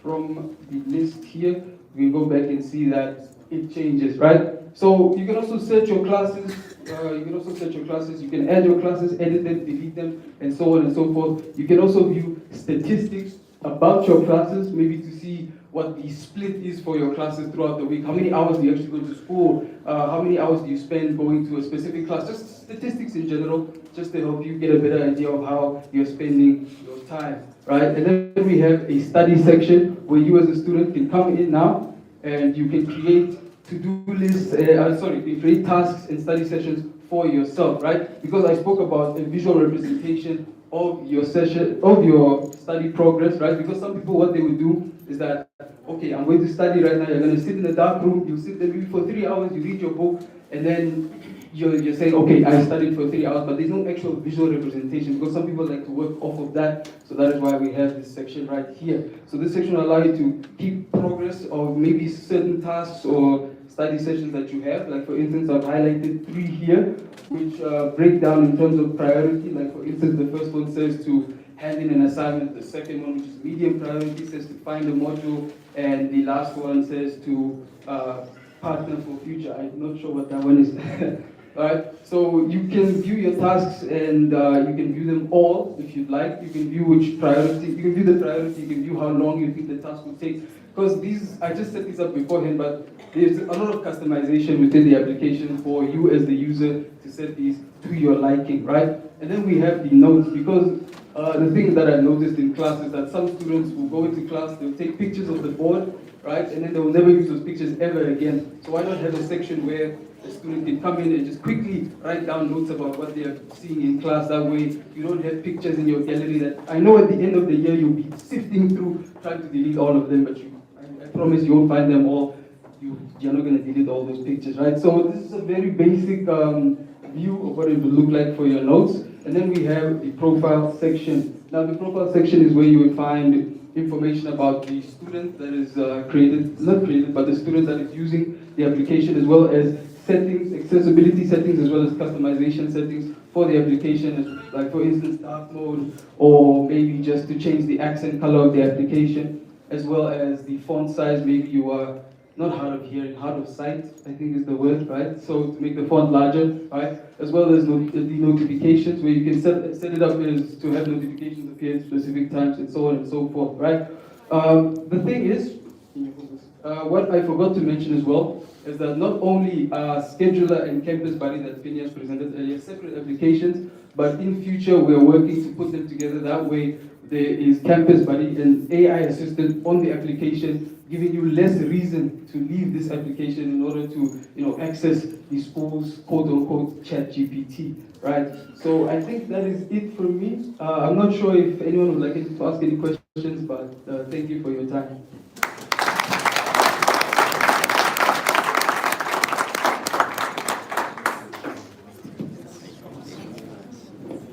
from the list here, we go back and see that it changes, right? So you can also search your classes. You can add your classes, edit them, delete them, and so on and so forth. You can also view statistics about your classes, maybe to see what the split is for your classes throughout the week. How many hours do you actually go to school? How many hours do you spend going to a specific class? Just statistics in general, just to help you get a better idea of how you're spending your time, right? And then we have a study section where you as a student can come in now and you can create to-do lists, you can create tasks and study sessions for yourself, right? Because I spoke about a visual representation of your session, of your study progress, right? Because some people, what they would do is that, okay, I'm going to study right now, you're going to sit in a dark room, you sit there maybe for 3 hours, you read your book, and then you're saying, okay, I studied for 3 hours, but there's no actual visual representation because some people like to work off of that, so that is why we have this section right here. So this section will allow you to keep progress of maybe certain tasks or study sessions that you have. Like for instance, I've highlighted 3 here, which break down in terms of priority. Like for instance, the first one says to hand in an assignment. The second one, which is medium priority, says to find a module. And the last one says to partner for future. I'm not sure what that one is. Alright, so you can view your tasks and you can view them all if you'd like. You can view which priority, you can view the priority, you can view how long you think the task will take. Because these, I just set these up beforehand, but there's a lot of customization within the application for you as the user to set these to your liking, right? And then we have the notes, because the thing that I noticed in class is that some students will go into class, they'll take pictures of the board, right? And then they will never use those pictures ever again. So why not have a section where the student can come in and just quickly write down notes about what they are seeing in class. That way you don't have pictures in your gallery that I know at the end of the year you'll be sifting through trying to delete all of them, but I promise you won't find them all. You're not going to delete all those pictures, right? So this is a very basic view of what it will look like for your notes. And then we have the profile section. Now the profile section is where you will find information about the student that is but the student that is using the application, as well as settings, accessibility settings, as well as customization settings for the application, like for instance dark mode, or maybe just to change the accent color of the application, as well as the font size. Maybe you are not hard of hearing, hard of sight, I think is the word, right? So to make the font larger, right? As well as the notifications, where you can set it up as to have notifications appear at specific times, and so on and so forth, right? The thing is, what I forgot to mention as well is that not only are Scheduler and Campus Buddy that Phineas presented earlier separate applications, but in future we are working to put them together. That way there is Campus Buddy, an AI assistant on the application, giving you less reason to leave this application in order to access the school's quote-unquote ChatGPT, right? So I think that is it from me. I'm not sure if anyone would like to ask any questions, but thank you for your time.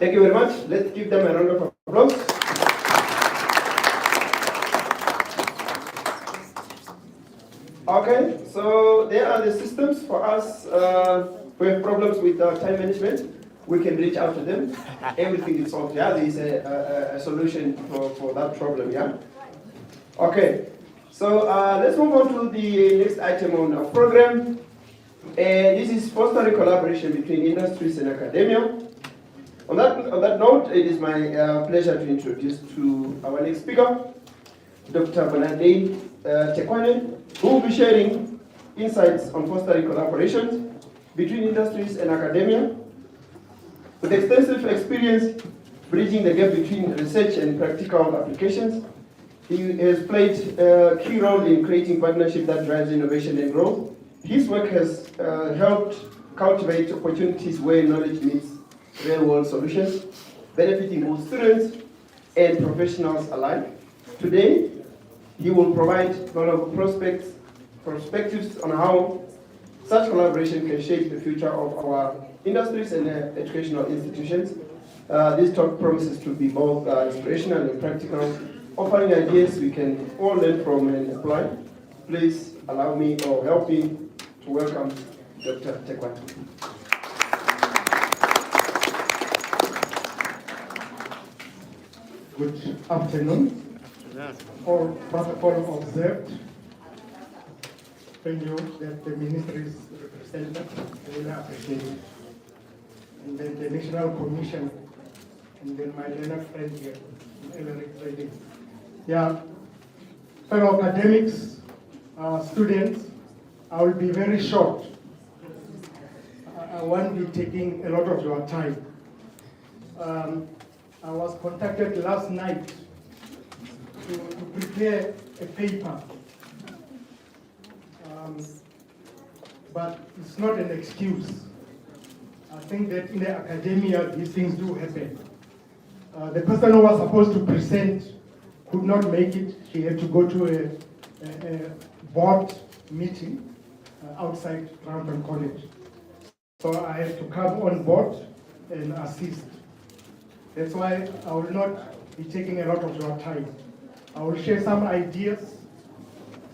Thank you very much. Let's give them a round of applause. Okay, so there are the systems for us. We have problems with time management. We can reach out to them. Everything is solved. Yeah, there is a solution for that problem. Yeah. Okay, so let's move on to the next item on our program. This is fostering collaboration between industries and academia. On that note, it is my pleasure to introduce to our next speaker, Dr. Bernadette Tekwane, who will be sharing insights on fostering collaboration between industries and academia. With extensive experience bridging the gap between research and practical applications, he has played a key role in creating partnership that drives innovation and growth. His work has helped cultivate opportunities where knowledge meets real-world solutions, benefiting both students and professionals alike. Today, he will provide valuable perspectives on how such collaboration can shape the future of our industries and educational institutions. This talk promises to be both inspirational and practical, offering ideas we can all learn from and apply. Please allow me or help me to welcome Dr. Tekwane. Good afternoon. All protocol observed. Thank you that the ministries represented. I really appreciate it. And then the National Commission, and then my learned friend here, Eleric Trading. Yeah, fellow academics, students, I will be very short. I won't be taking a lot of your time. I was contacted last night to prepare a paper, but it's not an excuse. I think that in the academia, these things do happen. The person who was supposed to present could not make it. She had to go to a board meeting outside Triumphant College. So I had to come on board and assist. That's why I will not be taking a lot of your time. I will share some ideas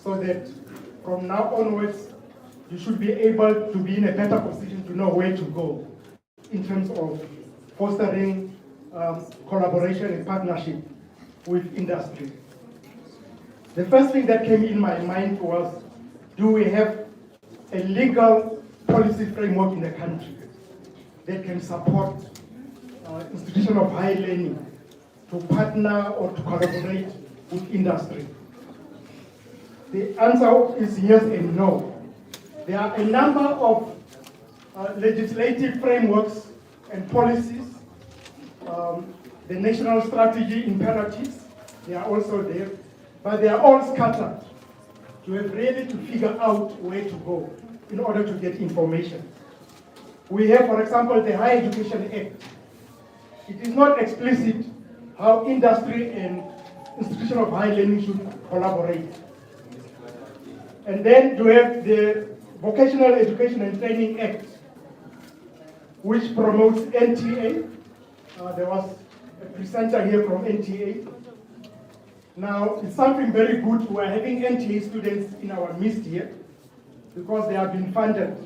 so that from now onwards, you should be able to be in a better position to know where to go in terms of fostering collaboration and partnership with industry. The first thing that came in my mind was, do we have a legal policy framework in the country that can support institutions of higher learning to partner or to collaborate with industry? The answer is yes and no. There are a number of legislative frameworks and policies. The national strategy imperatives, they are also there, but they are all scattered. You have really to figure out where to go in order to get information. We have, for example, the Higher Education Act. It is not explicit how industry and institutions of higher learning should collaborate. And then you have the Vocational Education and Training Act, which promotes NTA. There was a presenter here from NTA. Now, it's something very good. We are having NTA students in our midst here because they have been funded.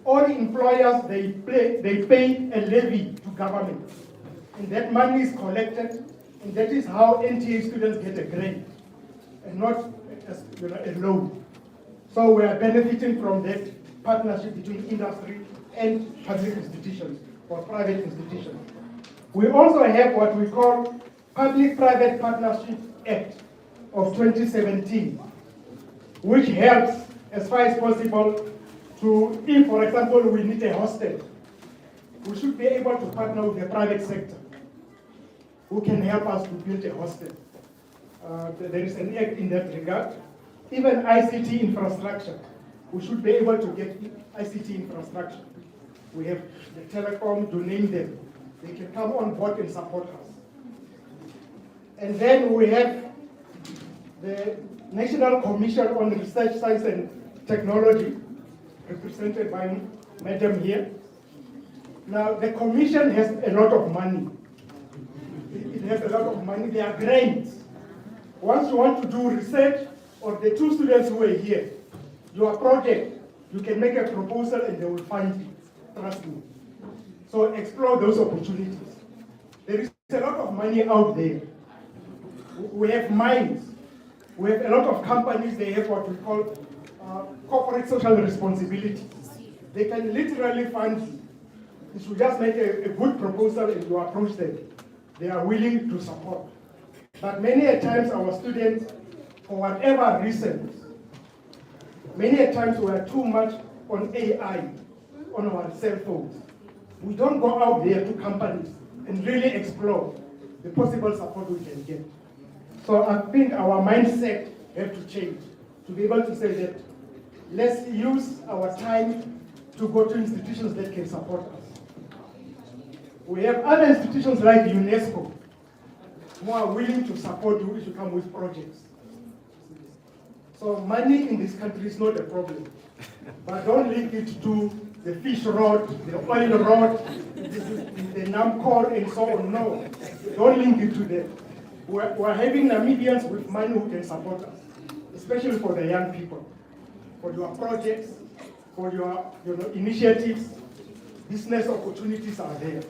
All employers, they pay a levy to government. And that money is collected, and that is how NTA students get a grant, and not a loan. So we are benefiting from that partnership between industry and public institutions or private institutions. We also have what we call Public-Private Partnership Act of 2017, which helps as far as possible to, if for example we need a hostel, we should be able to partner with the private sector who can help us to build a hostel. There is an act in that regard. Even ICT infrastructure, we should be able to get ICT infrastructure. We have the telecom, to name them. They can come on board and support us. And then we have the National Commission on Research, Science and Technology, represented by Madam here. Now, the Commission has a lot of money. It has a lot of money. There are grants. Once you want to do research, or the two students who are here, your project, you can make a proposal and they will fund it. Trust me. So explore those opportunities. There is a lot of money out there. We have mines. We have a lot of companies, they have what we call corporate social responsibility. They can literally fund you. You should just make a good proposal and you approach them. They are willing to support. But many a times our students, for whatever reasons, many a times we are too much on AI, on our cell phones. We don't go out there to companies and really explore the possible support we can get. So I think our mindset has to change to be able to say that let's use our time to go to institutions that can support us. We have other institutions like UNESCO who are willing to support you if you come with projects. So money in this country is not a problem, but don't link it to the fish rod, the oil rod, the NAMCOR and so on. No, don't link it to that. We're having Namibians with money who can support us, especially for the young people, for your projects, for your initiatives. Business opportunities are there.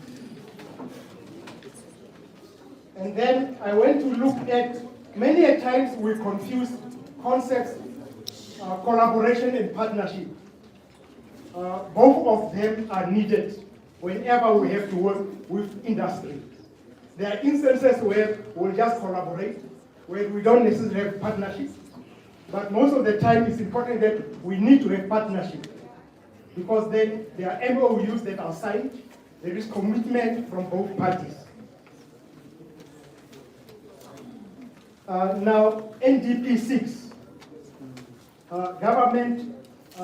And then I went to look at, many a times we confuse concepts, collaboration and partnership. Both of them are needed whenever we have to work with industry. There are instances where we'll just collaborate, where we don't necessarily have partnerships. But most of the time it's important that we need to have partnership, because then there are MOUs that are signed, there is commitment from both parties. Now, NDP 6, government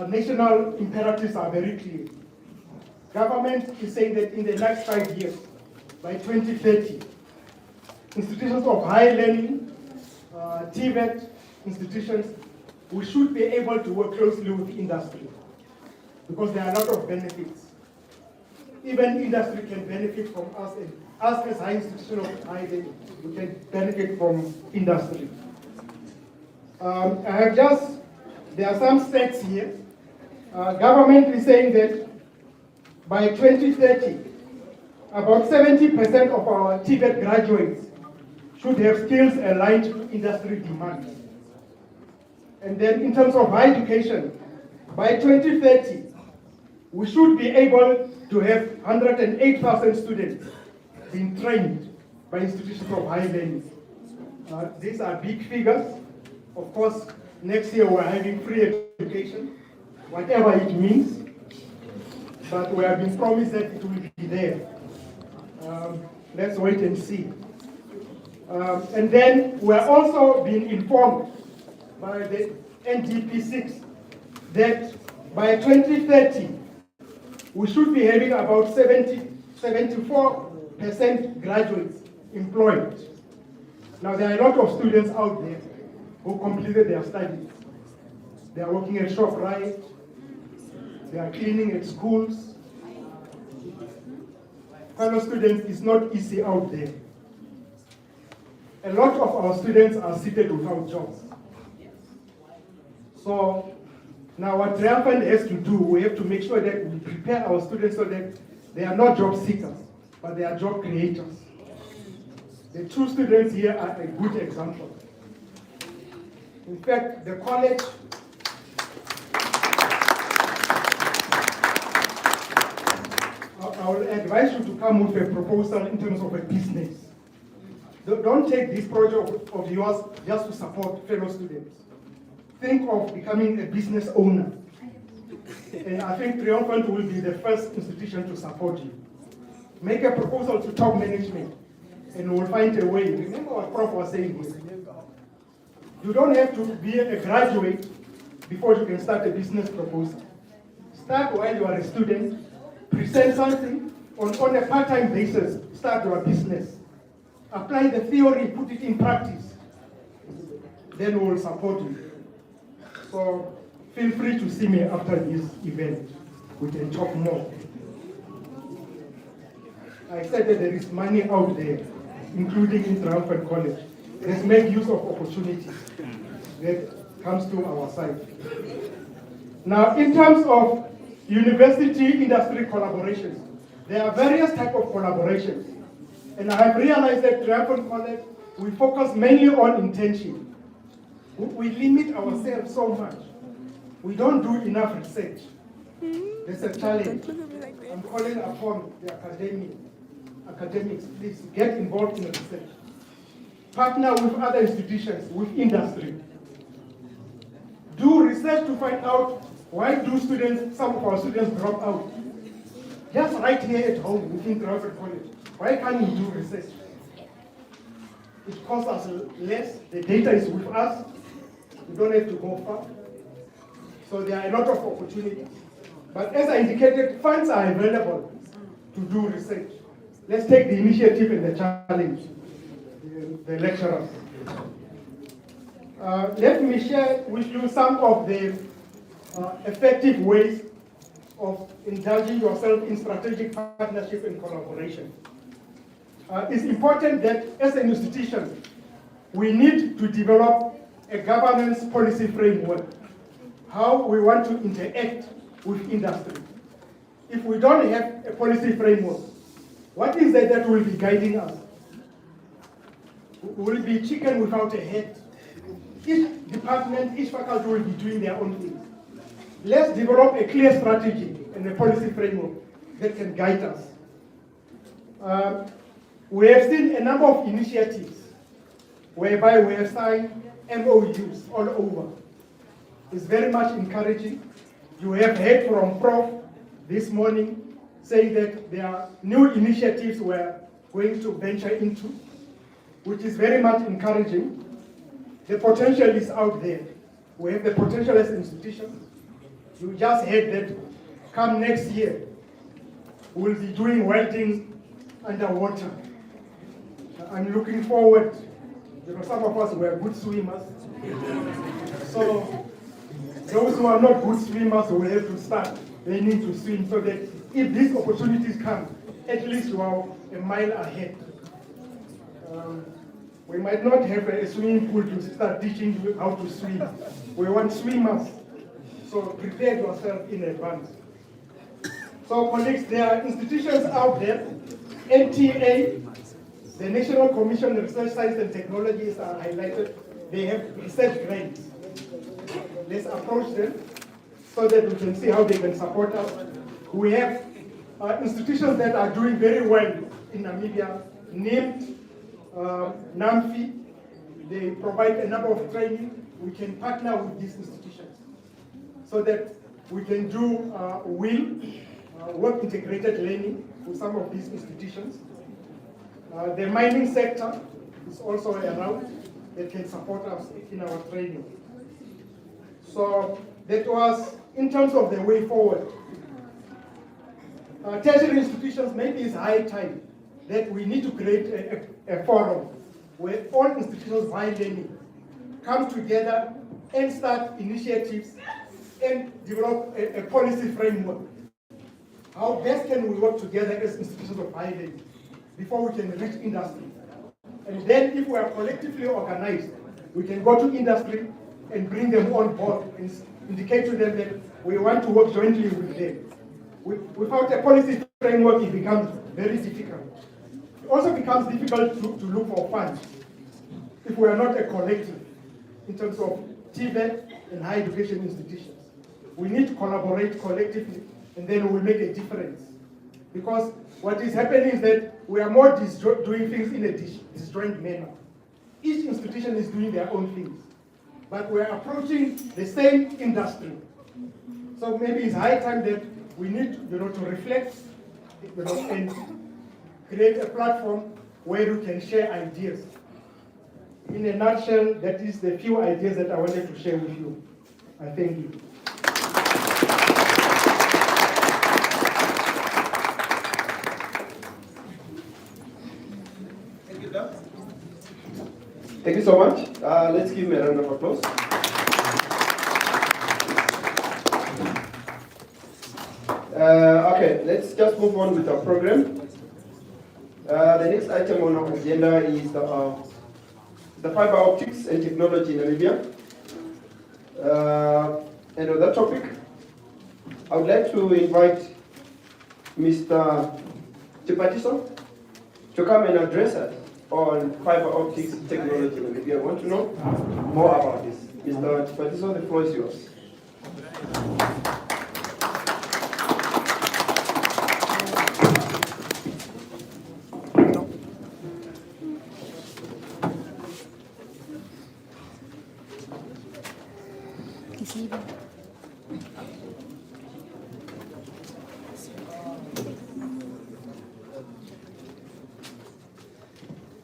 national imperatives are very clear. Government is saying that in the next 5 years, by 2030, institutions of higher learning, TVET institutions, we should be able to work closely with industry because there are a lot of benefits. Even industry can benefit from us, and us as high institution of higher learning, we can benefit from industry. There are some stats here. Government is saying that by 2030, about 70% of our TVET graduates should have skills aligned to industry demand. And then in terms of higher education, by 2030, we should be able to have 108,000 students being trained by institutions of higher learning. These are big figures. Of course, next year we're having free education, whatever it means, but we have been promised that it will be there. Let's wait and see. And then we're also being informed by the NDP6 that by 2030, we should be having about 74% graduates employed. Now, there are a lot of students out there who completed their studies. They are working at ShopRite, they are cleaning at schools. Fellow students, it's not easy out there. A lot of our students are seated without jobs. So now what Triumphant has to do, we have to make sure that we prepare our students so that they are not job seekers, but they are job creators. The two students here are a good example. In fact, the college I will advise you to come with a proposal in terms of a business. Don't take this project of yours just to support fellow students. Think of becoming a business owner. And I think Triumphant will be the first institution to support you. Make a proposal to top management, and we'll find a way. Remember what Prof was saying here. You don't have to be a graduate before you can start a business proposal. Start while you are a student, present something on a part-time basis, start your business. Apply the theory, put it in practice. Then we will support you. So feel free to see me after this event. We can talk more. I said that there is money out there, including in Triumphant College. Let's make use of opportunities that comes to our side. Now, in terms of university-industry collaborations, there are various types of collaborations. And I have realized that Triumphant College, we focus mainly on intention. We limit ourselves so much. We don't do enough research. There's a challenge. I'm calling upon the academics, please get involved in the research. Partner with other institutions, with industry. Do research to find out why do some of our students drop out. Just right here at home within Triumphant College. Why can't we do research? It costs us less, the data is with us, we don't have to go far. So there are a lot of opportunities. But as I indicated, funds are available to do research. Let's take the initiative and the challenge, the lecturers. Let me share with you some of the effective ways of indulging yourself in strategic partnership and collaboration. It's important that as an institution, we need to develop a governance policy framework, how we want to interact with industry. If we don't have a policy framework, what is it that will be guiding us? Will be chicken without a head. Each department, each faculty will be doing their own thing. Let's develop a clear strategy and a policy framework that can guide us. We have seen a number of initiatives whereby we have signed MOUs all over. It's very much encouraging. You have heard from Prof this morning saying that there are new initiatives we're going to venture into, which is very much encouraging. The potential is out there. We have the potential as institutions. You just heard that come next year, we'll be doing welding underwater. I'm looking forward. Some of us were good swimmers. So those who are not good swimmers will have to start learning to swim so that if these opportunities come, at least you are a mile ahead. We might not have a swimming pool to start teaching you how to swim. We want swimmers. So prepare yourself in advance. So colleagues, there are institutions out there NTA, the National Commission on Research, Science and Technologies are highlighted. They have research grants. Let's approach them so that we can see how they can support us. We have institutions that are doing very well in Namibia, named NAMFI. They provide a number of training. We can partner with these institutions so that we can do work integrated learning with some of these institutions. The mining sector is also around that can support us in our training. So that was in terms of the way forward. Tertiary institutions, maybe it's high time that we need to create a forum where all institutions of high learning come together and start initiatives and develop a policy framework. How best can we work together as institutions of high learning before we can reach industry? And then if we are collectively organized, we can go to industry and bring them on board and indicate to them that we want to work jointly with them. Without a policy framework, it becomes very difficult. It also becomes difficult to look for funds if we are not a collective in terms of TVET and higher education institutions. We need to collaborate collectively, and then we make a difference. Because what is happening is that we are more doing things in a disjoint manner. Each institution is doing their own things, but we are approaching the same industry. So maybe it's high time that we need to reflect and create a platform where we can share ideas. In a nutshell, that is the few ideas that I wanted to share with you. I thank you. Thank you so much. Let's give him a round of applause. Okay, let's just move on with our program. The next item on our agenda is the fiber optics and technology in Namibia. And on that topic, I would like to invite Mr. Chipatiso to come and address us on fiber optics technology in Namibia. I want to know more about this. Mr. Chipatiso, the floor is yours.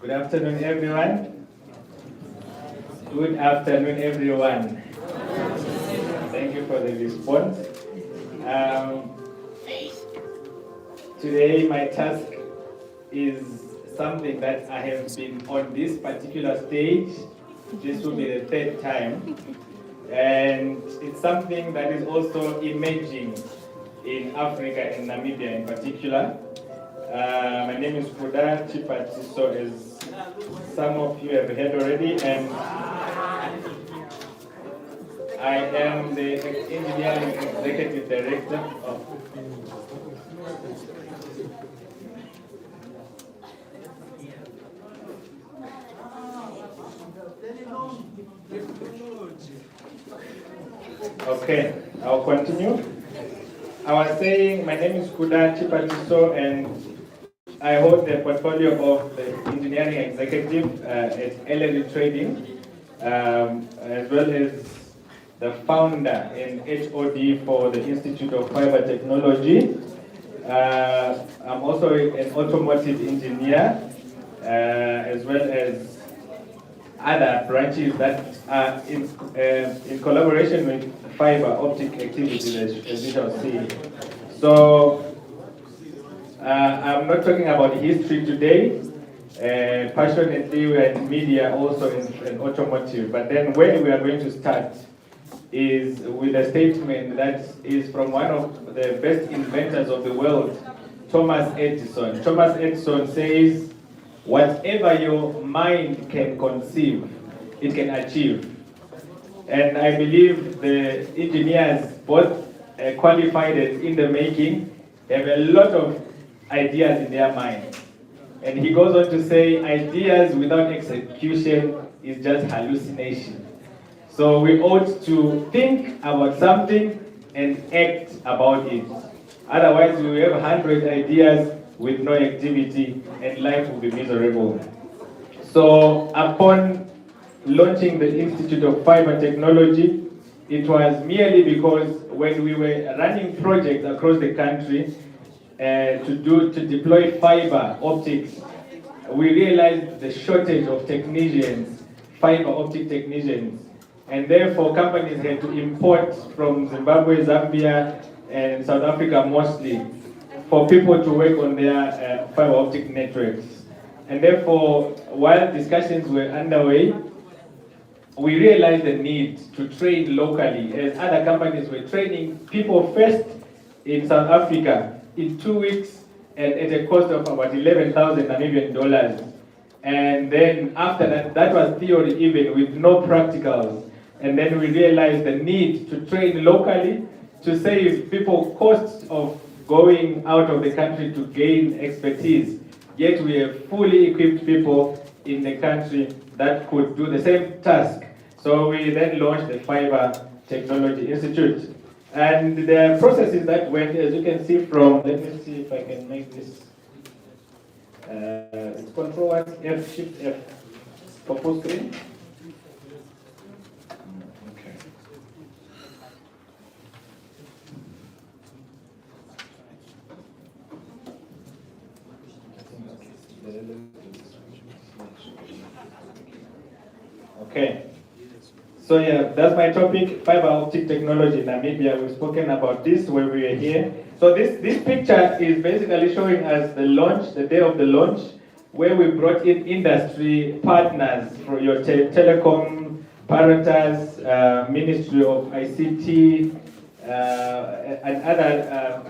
Good afternoon, everyone. Good afternoon, everyone. Thank you for the response. Today, my task is something that I have been on this particular stage. This will be the third time. And it's something that is also emerging in Africa, in Namibia in particular. My name is Kuda Chipatiso, as some of you have heard already, and I am the Engineering Executive Director of Okay, I'll continue. I was saying my name is Kuda Chipatiso, and I hold the portfolio of the engineering executive at LLE Trading, as well as the founder and HOD for the Institute of Fiber Technology. I'm also an automotive engineer, as well as other branches that are in collaboration with fiber optic activities, as you shall see. So I'm not talking about history today. Passionately, we are in media, also in automotive. But then where we are going to start is with a statement that is from one of the best inventors of the world, Thomas Edison. Thomas Edison says, whatever your mind can conceive, it can achieve. And I believe the engineers, both qualified and in the making, have a lot of ideas in their mind. And he goes on to say, ideas without execution is just hallucination. So we ought to think about something and act about it. Otherwise, we will have 100 ideas with no activity and life will be miserable. So upon launching the Institute of Fiber Technology, it was merely because when we were running projects across the country to deploy fiber optics, we realized the shortage of technicians, fiber optic technicians, and therefore companies had to import from Zimbabwe, Zambia, and South Africa mostly for people to work on their fiber optic networks. And therefore, while discussions were underway, we realized the need to train locally, as other companies were training people first in South Africa in 2 weeks and at a cost of about 11,000 Namibian dollars. And then after that, that was theory even with no practicals. And then we realized the need to train locally to save people costs of going out of the country to gain expertise. Yet we have fully equipped people in the country that could do the same task. So we then launched the Fiber Technology Institute. And the processes that went, as you can see from, let me see if I can make this, it's Control F, Shift F for full screen. Okay. So yeah, that's my topic, fiber optic technology in Namibia. We've spoken about this when we were here. So this picture is basically showing us the launch, the day of the launch, where we brought in industry partners for your telecom, Paratas, Ministry of ICT, and other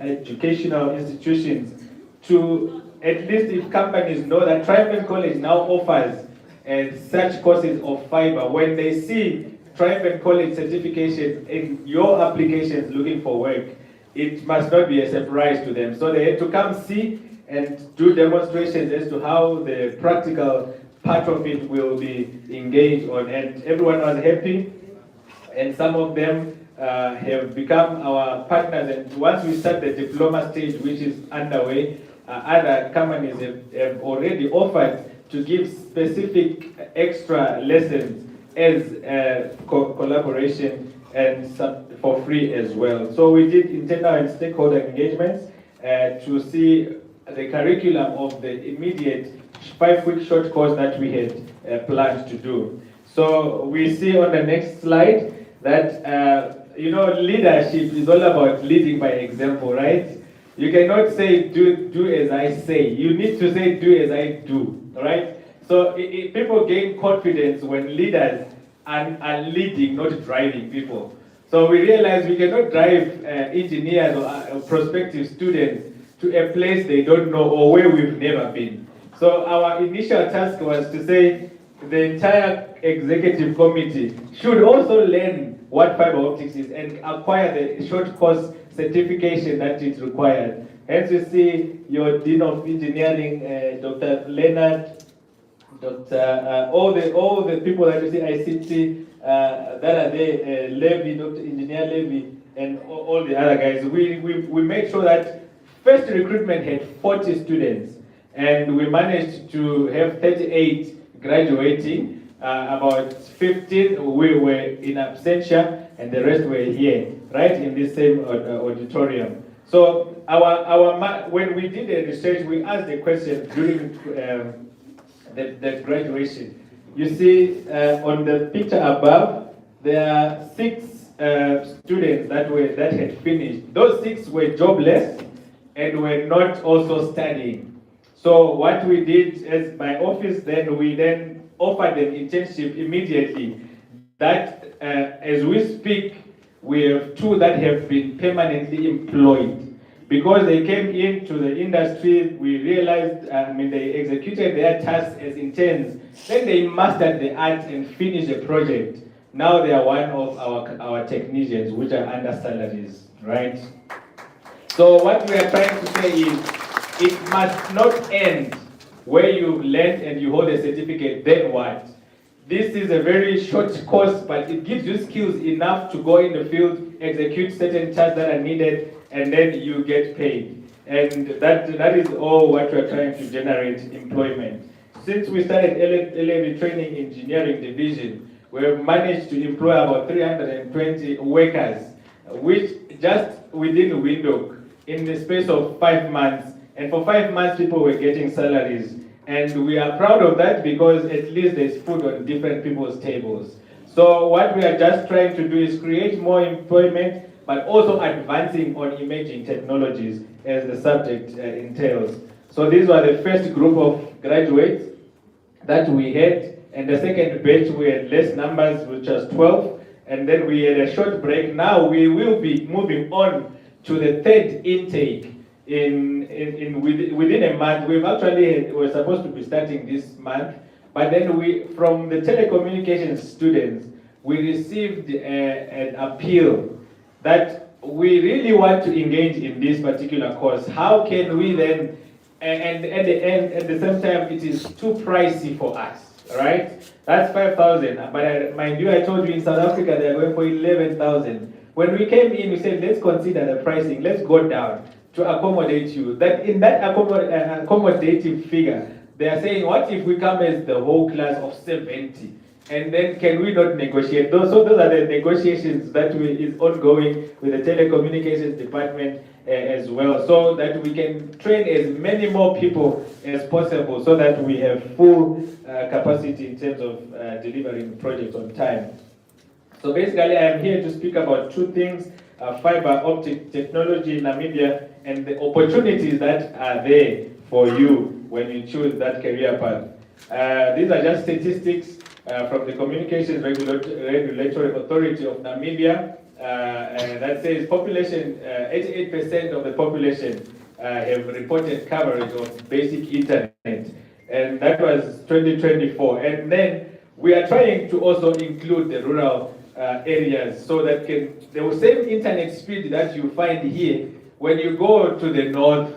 educational institutions to at least if companies know that Triumphant College now offers such courses of fiber. When they see Triumphant College certification in your applications looking for work, it must not be a surprise to them. So they had to come see and do demonstrations as to how the practical part of it will be engaged on. And everyone was happy, and some of them have become our partners. And once we start the diploma stage, which is underway, other companies have already offered to give specific extra lessons as collaboration and for free as well. So we did internal and stakeholder engagements to see the curriculum of the immediate 5-week short course that we had planned to do. So we see on the next slide that leadership is all about leading by example, right? You cannot say do as I say. You need to say do as I do. All right? So people gain confidence when leaders are leading, not driving people. So we realize we cannot drive engineers or prospective students to a place they don't know or where we've never been. So our initial task was to say the entire executive committee should also learn what fiber optics is and acquire the short course certification that is required. Hence you see your Dean of Engineering, Dr. Leonard, all the people that you see, ICT, that are there, Levy, Dr. Engineer Levy, and all the other guys. We made sure that first recruitment had 40 students, and we managed to have 38 graduating. About 15 we were in absentia, and the rest were here, right in this same auditorium. So when we did the research, we asked the question during the graduation. You see on the picture above, there are 6 students that had finished. Those 6 were jobless and were not also studying. So what we did as my office, we then offered them internship immediately. That as we speak, we have 2 that have been permanently employed. Because they came into the industry, we realized, they executed their tasks as interns. Then they mastered the art and finished the project. Now they are one of our technicians, which are under salaries, right? So what we are trying to say is, it must not end where you learn and you hold a certificate, then what? This is a very short course, but it gives you skills enough to go in the field, execute certain tasks that are needed, and then you get paid. And that is all what we're trying to generate employment. Since we started LLB Training Engineering Division, we've managed to employ about 320 workers, which just within Windhoek, in the space of 5 months. And for 5 months, people were getting salaries. And we are proud of that because at least there's food on different people's tables. So what we are just trying to do is create more employment, but also advancing on emerging technologies as the subject entails. So these were the first group of graduates that we had, and the second batch we had less numbers, which was 12, and then we had a short break. Now we will be moving on to the third intake within a month. We're supposed to be starting this month, but then from the telecommunications students, we received an appeal that we really want to engage in this particular course. How can we then, and at the end, at the same time, it is too pricey for us, right? That's 5,000, but mind you, I told you in South Africa they are going for 11,000. When we came in, we said, let's consider the pricing, let's go down to accommodate you. That in that accommodative figure, they are saying, what if we come as the whole class of 70? And then can we not negotiate? Those are the negotiations that is ongoing with the telecommunications department as well, so that we can train as many more people as possible, so that we have full capacity in terms of delivering projects on time. So basically, I am here to speak about two things: fiber optic technology in Namibia and the opportunities that are there for you when you choose that career path. These are just statistics from the Communications Regulatory Authority of Namibia that says population, 88% of the population have reported coverage of basic internet, and that was 2024. And then we are trying to also include the rural areas, so that the same internet speed that you find here, when you go to the north,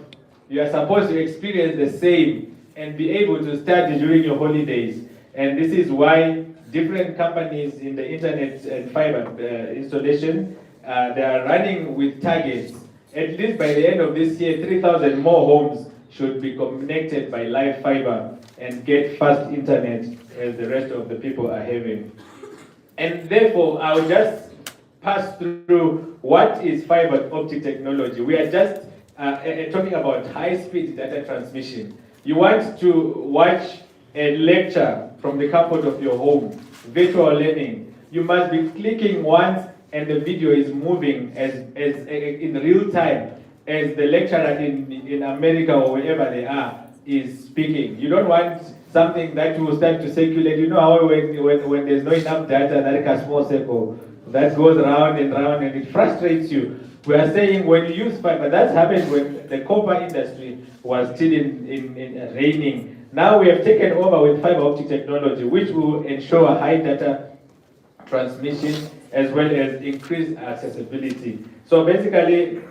you are supposed to experience the same and be able to study during your holidays. And this is why different companies in the internet and fiber installation, they are running with targets. At least by the end of this year, 3,000 more homes should be connected by live fiber and get fast internet as the rest of the people are having. And therefore, I'll just pass through what is fiber optic technology. We are just talking about high-speed data transmission. You want to watch a lecture from the comfort of your home, virtual learning. You must be clicking once and the video is moving as in real time as the lecturer in America or wherever they are is speaking. You don't want something that will start to circulate. You know how when there's not enough data, like a small circle that goes round and round and it frustrates you. We are saying when you use fiber, that's happened when the copper industry was still in reigning. Now we have taken over with fiber optic technology, which will ensure high data transmission as well as increased accessibility. So basically,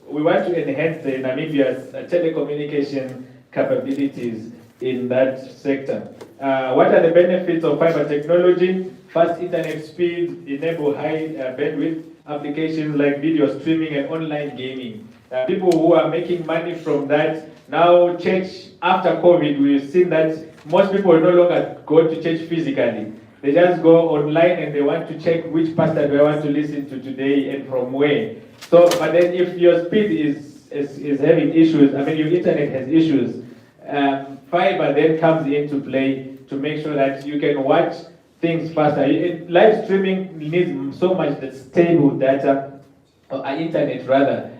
we want to enhance the Namibia's telecommunication capabilities in that sector. What are the benefits of fiber technology? Fast internet speed, enable high bandwidth applications like video streaming and online gaming. People who are making money from that. Now church, after COVID, we've seen that most people no longer go to church physically. They just go online and they want to check which pastor do I want to listen to today and from where. So, but then if your speed is having issues, I mean your internet has issues, fiber then comes into play to make sure that you can watch things faster. Live streaming needs so much stable data, or internet rather,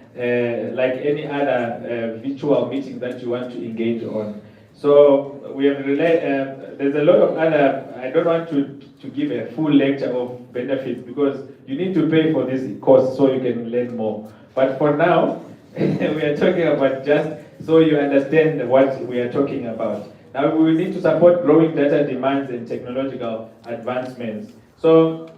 like any other virtual meeting that you want to engage on. So we have there's a lot of other, I don't want to give a full lecture of benefits because you need to pay for this course so you can learn more. But for now, we are talking about just so you understand what we are talking about. Now we will need to support growing data demands and technological advancements. So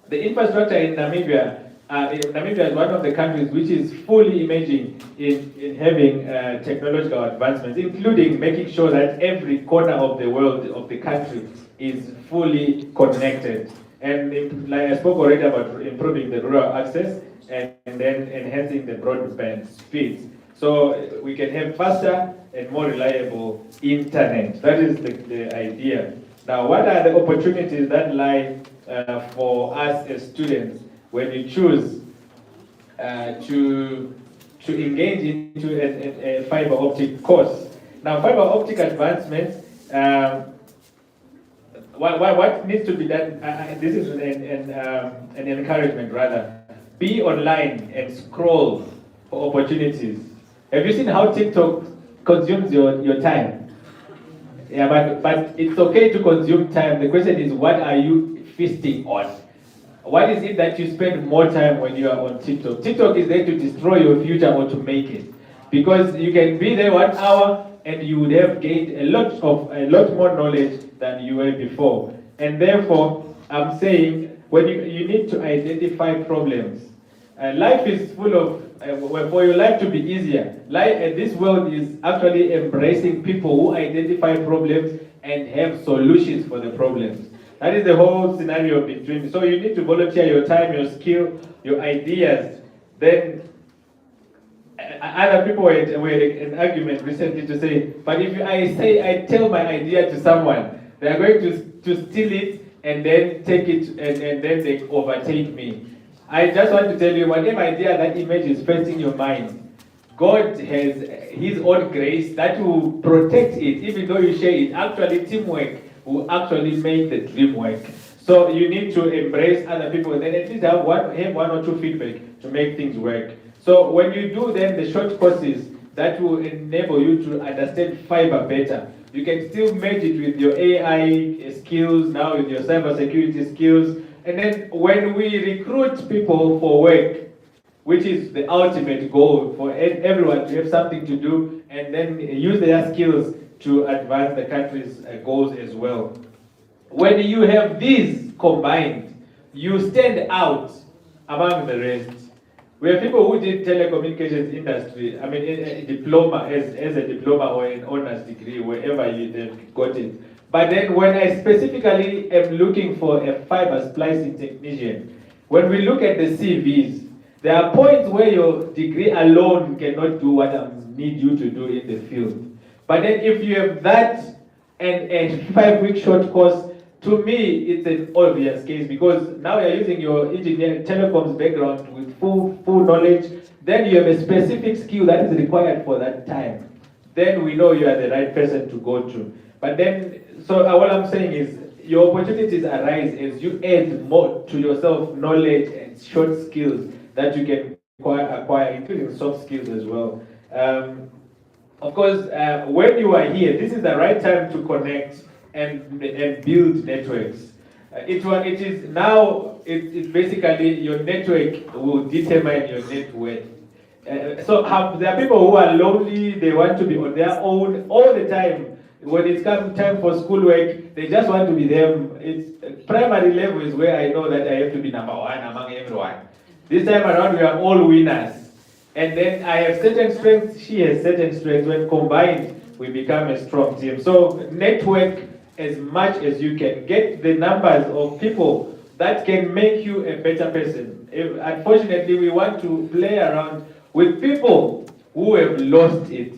the infrastructure in Namibia Namibia is one of the countries which is fully emerging in having technological advancements, including making sure that every corner of the world, of the country, is fully connected. And like I spoke already about improving the rural access and then enhancing the broadband speeds. So we can have faster and more reliable internet. That is the idea. Now, what are the opportunities that lie for us as students when you choose to engage into a fiber optic course? Now, fiber optic advancements, what needs to be done, this is an encouragement rather. Be online and scroll for opportunities. Have you seen how TikTok consumes your time? Yeah, but it's okay to consume time. The question is, what are you feasting on? What is it that you spend more time when you are on TikTok? TikTok is there to destroy your future or to make it. Because you can be there 1 hour and you would have gained a lot more knowledge than you were before. And therefore, I'm saying, when you need to identify problems. Life is full of, for your life to be easier, this world is actually embracing people who identify problems and have solutions for the problems. That is the whole scenario between. So you need to volunteer your time, your skill, your ideas. Then other people were in an argument recently to say, but if I tell my idea to someone, they are going to steal it and then take it and then they overtake me. I just want to tell you, whatever idea that image is first in your mind, God has His own grace that will protect it, even though you share it. Actually, teamwork will actually make the dream work. So you need to embrace other people and then at least have one or two feedback to make things work. So when you do then the short courses that will enable you to understand fiber better, you can still merge it with your AI skills, now with your cybersecurity skills. And then when we recruit people for work, which is the ultimate goal for everyone to have something to do and then use their skills to advance the country's goals as well. When you have these combined, you stand out among the rest. We have people who did telecommunications industry, I mean a diploma, as a diploma or an honors degree, wherever they've got it. But then when I specifically am looking for a fiber splicing technician, when we look at the CVs, there are points where your degree alone cannot do what I need you to do in the field. But then if you have that and a 5-week short course, to me it's an obvious case because now you're using your engineering telecoms background with full knowledge, then you have a specific skill that is required for that time. Then we know you are the right person to go to. But then, so what I'm saying is, your opportunities arise as you add more to yourself knowledge and short skills that you can acquire, including soft skills as well. Of course, when you are here, this is the right time to connect and build networks. It's basically your network will determine your net worth. So there are people who are lonely, they want to be on their own all the time. When it's come time for schoolwork, they just want to be them. It's primary level is where I know that I have to be number one among everyone. This time around, we are all winners. And then I have certain strengths, she has certain strengths. When combined, we become a strong team. So network as much as you can. Get the numbers of people that can make you a better person. Unfortunately, we want to play around with people who have lost it.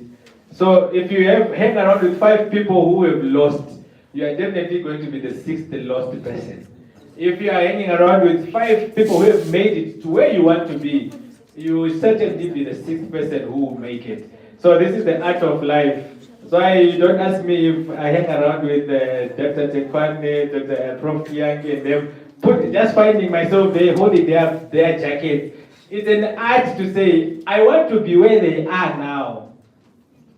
So if you hang around with 5 people who have lost, you are definitely going to be the 6th lost person. If you are hanging around with 5 people who have made it to where you want to be, you will certainly be the 6th person who will make it. So this is the art of life. So you don't ask me if I hang around with Dr. Tekwane, Dr. Prof. Yang, and them, just finding myself there holding their jacket. It's an art to say, I want to be where they are now.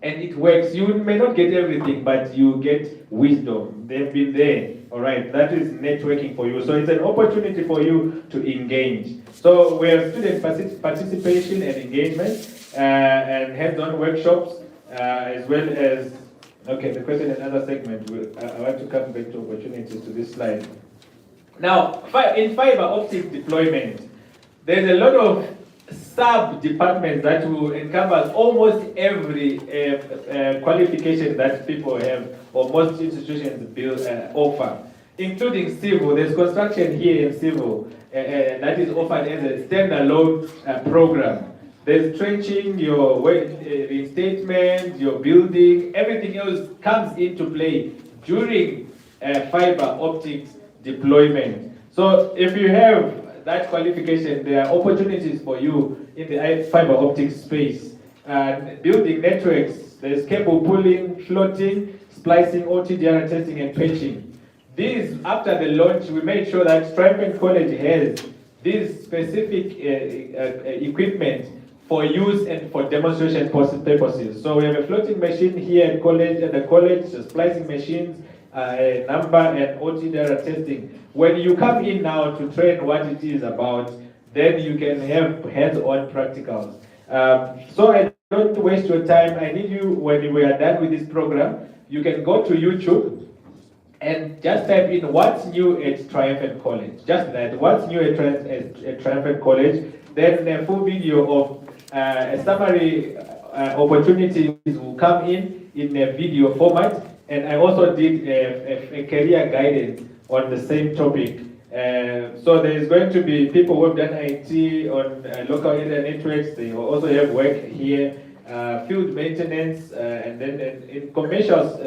And it works. You may not get everything, but you get wisdom. They've been there. All right, that is networking for you. So it's an opportunity for you to engage. So we have student participation and engagement and hands-on workshops, as well as, okay, the question in another segment. I want to come back to opportunities to this slide. Now, in fiber optic deployment, there's a lot of sub-departments that will encompass almost every qualification that people have or most institutions offer, including civil. There's construction here in civil that is offered as a standalone program. There's trenching, your reinstatement, your building, everything else comes into play during fiber optics deployment. So if you have that qualification, there are opportunities for you in the fiber optics space. Building networks, there's cable pulling, floating, splicing, OTDR testing, and patching. These, after the launch, we made sure that Triumphant College has these specific equipment for use and for demonstration purposes. So we have a floating machine here at the college, splicing machines, number and OTDR testing. When you come in now to train what it is about, then you can have hands-on practicals. So I don't waste your time. I need you, when we are done with this program, you can go to YouTube and just type in what's new at Triumphant College. Just that, what's new at Triumphant College. Then a full video of a summary opportunities will come in a video format. And I also did a career guidance on the same topic. So there is going to be people who have done IT on local area networks. They also have work here, field maintenance, and then in commercials,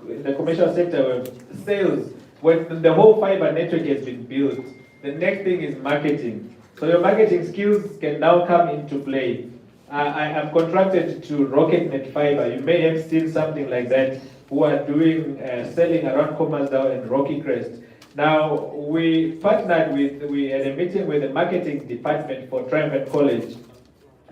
in the commercial sector, sales. When the whole fiber network has been built, the next thing is marketing. So your marketing skills can now come into play. I am contracted to RocketNet Fiber. You may have seen something like that, who are doing selling around Commersdale and Rocky Crest. Now, we partnered we had a meeting with the marketing department for Triumphant College,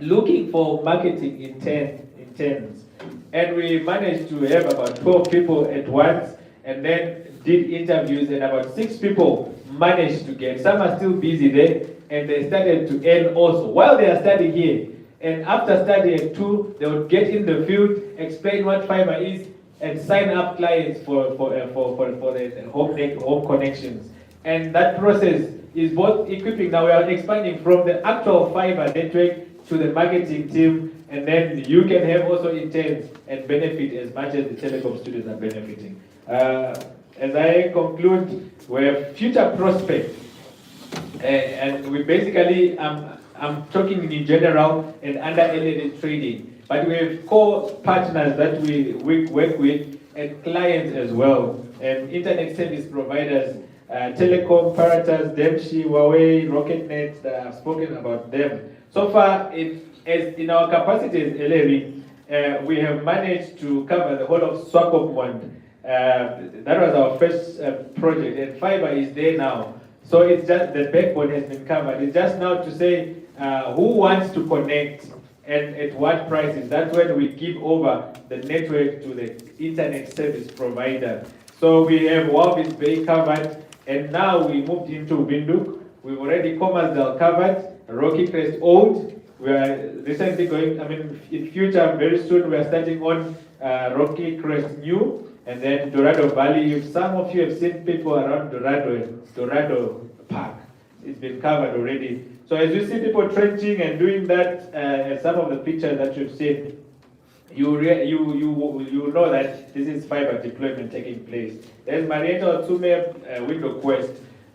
looking for marketing interns. And we managed to have about 12 people at once, and then did interviews, and about 6 people managed to get. Some are still busy there, and they started to earn also while they are studying here. And after studying 2, they would get in the field, explain what fiber is, and sign up clients for the home connections. And that process is both equipping. Now we are expanding from the actual fiber network to the marketing team, and then you can have also interns and benefit as much as the telecom students are benefiting. As I conclude, we have future prospects, and we basically, I'm talking in general and under LED trading. But we have core partners that we work with, and clients as well, and internet service providers, telecom operators, Demshi, Huawei, RocketNet. I've spoken about them. So far, as in our capacity as LAV, we have managed to cover the whole of Swakopmund. That was our first project, and fiber is there now. So it's just the backbone has been covered. It's just now to say who wants to connect and at what prices. That's when we give over the network to the internet service provider. So we have Walvis Bay covered, and now we moved into Windhoek. We've already Commersdale covered, Rocky Crest old. We are recently going, in future, very soon, we are starting on Rocky Crest new, and then Dorado Valley. Some of you have seen people around Dorado Park. It's been covered already. So as you see people trenching and doing that, some of the pictures that you've seen, you know that this is fiber deployment taking place. There's Marietta Otsume, Window Quest.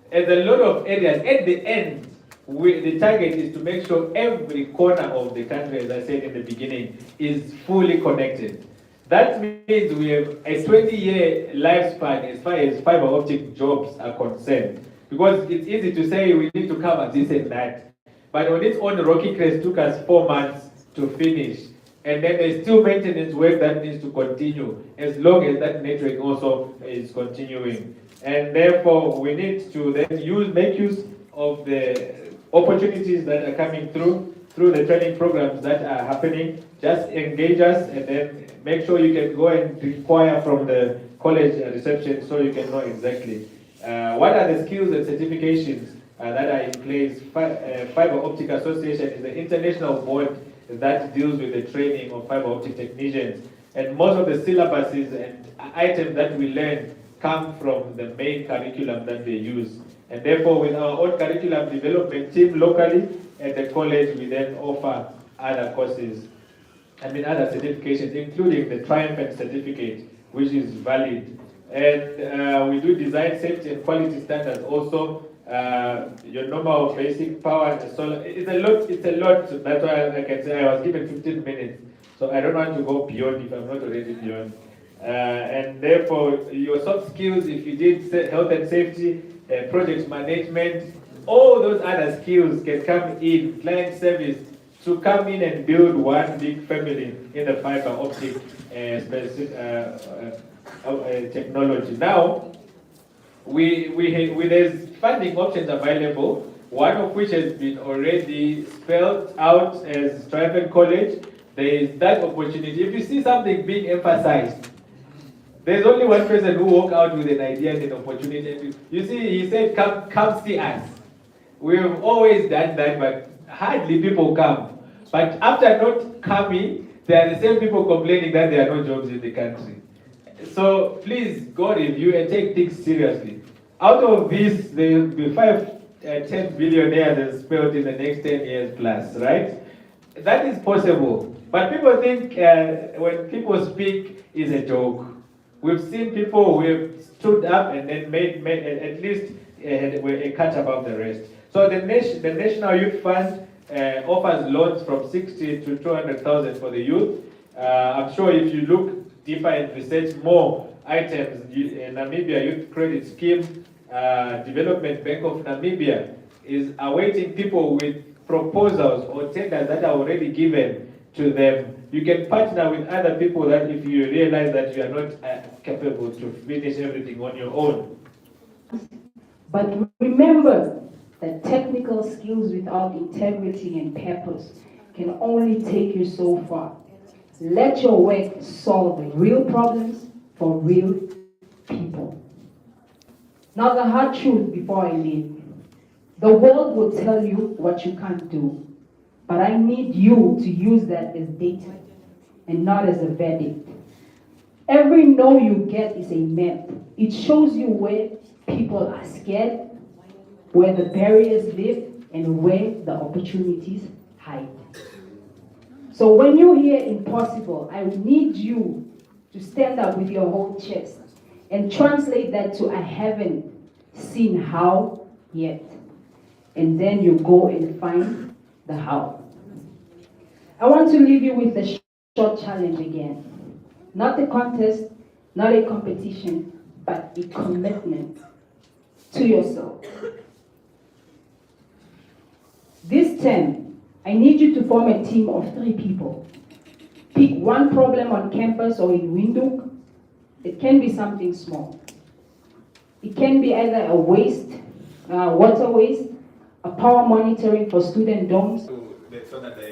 There's a lot of areas. At the end, the target is to make sure every corner of the country, as I said in the beginning, is fully connected. That means we have a 20-year lifespan as far as fiber optic jobs are concerned. Because it's easy to say we need to cover this and that. But on its own, Rocky Crest took us 4 months to finish. And then there's still maintenance work that needs to continue as long as that network also is continuing. And therefore, we need to then make use of the opportunities that are coming through the training programs that are happening. Just engage us, and then make sure you can go and inquire from the college reception so you can know exactly what are the skills and certifications that are in place. Fiber Optic Association is the international board that deals with the training of fiber optic technicians. And most of the syllabuses and items that we learn come from the main curriculum that they use. And therefore, with our own curriculum development team locally, at the college, we then offer other courses, other certifications, including the Triumphant certificate, which is valid. And we do design safety and quality standards also. Your normal basic power and solar, it's a lot. That's why I can say I was given 15 minutes. So I don't want to go beyond if I'm not already beyond. And therefore, your soft skills, if you did health and safety, project management, all those other skills can come in, client service, to come in and build one big family in the fiber optic technology. Now, there's funding options available, one of which has been already spelled out as Triumphant College. There is that opportunity. If you see something being emphasized, there's only one person who walk out with an idea and an opportunity. You see, he said, come see us. We've always done that, but hardly people come. But after not coming, there are the same people complaining that there are no jobs in the country. So please go review and take things seriously. Out of this, there will be 10 billionaires spelled in the next 10 years plus, right? That is possible. But people think when people speak is a joke. We've seen people who have stood up and then made at least a cut above the rest. So the National Youth Fund offers loans from 60 to 200,000 for the youth. I'm sure if you look deeper and research more items, Namibia Youth Credit Scheme, Development Bank of Namibia is awaiting people with proposals or tenders that are already given to them. You can partner with other people that if you realize that you are not capable to finish everything on your own. But remember that technical skills without integrity and purpose can only take you so far. Let your work solve the real problems for real people. Now the hard truth before I leave. The world will tell you what you can't do, but I need you to use that as data and not as a verdict. Every no you get is a map. It shows you where people are scared, where the barriers live, and where the opportunities hide. So when you hear impossible, I need you to stand up with your whole chest and translate that to I haven't seen how yet. And then you go and find the how. I want to leave you with the short challenge again. Not a contest, not a competition, but a commitment to yourself. This term, I need you to form a team of 3 people. Pick one problem on campus or in Windhoek. It can be something small. It can be either a water waste, a power monitoring for student dorms.